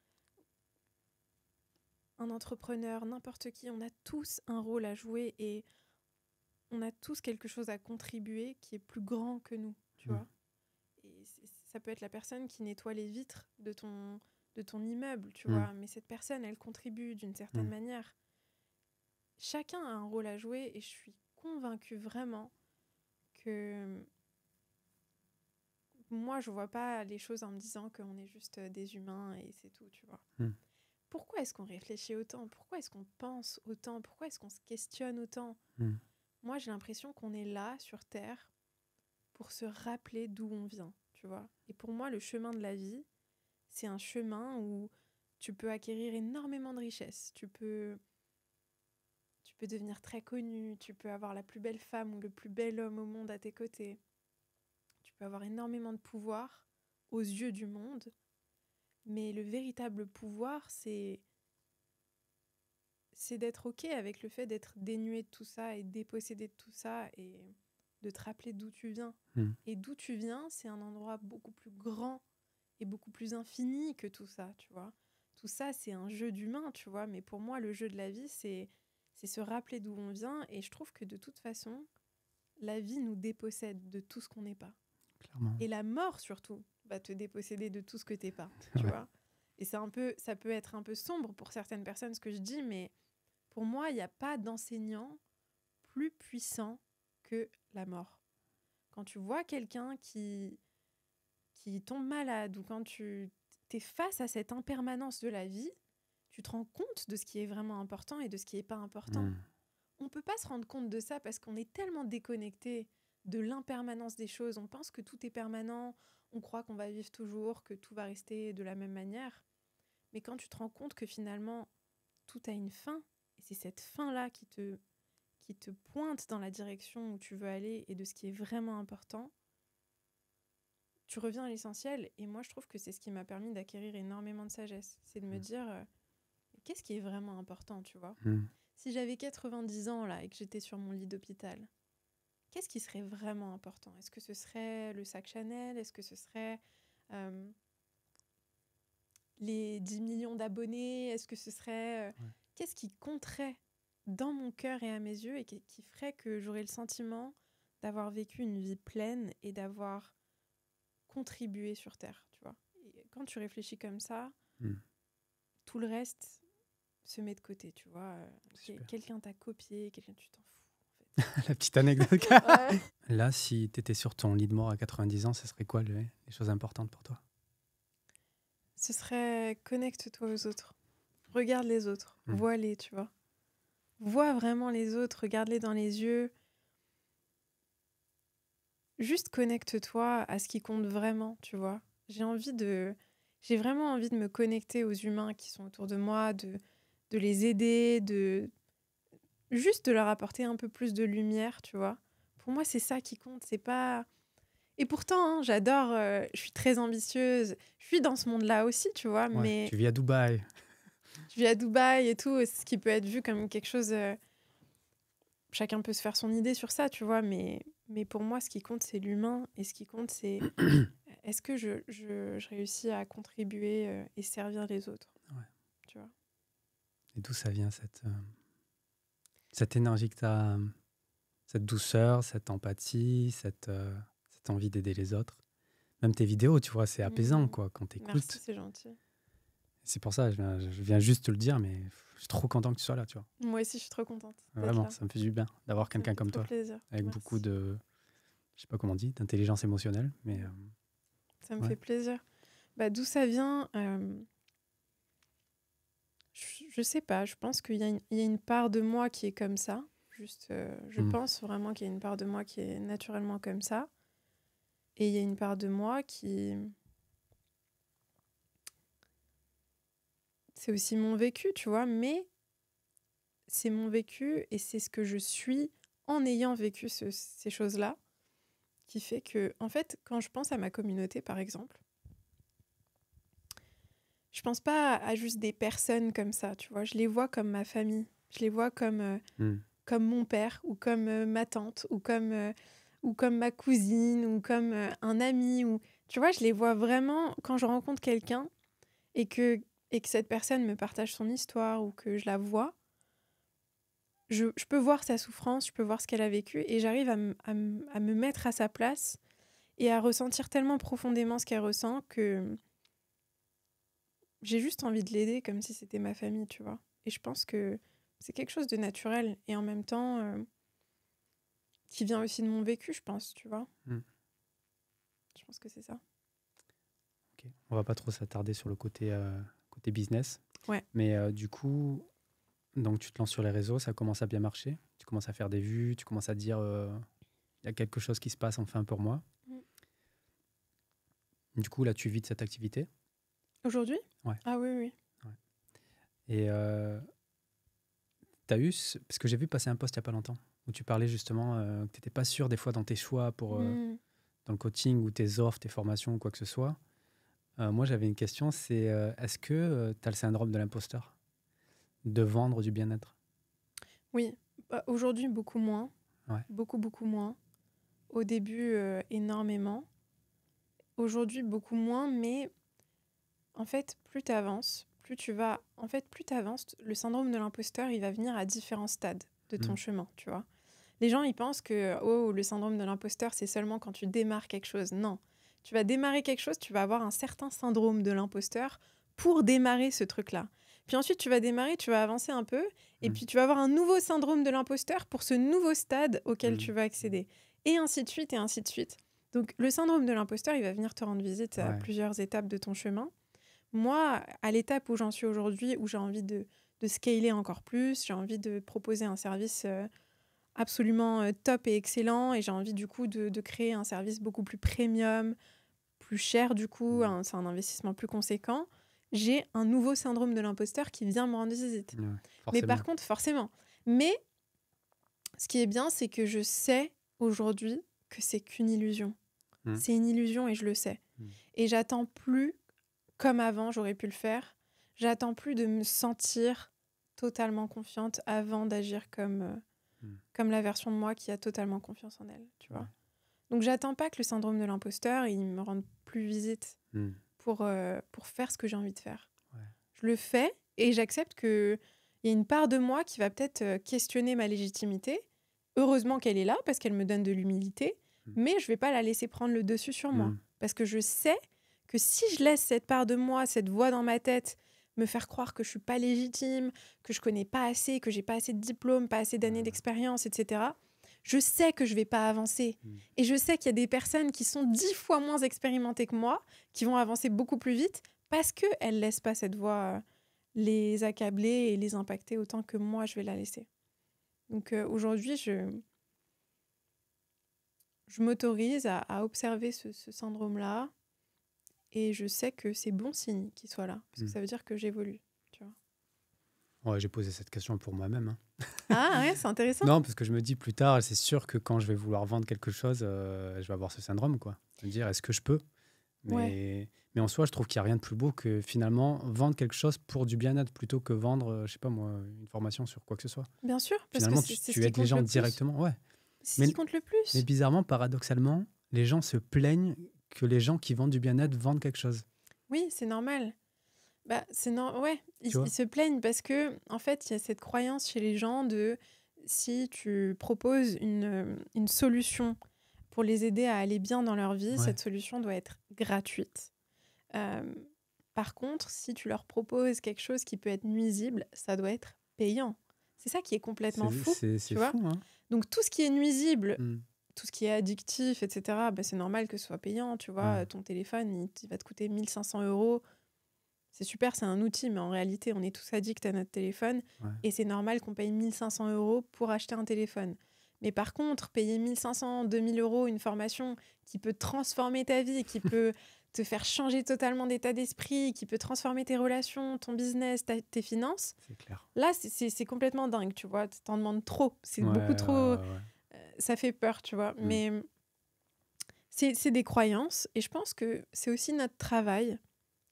Speaker 1: un entrepreneur, n'importe qui, on a tous un rôle à jouer et on a tous quelque chose à contribuer qui est plus grand que nous, tu vois. Et ça peut être la personne qui nettoie les vitres de ton immeuble, tu vois, mais cette personne, elle contribue d'une certaine manière. Chacun a un rôle à jouer et je suis convaincue vraiment que moi, je vois pas les choses en me disant qu'on est juste des humains et c'est tout, tu vois. Pourquoi est-ce qu'on réfléchit autant ? Pourquoi est-ce qu'on pense autant ? Pourquoi est-ce qu'on se questionne autant ? Moi, j'ai l'impression qu'on est là, sur Terre, pour se rappeler d'où on vient, tu vois. Et pour moi, le chemin de la vie, c'est un chemin où tu peux acquérir énormément de richesses. Tu peux devenir très connu, tu peux avoir la plus belle femme ou le plus bel homme au monde à tes côtés. Tu peux avoir énormément de pouvoir aux yeux du monde. Mais le véritable pouvoir, c'est d'être OK avec le fait d'être dénué de tout ça et dépossédé de tout ça et de te rappeler d'où tu viens. Et d'où tu viens, c'est un endroit beaucoup plus grand et beaucoup plus infini que tout ça, tu vois. Tout ça, c'est un jeu d'humain, tu vois. Mais pour moi, le jeu de la vie, c'est se rappeler d'où on vient. Et je trouve que de toute façon, la vie nous dépossède de tout ce qu'on n'est pas.
Speaker 3: Clairement.
Speaker 1: Et la mort, surtout, va te déposséder de tout ce que t'es pas, tu vois. Et ça peut être un peu sombre pour certaines personnes, ce que je dis, mais pour moi, il n'y a pas d'enseignant plus puissant que la mort. Quand tu vois quelqu'un qui tombe malade ou quand tu es face à cette impermanence de la vie, tu te rends compte de ce qui est vraiment important et de ce qui n'est pas important. On ne peut pas se rendre compte de ça parce qu'on est tellement déconnecté de l'impermanence des choses. On pense que tout est permanent, on croit qu'on va vivre toujours, que tout va rester de la même manière. Mais quand tu te rends compte que finalement, tout a une fin, et c'est cette fin-là qui te pointe dans la direction où tu veux aller et de ce qui est vraiment important, tu reviens à l'essentiel. Et moi, je trouve que c'est ce qui m'a permis d'acquérir énormément de sagesse. C'est de me dire, qu'est-ce qui est vraiment important, tu vois ? Si j'avais 90 ans là, et que j'étais sur mon lit d'hôpital, qu'est-ce qui serait vraiment important ? Est-ce que ce serait le sac Chanel ? Est-ce que ce serait les 10 millions d'abonnés ? Est-ce que ce serait... Qu'est-ce qui compterait dans mon cœur et à mes yeux et qui ferait que j'aurais le sentiment d'avoir vécu une vie pleine et d'avoir contribué sur Terre, tu vois ? Et quand tu réfléchis comme ça, tout le reste se met de côté, tu vois. Quelqu'un t'a copié, quelqu'un, tu t'en fous, en fait.
Speaker 3: La petite anecdote. Là, si tu étais sur ton lit de mort à 90 ans, ce serait quoi les choses importantes pour toi ?
Speaker 1: Ce serait connecte-toi aux autres. Regarde les autres. Vois-les, tu vois. Vois vraiment les autres. Regarde-les dans les yeux. Juste connecte-toi à ce qui compte vraiment, tu vois. J'ai vraiment envie de me connecter aux humains qui sont autour de moi, de les aider, juste de leur apporter un peu plus de lumière, tu vois. Pour moi, c'est ça qui compte. C'est pas... Et pourtant, j'adore, je suis très ambitieuse. Je suis dans ce monde-là aussi, tu vois. Mais
Speaker 3: tu vis à Dubaï.
Speaker 1: Je vis à Dubaï et tout, ce qui peut être vu comme quelque chose... chacun peut se faire son idée sur ça, tu vois. Mais pour moi, ce qui compte, c'est l'humain. Et ce qui compte, c'est est-ce que je réussis à contribuer et servir les autres, tu vois.
Speaker 3: Et d'où ça vient, cette énergie que tu as, cette douceur, cette empathie, cette envie d'aider les autres. Même tes vidéos, tu vois, c'est apaisant quoi, quand tu écoutes.
Speaker 1: Merci, c'est gentil.
Speaker 3: C'est pour ça, je viens juste te le dire, mais je suis trop content que tu sois là, tu vois.
Speaker 1: Moi aussi, je suis trop contente.
Speaker 3: Vraiment,
Speaker 1: là.
Speaker 3: Ça me fait du bien d'avoir quelqu'un comme toi.
Speaker 1: Plaisir.
Speaker 3: Avec
Speaker 1: Merci.
Speaker 3: beaucoup de, je sais pas comment on dit, d'intelligence émotionnelle. Mais,
Speaker 1: Ça me fait plaisir. Bah, d'où ça vient je sais pas. Je pense qu'il y a une part de moi qui est comme ça. Juste, je pense vraiment qu'il y a une part de moi qui est naturellement comme ça. Et il y a une part de moi qui... C'est aussi mon vécu, tu vois, mais c'est mon vécu et c'est ce que je suis en ayant vécu ces choses-là qui fait que, en fait, quand je pense à ma communauté, par exemple, je pense pas à juste des personnes comme ça, tu vois. Je les vois comme ma famille. Je les vois comme mon père ou comme ma tante ou comme ma cousine ou comme un ami. Tu vois, je les vois vraiment quand je rencontre quelqu'un et que cette personne me partage son histoire ou que je la vois. Je peux voir sa souffrance, je peux voir ce qu'elle a vécu et j'arrive à me mettre à sa place et à ressentir tellement profondément ce qu'elle ressent que j'ai juste envie de l'aider comme si c'était ma famille, tu vois. Et je pense que c'est quelque chose de naturel et en même temps qui vient aussi de mon vécu, je pense, tu vois. Je pense que c'est ça.
Speaker 3: Ok. On va pas trop s'attarder sur le côté business.
Speaker 1: Ouais.
Speaker 3: Mais du coup, donc tu te lances sur les réseaux, ça commence à bien marcher. Tu commences à faire des vues, tu commences à dire il y a quelque chose qui se passe enfin pour moi. Du coup, là, tu vis de cette activité.
Speaker 1: Aujourd'hui ?
Speaker 3: Ouais.
Speaker 1: Ah oui, oui.
Speaker 3: Ouais. Et tu as eu... Parce que j'ai vu passer un post il n'y a pas longtemps où tu parlais justement que tu n'étais pas sûr des fois dans tes choix pour, dans le coaching ou tes offres, tes formations ou quoi que ce soit. Moi, j'avais une question, c'est est-ce que tu as le syndrome de l'imposteur de vendre du bien-être ?
Speaker 1: Oui. Aujourd'hui, beaucoup moins.
Speaker 3: Ouais.
Speaker 1: Beaucoup, beaucoup moins. Au début, énormément. Aujourd'hui, beaucoup moins, mais en fait, plus tu avances, plus tu vas... En fait, plus tu avances, le syndrome de l'imposteur, il va venir à différents stades de ton chemin, tu vois. Les gens, ils pensent que le syndrome de l'imposteur, c'est seulement quand tu démarres quelque chose. Non. Tu vas démarrer quelque chose, tu vas avoir un certain syndrome de l'imposteur pour démarrer ce truc-là. Puis ensuite, tu vas démarrer, tu vas avancer un peu, et puis tu vas avoir un nouveau syndrome de l'imposteur pour ce nouveau stade auquel tu vas accéder. Et ainsi de suite, et ainsi de suite. Donc, le syndrome de l'imposteur, il va venir te rendre visite à plusieurs étapes de ton chemin. Moi, à l'étape où j'en suis aujourd'hui, où j'ai envie de scaler encore plus, j'ai envie de proposer un service absolument top et excellent, et j'ai envie du coup de créer un service beaucoup plus premium, plus cher du coup, c'est un investissement plus conséquent. J'ai un nouveau syndrome de l'imposteur qui vient me rendre visite. Mais par contre, forcément. Mais ce qui est bien, c'est que je sais aujourd'hui que c'est qu'une illusion. C'est une illusion et je le sais. Et j'attends plus, comme avant j'aurais pu le faire, j'attends plus de me sentir totalement confiante avant d'agir comme la version de moi qui a totalement confiance en elle, tu vois. Donc j'attends pas que le syndrome de l'imposteur il me rende plus visite pour faire ce que j'ai envie de faire. Je le fais et j'accepte qu'il y a une part de moi qui va peut-être questionner ma légitimité. Heureusement qu'elle est là parce qu'elle me donne de l'humilité, mais je vais pas la laisser prendre le dessus sur moi. Parce que je sais que si je laisse cette part de moi, cette voix dans ma tête, me faire croire que je suis pas légitime, que je connais pas assez, que j'ai pas assez de diplômes, pas assez d'années d'expérience, etc., je sais que je vais pas avancer. Et je sais qu'il y a des personnes qui sont 10 fois moins expérimentées que moi, qui vont avancer beaucoup plus vite parce qu'elles laissent pas cette voix les accabler et les impacter autant que moi, je vais la laisser. Donc aujourd'hui, je m'autorise à observer ce syndrome-là et je sais que c'est bon signe qu'il soit là parce que ça veut dire que j'évolue.
Speaker 3: Ouais, j'ai posé cette question pour moi-même.
Speaker 1: Ah ouais, c'est intéressant.
Speaker 3: Non, parce que je me dis plus tard, c'est sûr que quand je vais vouloir vendre quelque chose, je vais avoir ce syndrome, quoi. Je me dire, est-ce que je peux ? Mais en soi, je trouve qu'il n'y a rien de plus beau que finalement vendre quelque chose pour du bien-être plutôt que vendre, je sais pas moi, une formation sur quoi que ce soit.
Speaker 1: Bien sûr, parce
Speaker 3: finalement,
Speaker 1: que
Speaker 3: tu aides les gens directement. Ouais.
Speaker 1: C'est ce qui compte le plus.
Speaker 3: Mais bizarrement, paradoxalement, les gens se plaignent que les gens qui vendent du bien-être vendent quelque chose.
Speaker 1: Oui, c'est normal. Bah, ils se plaignent parce que en fait, il y a cette croyance chez les gens de si tu proposes une solution pour les aider à aller bien dans leur vie, cette solution doit être gratuite. Par contre, si tu leur proposes quelque chose qui peut être nuisible, ça doit être payant. C'est ça qui est complètement fou.
Speaker 3: C'est
Speaker 1: tu
Speaker 3: fou,
Speaker 1: vois
Speaker 3: hein.
Speaker 1: Donc tout ce qui est nuisible, tout ce qui est addictif, etc., c'est normal que ce soit payant, tu vois. Ton téléphone, il va te coûter 1 500 €. C'est super, c'est un outil, mais en réalité, on est tous addicts à notre téléphone. Et c'est normal qu'on paye 1 500 € pour acheter un téléphone. Mais par contre, payer 1 500, 2 000 € une formation qui peut transformer ta vie, qui peut te faire changer totalement d'état d'esprit, qui peut transformer tes relations, ton business, tes finances,
Speaker 3: c'est clair.
Speaker 1: Là, c'est complètement dingue, tu vois. Tu t'en demandes trop. C'est beaucoup trop... ça fait peur, tu vois. Mais c'est des croyances. Et je pense que c'est aussi notre travail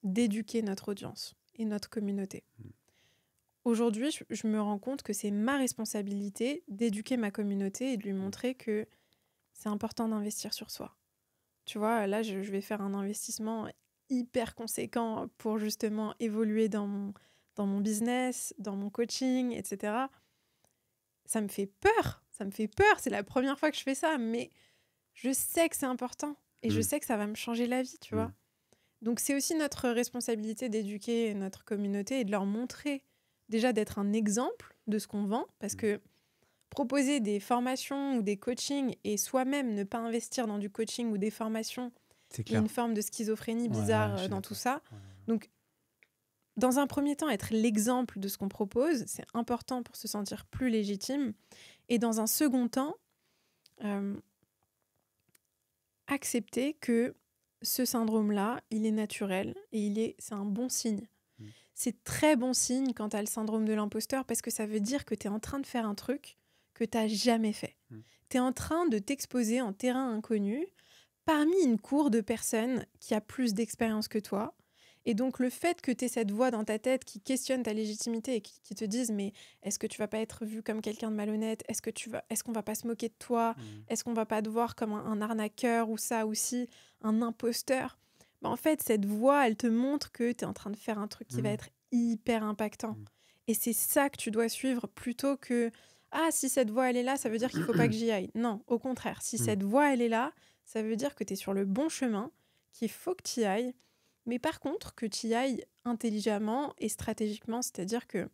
Speaker 1: d'éduquer notre audience et notre communauté. Aujourd'hui, je me rends compte que c'est ma responsabilité d'éduquer ma communauté et de lui montrer que c'est important d'investir sur soi. Tu vois, là, je vais faire un investissement hyper conséquent pour justement évoluer dans mon business, dans mon coaching, etc. Ça me fait peur. C'est la première fois que je fais ça, mais je sais que c'est important et je sais que ça va me changer la vie, tu vois. Donc, c'est aussi notre responsabilité d'éduquer notre communauté et de leur montrer, déjà d'être un exemple de ce qu'on vend, parce que proposer des formations ou des coachings et soi-même ne pas investir dans du coaching ou des formations, il y a une forme de schizophrénie bizarre dans tout ça. Donc, dans un premier temps, être l'exemple de ce qu'on propose, c'est important pour se sentir plus légitime. Et dans un second temps, accepter que ce syndrome-là, il est naturel et c'est un bon signe. C'est très bon signe quand tu as le syndrome de l'imposteur parce que ça veut dire que tu es en train de faire un truc que tu n'as jamais fait. Tu es en train de t'exposer en terrain inconnu parmi une cour de personnes qui a plus d'expérience que toi. Et donc, le fait que tu aies cette voix dans ta tête qui questionne ta légitimité et qui te dise « Mais est-ce que tu vas pas être vu comme quelqu'un de malhonnête ? Est-ce qu'on va pas se moquer de toi ? Est-ce qu'on va pas te voir comme un arnaqueur ou ça aussi, un imposteur ?» En fait, cette voix, elle te montre que tu es en train de faire un truc qui va être hyper impactant. Et c'est ça que tu dois suivre plutôt que « Ah, si cette voix, elle est là, ça veut dire qu'il faut pas que j'y aille. » Non, au contraire. Si cette voix, elle est là, ça veut dire que tu es sur le bon chemin, qu'il faut que tu y ailles. Mais par contre, que tu y ailles intelligemment et stratégiquement, c'est-à-dire que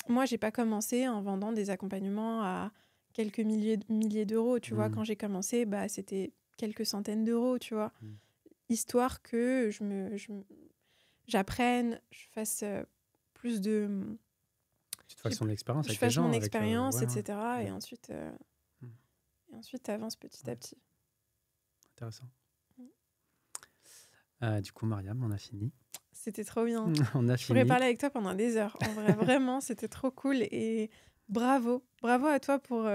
Speaker 1: moi, j'ai pas commencé en vendant des accompagnements à quelques milliers d'euros, tu vois. Quand j'ai commencé, c'était quelques centaines d'euros, tu vois. Histoire que j'apprenne, je fasse plus de...
Speaker 3: Tu te fasses ton expérience avec
Speaker 1: les gens. Je fasse mon expérience, etc.
Speaker 3: Ouais.
Speaker 1: Et ensuite, t'avances petit à petit.
Speaker 3: Intéressant. Du coup, Mariam, on a fini.
Speaker 1: C'était trop bien.
Speaker 3: On a
Speaker 1: Je pourrais parler avec toi pendant des heures. En vrai, vraiment, c'était trop cool. Et bravo. Bravo à toi pour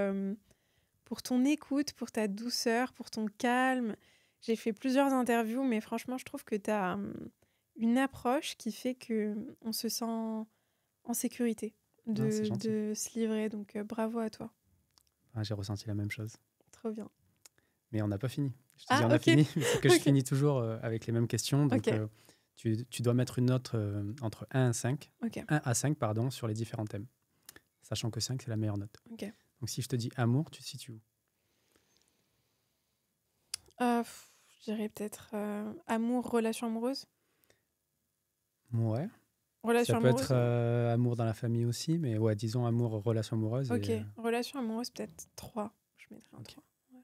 Speaker 1: ton écoute, pour ta douceur, pour ton calme. J'ai fait plusieurs interviews, mais franchement, je trouve que tu as une approche qui fait qu'on se sent en sécurité de se livrer. Donc, bravo à toi.
Speaker 3: J'ai ressenti la même chose.
Speaker 1: Trop bien.
Speaker 3: Mais on n'a pas fini. Je te dis, on a fini. C'est que je finis toujours avec les mêmes questions. Donc, tu dois mettre une note entre 1 à 5, 1 à 5 pardon, sur les différents thèmes. Sachant que 5, c'est la meilleure note. Donc, si je te dis amour, tu te situes où ?
Speaker 1: Je dirais peut-être amour, relation amoureuse.
Speaker 3: Ouais.
Speaker 1: Relation
Speaker 3: ça peut être amour dans la famille aussi, mais ouais, disons amour, relation amoureuse.
Speaker 1: Ok, relation amoureuse, peut-être 3. Je mettrais un 3. Ouais.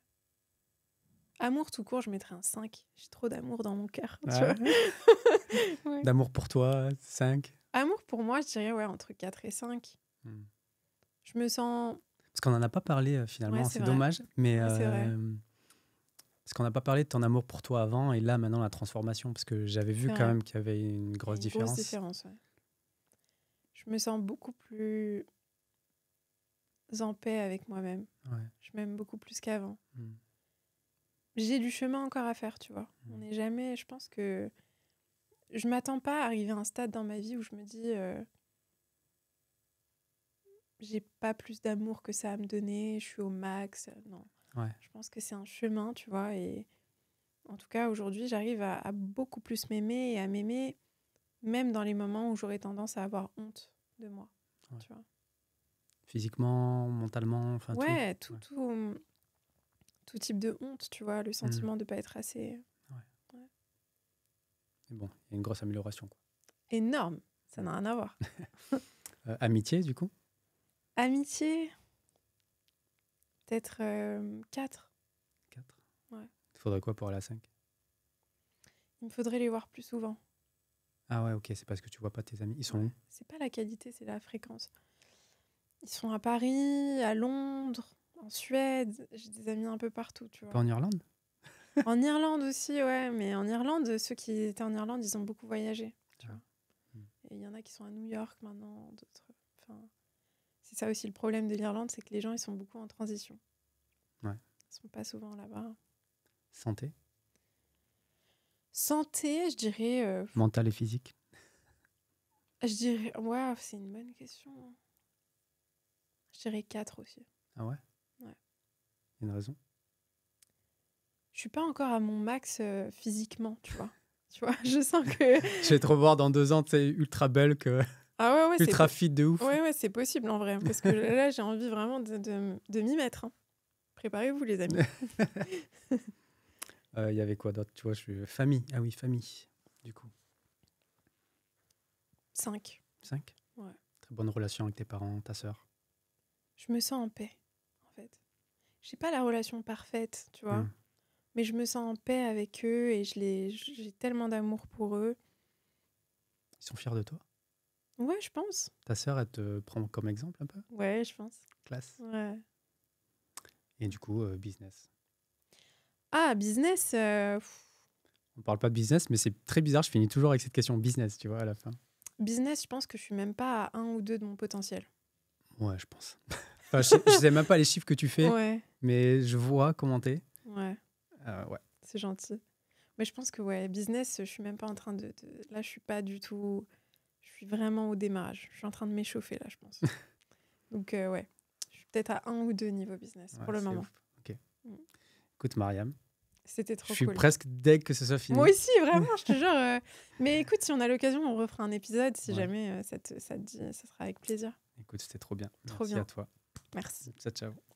Speaker 1: Amour tout court, je mettrais un 5. J'ai trop d'amour dans mon cœur. Tu vois.
Speaker 3: Ouais. D'amour pour toi, 5.
Speaker 1: Amour pour moi, je dirais entre 4 et 5. Je me sens...
Speaker 3: Parce qu'on n'en a pas parlé finalement, c'est dommage. Mais
Speaker 1: c'est vrai.
Speaker 3: Parce qu'on n'a pas parlé de ton amour pour toi avant et là, maintenant, la transformation. Parce que j'avais vu quand même qu'il y avait une grosse différence.
Speaker 1: Grosse différence, ouais. Je me sens beaucoup plus en paix avec moi-même.
Speaker 3: Ouais.
Speaker 1: Je m'aime beaucoup plus qu'avant. J'ai du chemin encore à faire, tu vois. On n'est jamais... Je pense que je m'attends pas à arriver à un stade dans ma vie où je me dis j'ai pas plus d'amour que ça à me donner, je suis au max. Non.
Speaker 3: Ouais.
Speaker 1: Je pense que c'est un chemin, tu vois. Et en tout cas, aujourd'hui, j'arrive à beaucoup plus m'aimer et à m'aimer même dans les moments où j'aurais tendance à avoir honte de moi. Ouais. Tu vois.
Speaker 3: Physiquement, mentalement, enfin
Speaker 1: tout type de honte, tu vois, le sentiment de ne pas être assez...
Speaker 3: Ouais. Mais bon, il y a une grosse amélioration, quoi.
Speaker 1: Énorme, ça n'a rien à voir.
Speaker 3: Amitié, du coup ?
Speaker 1: Amitié, peut-être 4. Ouais.
Speaker 3: Il faudrait quoi pour aller à 5?
Speaker 1: Il me faudrait les voir plus souvent.
Speaker 3: Ah ouais, ok, c'est parce que tu vois pas tes amis. Ils sont où?
Speaker 1: C'est pas la qualité, c'est la fréquence. Ils sont à Paris, à Londres, en Suède. J'ai des amis un peu partout, tu vois.
Speaker 3: Pas en Irlande?
Speaker 1: En Irlande aussi, ouais. Mais en Irlande, ceux qui étaient en Irlande, ils ont beaucoup voyagé, tu vois. Et il y en a qui sont à New York maintenant, d'autres... Enfin, c'est ça aussi le problème de l'Irlande, c'est que les gens, ils sont beaucoup en transition.
Speaker 3: Ouais.
Speaker 1: Ils sont pas souvent là-bas.
Speaker 3: Santé?
Speaker 1: Santé, je dirais...
Speaker 3: Mental et physique?
Speaker 1: Je dirais... Ouais, c'est une bonne question. Je dirais 4 aussi.
Speaker 3: Ah ouais?
Speaker 1: Ouais.
Speaker 3: Il y a une raison?
Speaker 1: Je suis pas encore à mon max physiquement, tu vois. Tu vois, je sens que...
Speaker 3: Je vais te revoir dans 2 ans, tu sais, ultra belle,
Speaker 1: Ah ouais,
Speaker 3: ultra fit de ouf.
Speaker 1: Ouais, c'est possible en vrai. Parce que là, j'ai envie vraiment de m'y mettre. Hein. Préparez-vous, les amis.
Speaker 3: Il y avait quoi d'autre? Tu vois, je suis... Famille. Ah oui, famille, du coup.
Speaker 1: 5.
Speaker 3: 5?
Speaker 1: Ouais.
Speaker 3: Très bonne relation avec tes parents, ta sœur.
Speaker 1: Je me sens en paix, en fait. J'ai pas la relation parfaite, tu vois. Mais je me sens en paix avec eux et j'ai tellement d'amour pour eux.
Speaker 3: Ils sont fiers de toi?
Speaker 1: Ouais, je pense.
Speaker 3: Ta sœur, elle te prend comme exemple un peu?
Speaker 1: Ouais, je pense.
Speaker 3: Classe.
Speaker 1: Ouais.
Speaker 3: Et du coup, business.
Speaker 1: Ah, business.
Speaker 3: On parle pas de business, mais c'est très bizarre. Je finis toujours avec cette question business, tu vois, à la fin.
Speaker 1: Business, je pense que je suis même pas à 1 ou 2 de mon potentiel.
Speaker 3: Ouais, je pense. Enfin, je sais même pas les chiffres que tu fais,
Speaker 1: Ouais.
Speaker 3: mais je vois comment t'es.
Speaker 1: Ouais.
Speaker 3: Ouais.
Speaker 1: C'est gentil. Mais je pense que ouais, business, je suis même pas en train de... Là, je suis pas du tout... Je suis vraiment au démarrage. Je suis en train de m'échauffer, là, je pense. Donc, ouais. Je suis peut-être à 1 ou 2 niveau business pour le moment.
Speaker 3: Ouf. Ok. Écoute, Mariam.
Speaker 1: C'était trop cool.
Speaker 3: Je suis presque deg que ce soit fini.
Speaker 1: Moi aussi, vraiment, je te jure. Mais écoute, si on a l'occasion, on refera un épisode. Si jamais ça te dit, ça sera avec plaisir.
Speaker 3: Écoute, c'était trop bien.
Speaker 1: Trop
Speaker 3: Merci
Speaker 1: bien.
Speaker 3: à toi.
Speaker 1: Merci.
Speaker 3: Ciao, ciao.